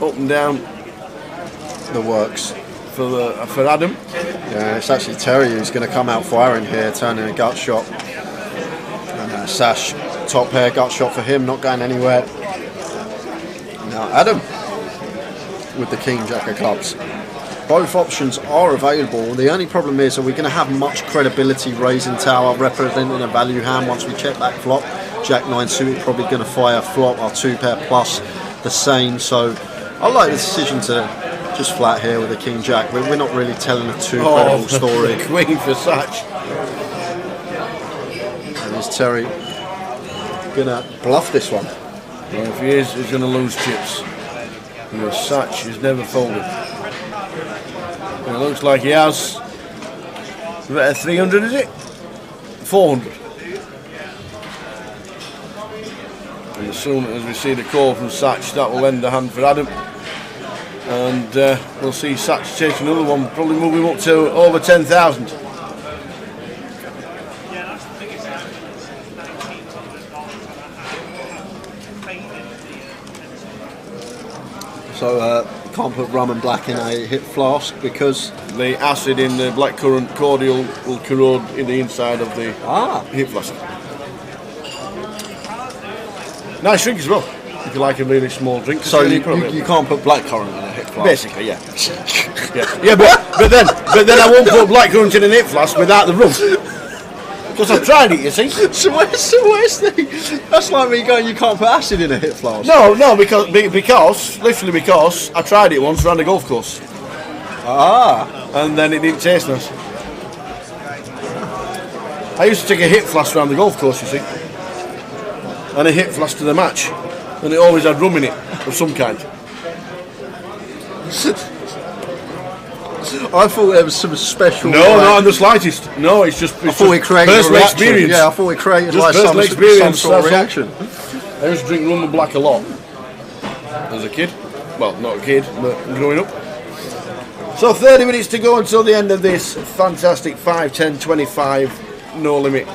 Up and down. The works. For Adam. Yeah, it's actually Terry who's going to come out firing here, turning a gut shot. And Sash, top pair gut shot for him, not going anywhere. Now Adam with the King Jack of clubs. Both options are available. The only problem is, are we going to have much credibility raising tower representing a value hand once we check back flop? Jack 9 suited probably going to fire flop, our 2-pair plus the same. So I like the decision to just flat here with the King Jack. We're not really telling a too credible story. Queen for Satch. And is Terry going to bluff this one? Well, if he is, he's going to lose chips. Because Satch is never folded. And it looks like he has. Is that a 300, is it? 400. soon as we see the call from Satch, that will end the hand for Adam. And we'll see Satch take another one, probably moving up to over 10,000. So can't put rum and black in a hip flask because the acid in the blackcurrant cordial will corrode in the inside of the hip flask. Nice drink as well, if you like a really small drink. So you can't put blackcurrant in a hip flask? Basically, yeah. yeah, but then I won't put blackcurrant in a hip flask without the rum. Because I've tried it, you see. So where's the... That's like me going, you can't put acid in a hip flask. No, literally because I tried it once around the golf course. And then it didn't taste nice. I used to take a hip flask around the golf course, you see. And a hip flask to the match. And it always had rum in it, of some kind. I thought there was some special... No, not in the slightest. No, it's just... I thought it created personal a reaction. experience. Yeah, I thought it created just like some sort of reaction. I used to drink rum and black a lot as a kid. Well, not a kid, but growing up. So 30 minutes to go until the end of this fantastic 5, 10, 25 no limit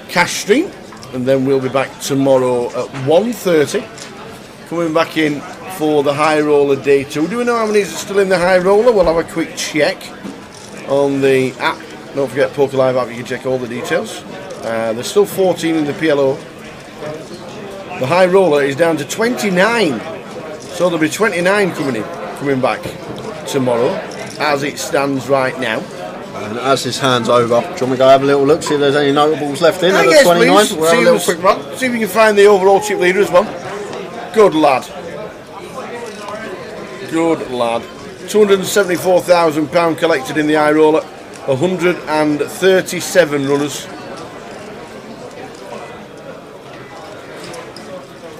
cash stream. And then we'll be back tomorrow at 1:30. Coming back in for the high roller day 2. Do we know how many is still in the high roller? We'll have a quick check on the app. Don't forget Poker Live app, you can check all the details. There's still 14 in the PLO. The high roller is down to 29. So there'll be 29 coming back tomorrow as it stands right now. And as this hand's over, do you want me to go have a little look, see if there's any notables left in? Yes, 29? please. We'll have a little quick run. See if we can find the overall chip leader as well. Good lad. Good lad. £274,000 collected in the high roller. 137 runners.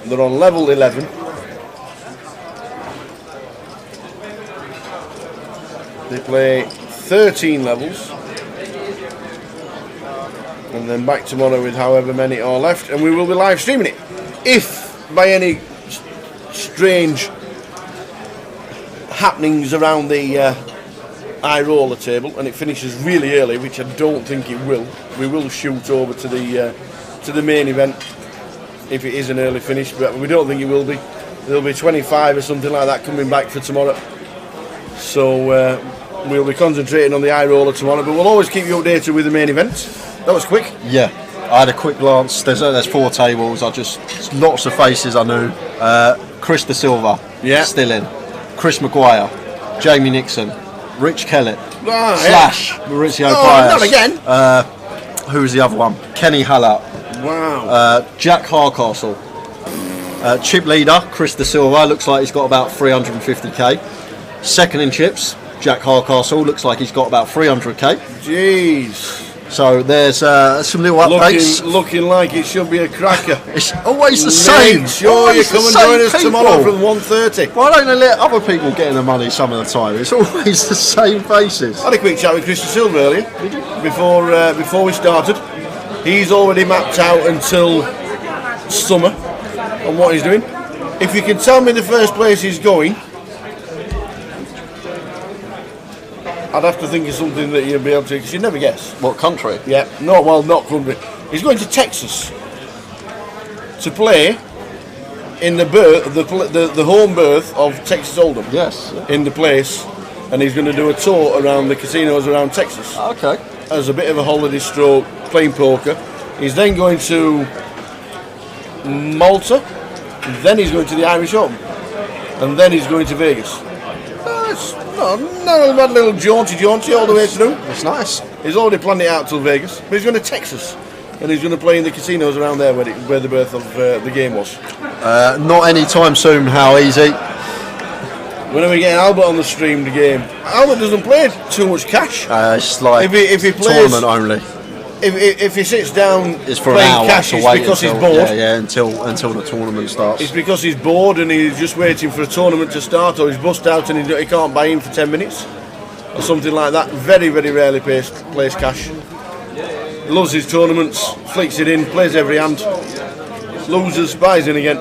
They're on level 11. They play 13 levels. And then back tomorrow with however many are left. And we will be live streaming it. If by any strange happenings around the high roller table and it finishes really early, which I don't think it will, we will shoot over to the main event if it is an early finish, but we don't think it will be. There'll be 25 or something like that coming back for tomorrow, so we'll be concentrating on the high roller tomorrow, but we'll always keep you updated with the main event. That was quick. Yeah, I had a quick glance. There's 4 tables. Lots of faces I knew. Chris De Silva, still in. Chris Maguire, Jamie Nixon, Rich Kellett, Slash, Mauricio Paez. Not again. Who's the other one? Kenny Hallett. Wow. Jack Hardcastle. Chip leader, Chris De Silva, looks like he's got about 350k. Second in chips, Jack Hardcastle, looks like he's got about 300k. Jeez. So there's some little updates. Looking like it should be a cracker. It's always the same. Make sure you come and join us tomorrow from 1:30. Why don't they let other people get in the money some of the time? It's always the same faces. I had a quick chat with Chris De Silva earlier. Before we started. He's already mapped out until summer on what he's doing. If you can tell me the first place he's going, I'd have to think of something that you'd be able to, because you'd never guess. What country? Yeah, no, well, not country. He's going to Texas to play in the home berth of Texas Hold'em. Yes. In the place, and he's going to do a tour around the casinos around Texas. Okay. As a bit of a holiday stroke, playing poker. He's then going to Malta, then he's going to the Irish Open, and then he's going to Vegas. Not a bad little jaunty all the way through. It's nice. He's already planned it out till Vegas, but he's going to Texas, and he's going to play in the casinos around there where the birth of the game was. Not any time soon, how easy. When are we getting Albert on the stream the game? Albert doesn't play too much cash. It's like if he plays, tournament only. If he sits down it's for playing an hour cash, it's because he's bored. Yeah, until the tournament starts. It's because he's bored and he's just waiting for a tournament to start, or he's bust out and he can't buy in for 10 minutes or something like that. Very, very rarely plays cash. Loves his tournaments, flicks it in, plays every hand. Loses, buys in again.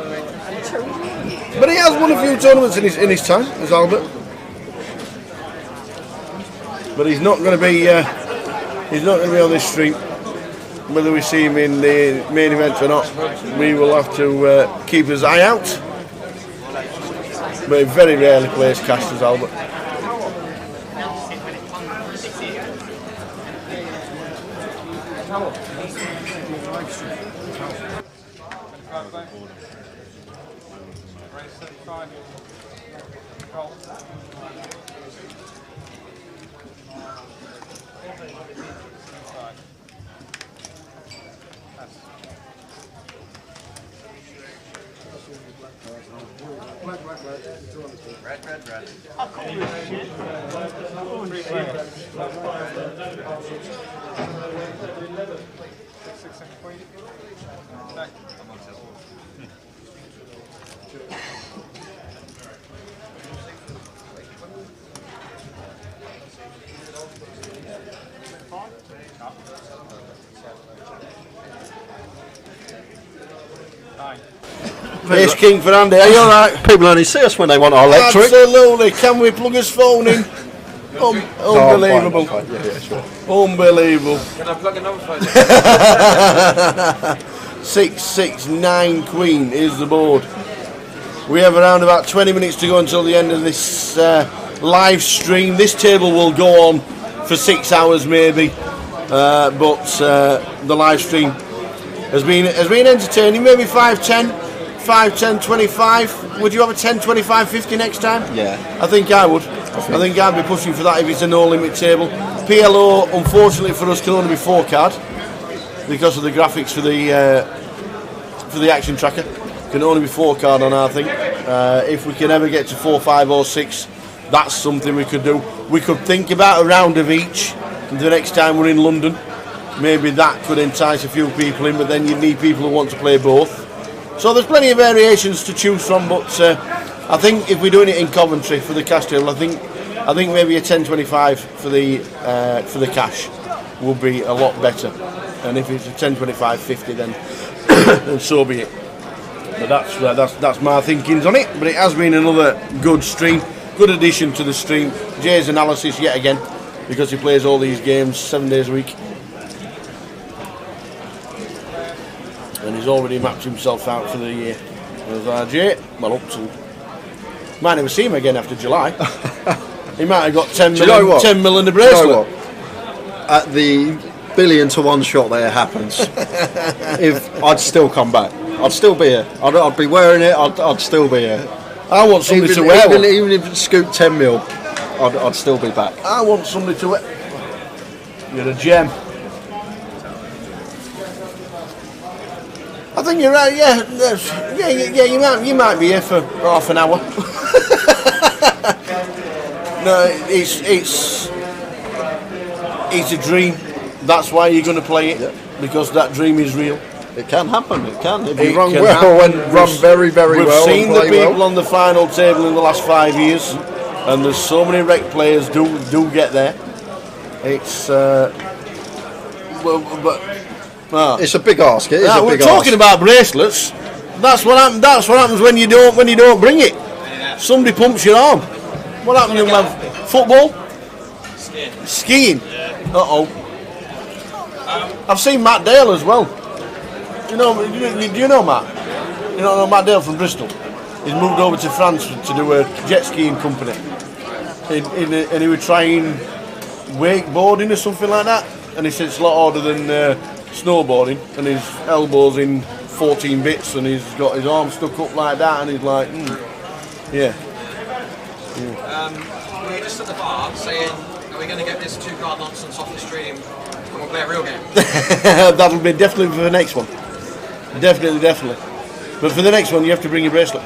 But he has won a few tournaments in his time, as Albert. But he's not going to be on this stream. Whether we see him in the main event or not, we will have to keep his eye out. But he very rarely plays cash, as Albert. Red. Ace King for Andy, are you alright? People only see us when they want our electric. Absolutely, can we plug his phone in? Unbelievable. Fine. Yeah, sure. Unbelievable. Can I plug another phone? 669 Queen is the board. We have around about 20 minutes to go until the end of this live stream. This table will go on for 6 hours maybe, but the live stream has been entertaining. Maybe 5-10, 25. Would you have a 10, 25, 50 next time? Yeah. I think I would. I think I'd be pushing for that if it's a no limit table. PLO, unfortunately for us, can only be 4 card because of the graphics for the action tracker. Can only be 4 card on our thing. If we can ever get to 4, 5 or 6, that's something we could do. We could think about a round of each the next time we're in London. Maybe that could entice a few people in, but then you need people who want to play both. So there's plenty of variations to choose from, but I think if we're doing it in Coventry for the cash table, I think maybe a 10-25 for the cash would be a lot better. And if it's a 10-25-50, then so be it. But that's my thinkings on it. But it has been another good stream, good addition to the stream. Jay's analysis yet again, because he plays all these games 7 days a week. And he's already mapped himself out for the year. There's RJ, well up to. Might never see him again after July. He might have got 10 mil in the bracelet. You know what? At the 1,000,000,000 to 1 shot there happens, if I'd still come back, I'd still be here. I'd be wearing it. I'd still be here. I want somebody to wear one. Even if it scooped 10 mil, I'd still be back. I want somebody to wear. You're a gem. I think you're right. Yeah. You might be here for half an hour. No, it's a dream. That's why you're going to play it, because that dream is real. It can happen. It can. If It you run can well happen. and run very, very well. We've seen and the play people well. on the final table in the last 5 years, and there's so many rec players do get there. It's It's a big ask. It is a we're big talking ask. about bracelets. That's what happens when you don't bring it. Somebody pumps your arm. What happened, young man? Football? Skiing. Uh-oh. I've seen Matt Dale as well. Do you know Matt? You don't know Matt Dale from Bristol? He's moved over to France to do a jet skiing company. And he was trying wakeboarding or something like that. And he said it's a lot harder than snowboarding. And his elbow's in 14 bits and he's got his arm stuck up like that. And he's like, yeah. We're just at the bar saying, are we going to get this 2-card nonsense off the stream and we'll play a real game? That'll be definitely for the next one. Definitely. But for the next one, you have to bring your bracelet.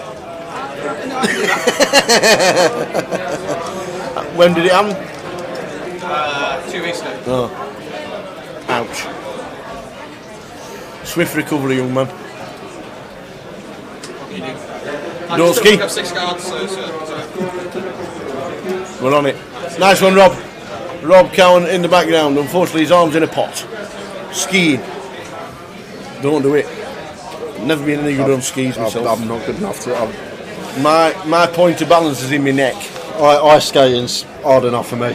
When did it happen? 2 weeks ago. Oh. Ouch. Swift recovery, young man. Don't ski. I've got 6 cards, so. We're on it. Nice one, Rob. Rob Cowan in the background. Unfortunately, his arm's in a pot. Skiing. Don't do it. Never been any good on skis myself. I'm not good enough to. My point of balance is in my neck. Ice skating's hard enough for me.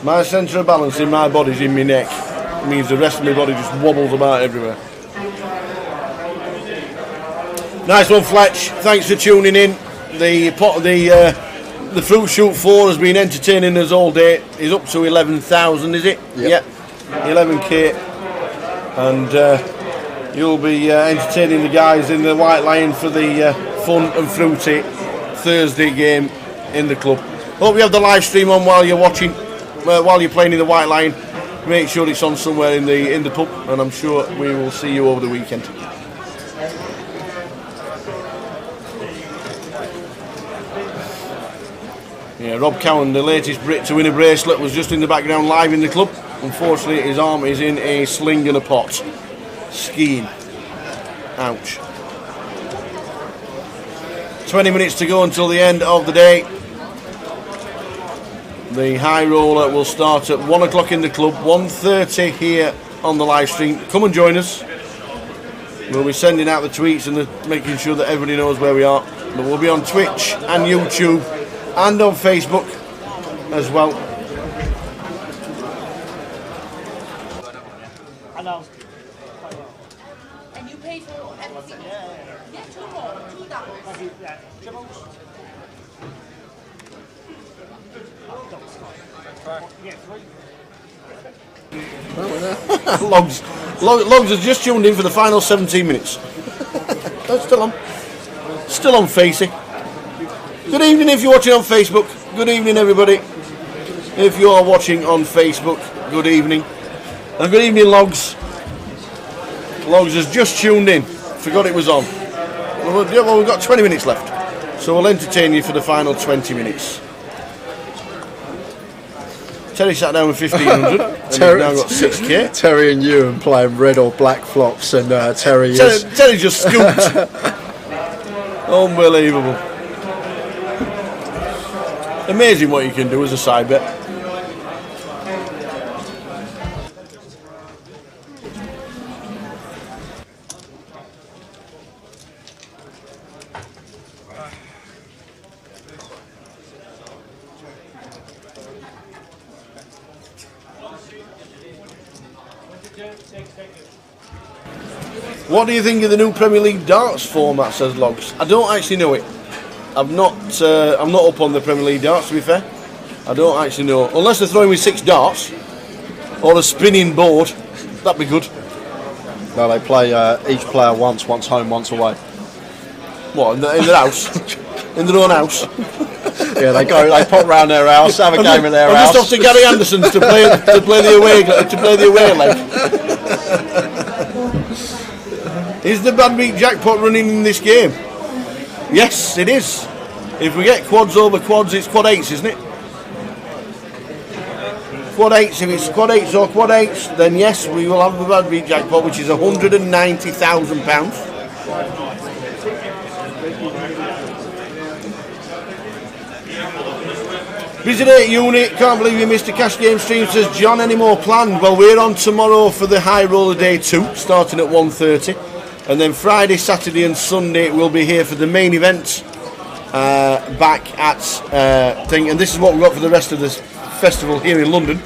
My centre of balance in my body is in my neck. It means the rest of my body just wobbles about everywhere. Nice one, Fletch. Thanks for tuning in. The Fruit Shoot 4 has been entertaining us all day. It's up to 11,000, is it? Yep. 11k. And you'll be entertaining the guys in the White Lion for the fun and fruity Thursday game in the club. Hope you have the live stream on while you're watching, while you're playing in the White Lion. Make sure it's on somewhere in the pub, and I'm sure we will see you over the weekend. Yeah, Rob Cowan, the latest Brit to win a bracelet, was just in the background live in the club. Unfortunately, his arm is in a sling and a pot. Skiing. Ouch. 20 minutes to go until the end of the day. The high roller will start at 1 o'clock in the club, 1:30 here on the live stream. Come and join us. We'll be sending out the tweets and making sure that everybody knows where we are. But we'll be on Twitch and YouTube and on Facebook as well. And you pay for everything? Yeah, two more, two doubles. Yeah, triples. Yeah, three. Logs has just tuned in for the final 17 minutes. That's still on Facey. Good evening if you're watching on Facebook. Good evening, everybody. If you are watching on Facebook, good evening. And good evening, Logs. Logs has just tuned in. Forgot it was on. Well, we've got 20 minutes left. So we'll entertain you for the final 20 minutes. Terry sat down with 1,500 and he's now got 6k. Terry and Ewan playing red or black flops, and Terry just scooped. Unbelievable. Amazing what you can do as a side bet. What do you think of the new Premier League darts format, says Logs? I don't actually know it. I'm not up on the Premier League darts, to be fair. I don't actually know. Unless they're throwing me 6 darts or a spinning board, that'd be good. No, they play each player once home, once away. What, in their house? In their own house? Yeah, they pop round their house, have a game in their house. I'm just off to Gary Anderson's to play the away leg. Is the bad beat jackpot running in this game? Yes, it is. If we get quads over quads, it's quad 8s, isn't it? Quad 8s, if it's quad 8s or quad 8s, then yes, we will have the bad beat jackpot, which is £190,000. Busy day at uni, can't believe you missed a cash game stream, says John. Any more planned? Well, we're on tomorrow for the high roller day 2, starting at 1:30. And then Friday, Saturday and Sunday we'll be here for the main event back at thing. And this is what we've got for the rest of this festival here in London.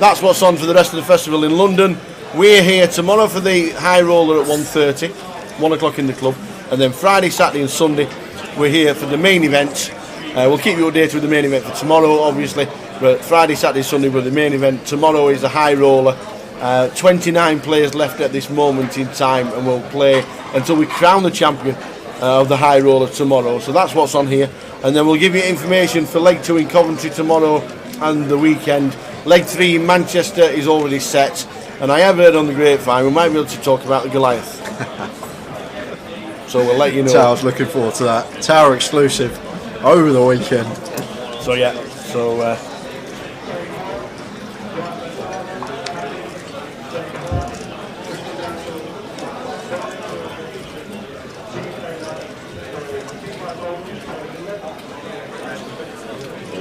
That's what's on for the rest of the festival in London. We're here tomorrow for the high roller at 1:30, 1 o'clock in the club. And then Friday, Saturday and Sunday we're here for the main event. We'll keep you updated with the main event for tomorrow, obviously. But Friday, Saturday, Sunday with the main event. Tomorrow is the high roller. 29 players left at this moment in time, and we'll play until we crown the champion of the high roller tomorrow. So that's what's on here, and then we'll give you information for leg 2 in Coventry tomorrow and the weekend. Leg 3 in Manchester is already set, and I have heard on the grapevine we might be able to talk about the Goliath. So we'll let you know. Tower's looking forward to that. Tower exclusive over the weekend. So yeah, so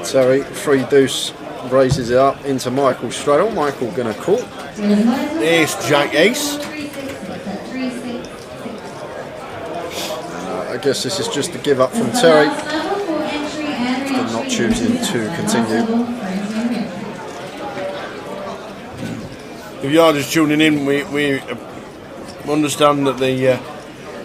Terry, 3 deuce, raises it up into Michael Straddle. Michael gonna call. Ace, Jack, Ace. guess this is just a give up from Terry. And not choosing to continue. If you are just tuning in, we understand that the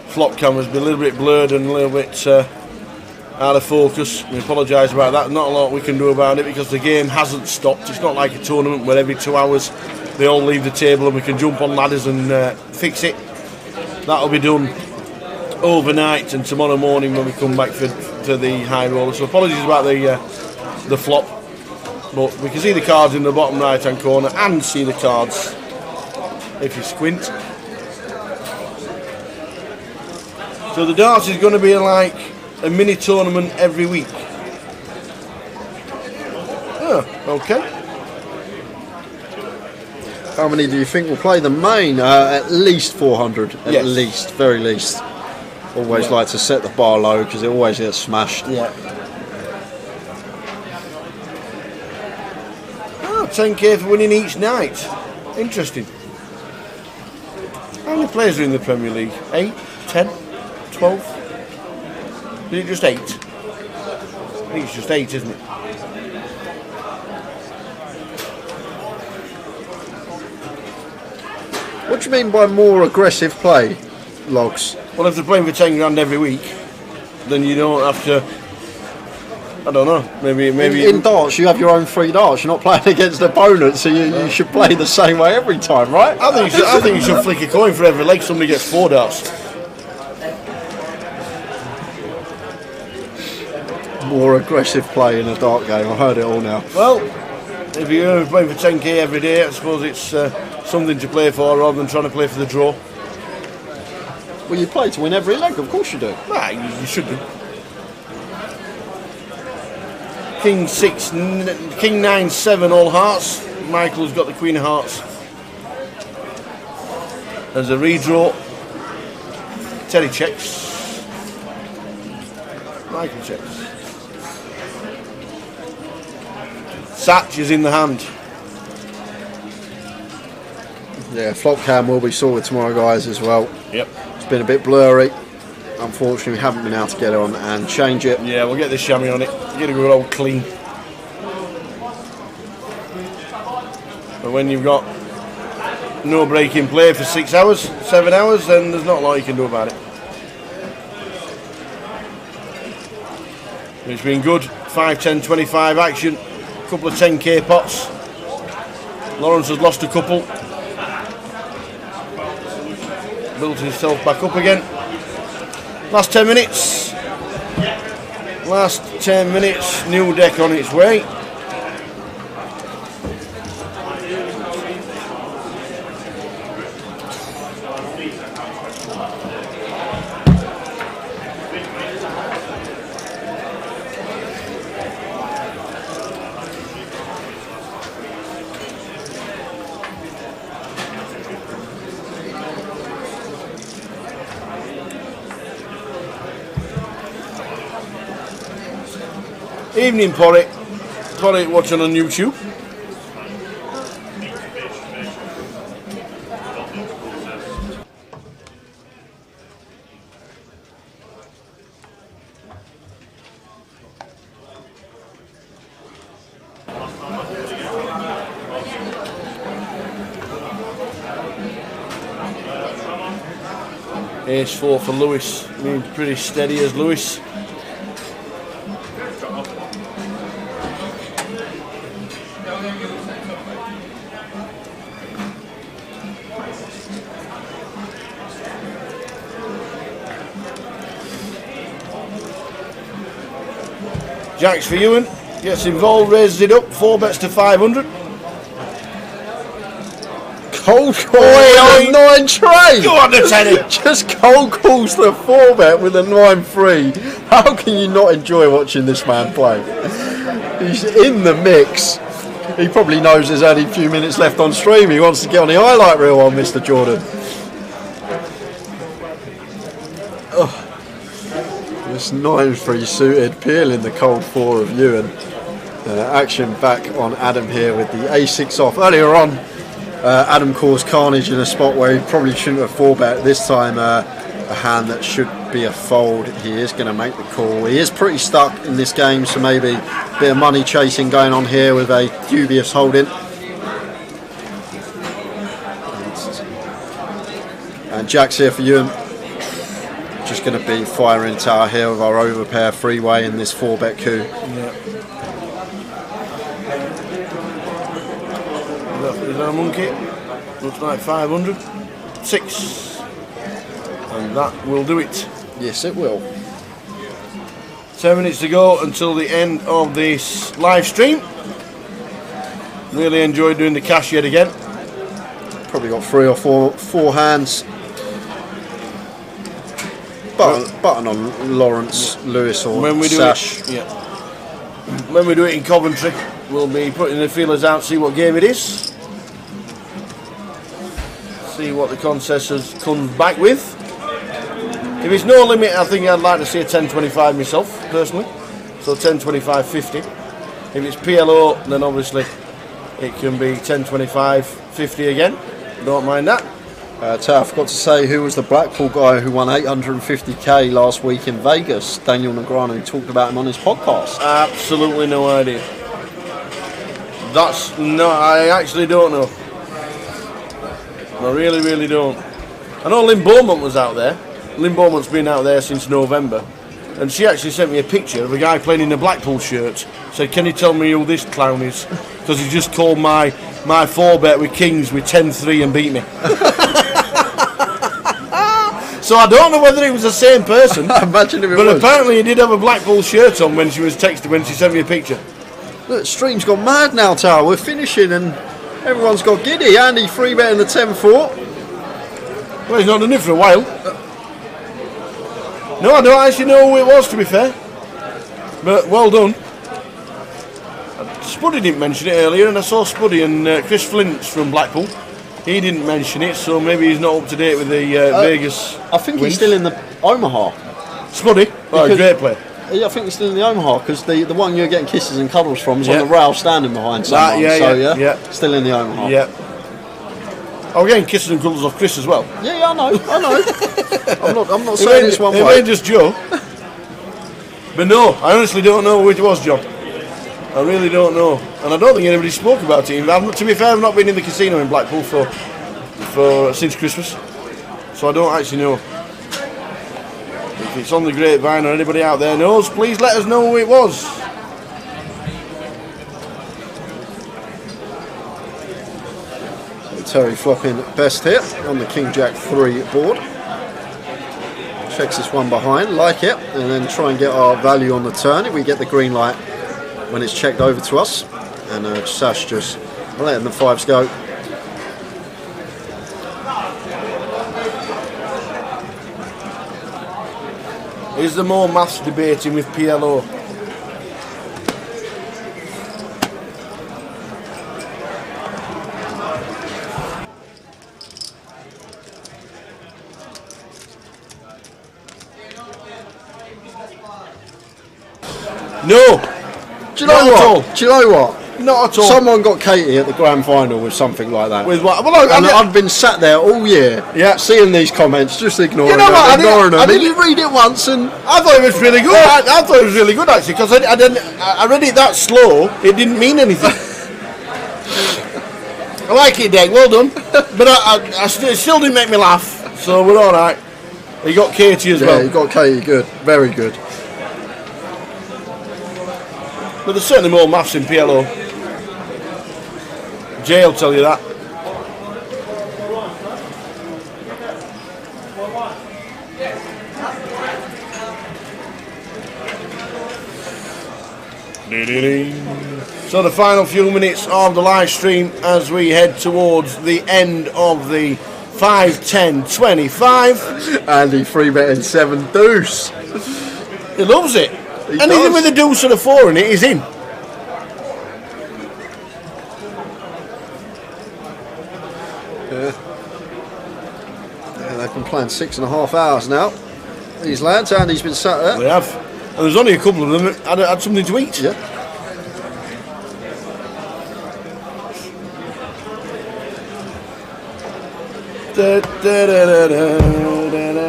flop camera's been a little bit blurred and a little bit out of focus. We apologise about that. Not a lot we can do about it because the game hasn't stopped. It's not like a tournament where every 2 hours they all leave the table and we can jump on ladders and fix it. That'll be done overnight and tomorrow morning when we come back for the high roller. So apologies about the flop, but we can see the cards in the bottom right hand corner and see the cards if you squint. So the darts is going to be like a mini tournament every week. Oh, okay. How many do you think will play the main? At least 400. At Yes. least, very least. Always like to set the bar low because it always gets smashed. Yeah. Oh, 10k for winning each night. Interesting. How many players are in the Premier League? 8? 10? 12? Is it just 8? I think it's just 8, isn't it? What do you mean by more aggressive play, Logs? Well, if they're playing for 10 grand every week, then you don't have to. I don't know. Maybe in darts, you have your own 3 darts. You're not playing against opponents, so you should play the same way every time, right? I think you should flick a coin for every leg somebody gets 4 darts. More aggressive play in a dart game. I heard it all now. Well, if you're playing for 10k every day, I suppose it's something to play for rather than trying to play for the draw. Well, you play to win every leg, of course you do. Nah, you should do. King 6, King 9, 7, all hearts. Michael's got the Queen of Hearts. There's a redraw. Terry checks. Michael checks. Satch is in the hand. Yeah, flop cam will be sorted tomorrow, guys, as well. Yep. It's been a bit blurry. Unfortunately, we haven't been able to get it on and change it. Yeah, we'll get the chamois on it. Get a good old clean. But when you've got no break in play for 6 hours, 7 hours, then there's not a lot you can do about it. It's been good. 5, 10, 25 action. A couple of 10k pots. Lawrence has lost a couple. Built himself back up again. Last 10 minutes. Last 10 minutes. New deck on its way. Evening, Porritt. Porritt watching on YouTube. Ace 4 for Lewis. Being pretty steady as Lewis. Jacks for Ewan, gets involved, raises it up, 4 bets to 500. Cold call on a 9 tray. Go on the Teddy. Just cold calls the 4 bet with a 9-3. How can you not enjoy watching this man play? He's in the mix. He probably knows there's only a few minutes left on stream. He wants to get on the highlight reel on Mr. Jordan. Oh. This 9-3 suited, peeling the cold 4 of Ewan. Action back on Adam here with the A6 off. Earlier on, Adam caused carnage in a spot where he probably shouldn't have 4-bet. This time a hand that should be a fold. He is going to make the call. He is pretty stuck in this game, so maybe a bit of money chasing going on here with a dubious holding. And Jack's here for you. Just going to be firing tower here with our overpair freeway in this 4-bet coup. Yeah. Is that a monkey? Looks like 500. 6. And that will do it. Yes, it will. 10 minutes to go until the end of this live stream. Really enjoyed doing the cash yet again. Probably got 3 or 4 hands. Button on Lawrence, Lewis or when we do Sash. It, yeah. When we do it in Coventry, we'll be putting the feelers out, see what game it is. See what the concessors comes back with. If it's no limit, I think I'd like to see a 10.25 myself, personally. So 10.25.50. If it's PLO, then obviously it can be 10.25.50 again. Don't mind that. I forgot to say who was the Blackpool guy who won 850k last week in Vegas. Daniel Negreanu, who talked about him on his podcast. Absolutely no idea. I actually don't know. I really don't. I know Lynn Beaumont was out there. Lynn Beaumont's been out there since November, and she actually sent me a picture of a guy playing in a Blackpool shirt. Said, "Can you tell me who this clown is? Because he just called my 4-bet with Kings with 10-3 and beat me." So I don't know whether it was the same person. Imagine if it but was. Apparently he did have a Blackpool shirt on when she was texting, when she sent me a picture. Look, stream's gone mad now, Tower. We're finishing and everyone's got giddy. Andy 3-betting the 10-4. Well, he's not done it for a while. No, I don't actually know who it was, to be fair. But well done. Spuddy didn't mention it earlier, and I saw Spuddy and Chris Flint's from Blackpool. He didn't mention it, so maybe he's not up to date with the Vegas. I think wins. he's still in the Omaha. Spuddy? Oh, great player. Yeah, I think he's still in the Omaha because the one you're getting kisses and cuddles from is on the rail standing behind someone. Yeah. Still in the Omaha. Yeah. Oh, we're getting kisses and cuddles off Chris as well. Yeah, I know. I'm not saying this one way. It ain't just Joe. But no, I honestly don't know who it was, John. I really don't know, and I don't think anybody spoke about it. To be fair, I've not been in the casino in Blackpool for since Christmas, so I don't actually know. If it's on the grapevine or anybody out there knows, please let us know who it was. Terry flopping best here on the King Jack 3 board. Checks this one behind, like it, and then try and get our value on the turn. If we get the green light when it's checked over to us, and Sash just letting the 5s go. Is there more maths debating with PLO? No. Do you know what? Not at all. Someone got Katie at the grand final with something like that. With what? Well, I've been sat there all year, seeing these comments, just ignoring them. I didn't read it once, and I thought it was really good. I thought it was really good actually, because I read it that slow. It didn't mean anything. I like it, Dave. Well done. But it still didn't make me laugh. So we're all right. You got Katie as well. Yeah, you got Katie. Good, very good. But there's certainly more maths in PLO. Jay will tell you that. So the final few minutes of the live stream as we head towards the end of the 5-10-25. Andy 3-betting 7 deuce. He loves it. He Anything does. with a deuce and a 4 in it is in. Yeah, they've been playing 6.5 hours now. These lads, Andy's been sat there. They have. And there's only a couple of them that had something to eat. Yeah.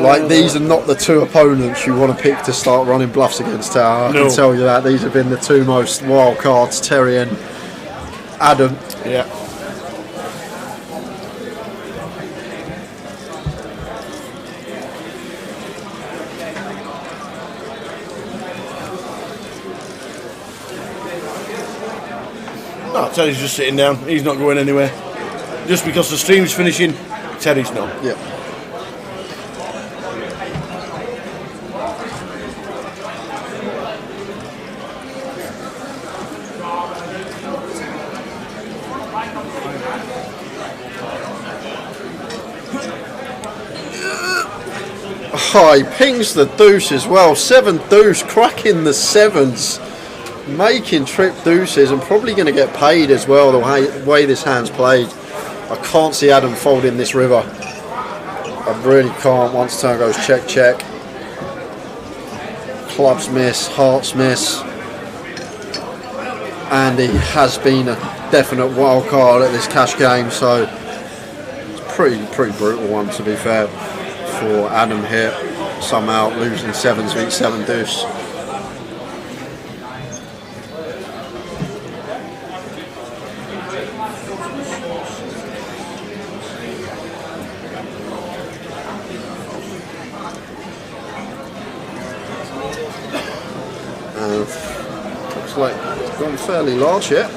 Like, these are not the two opponents you want to pick to start running bluffs against. I can tell you that. These have been the two most wild cards, Terry and Adam. Yeah. No, Terry's just sitting down. He's not going anywhere. Just because the stream's finishing, Terry's not. Yeah. Oh, he pings the deuce as well. 7 deuce, cracking the sevens. Making trip deuces and probably going to get paid as well the way this hand's played. I can't see Adam folding this river. I really can't. Once turn goes check, check. Clubs miss, hearts miss. Andy has been a definite wild card at this cash game, so it's a pretty brutal one, to be fair, for Adam here. Somehow losing sevens v 7 deuce. Looks like it's gone fairly large here.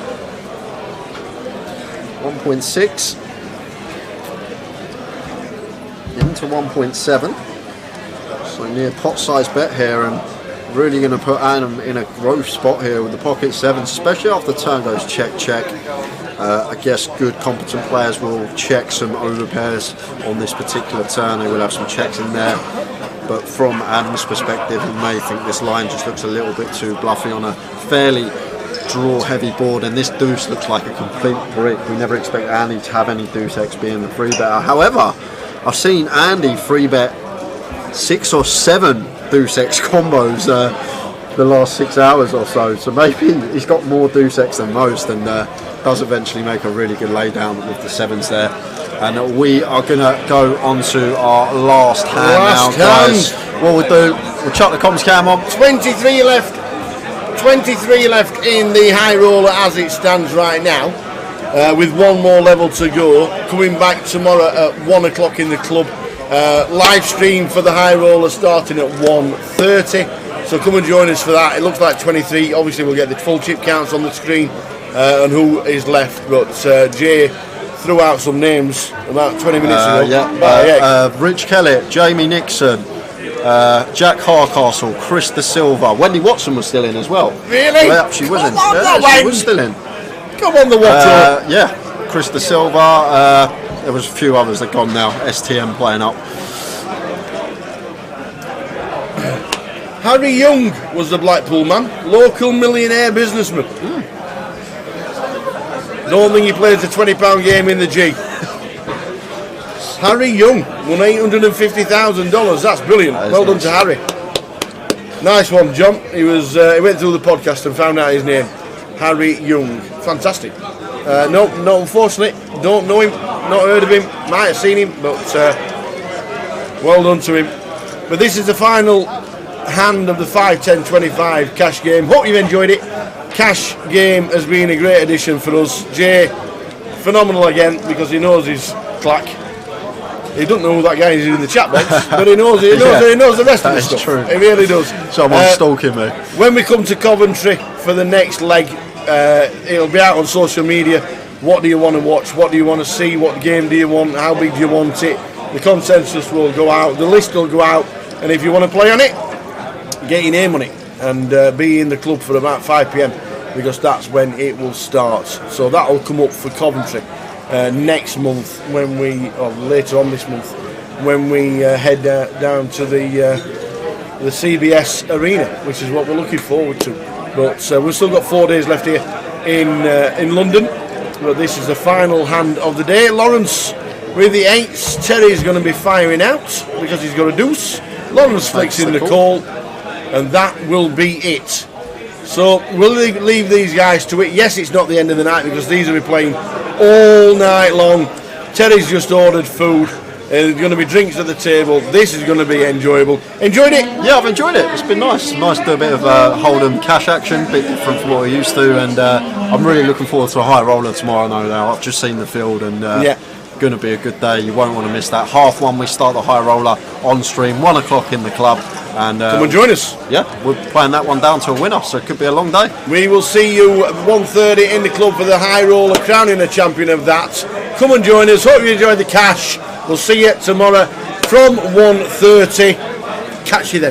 1.6 into 1.7. So near pot size bet here, and really going to put Adam in a growth spot here with the pocket sevens, especially after turn goes check, check. I guess good competent players will check some overpairs on this particular turn. They will have some checks in there. But from Adam's perspective, he may think this line just looks a little bit too bluffy on a fairly draw-heavy board, and this deuce looks like a complete brick. We never expect Andy to have any deuce X being the free better. However, I've seen Andy free bet 6 or 7 deuce X combos the last 6 hours or so. So maybe he's got more deuce X than most, and does eventually make a really good laydown with the sevens there. And we are going to go on to our last hand guys. What we'll do, we'll chuck the comms cam on. 23 left. 23 left in the high roller as it stands right now, with one more level to go. Coming back tomorrow at 1 o'clock in the club. Live stream for the high roller starting at 1:30. So come and join us for that. It looks like 23. Obviously we'll get the full chip counts on the screen and who is left. But Jay threw out some names about 20 minutes ago. Rich Kelly, Jamie Nixon, Jack Harcastle, Chris De Silva, Wendy Watson was still in as well. Really? Yeah, she was in. She was still in. Come on, the Watson. Yeah, Chris De Silva. There was a few others that gone now. STM playing up. Harry Young was the Blackpool man, local millionaire businessman. Don't think he plays a £20 game in the G. Harry Young won $850,000. That's brilliant. Well done to Harry. Nice one, John. He went through the podcast and found out his name. Harry Young. Fantastic. No, unfortunately, don't know him. Not heard of him. Might have seen him, but well done to him. But this is the final hand of the 5, 10, 25 cash game. Hope you've enjoyed it. Cash game has been a great addition for us. Jay, phenomenal again, because he knows his clack. He doesn't know who that guy is in the chat box, but he knows the rest of the stuff. True. He really does. Someone's stalking me. When we come to Coventry for the next leg, it'll be out on social media. What do you want to watch? What do you want to see? What game do you want? How big do you want it? The consensus will go out. The list will go out. And if you want to play on it, get your name on it and be in the club for about 5 p.m. because that's when it will start. So that will come up for Coventry next month or later on this month when we head down to the CBS Arena, which is what we're looking forward to. But we've still got 4 days left here in London. But this is the final hand of the day. Lawrence with the 8s. Terry's going to be firing out because he's got a deuce. Lawrence flicks in the call, and that will be it. So we'll leave these guys to it. Yes, it's not the end of the night because these will be playing all night long. Terry's just ordered food, There's going to be drinks at the table. This is going to be enjoyable. Enjoyed it? Yeah, I've enjoyed it. It's been nice. Nice to do a bit of Hold'em cash action, a bit different from what we're used to, and I'm really looking forward to a high roller tomorrow. No doubt. I've just seen the field, and going to be a good day. You won't want to miss that. 1:30 we start the high roller on stream. 1 o'clock in the club. And come and join us. Yeah, we're playing that one down to a winner, so it could be a long day. We will see you at 1:30 in the club for the high roller, crowning a champion of that. Come and join us. Hope you enjoyed the cash. We'll see you tomorrow from 1:30. Catch you then.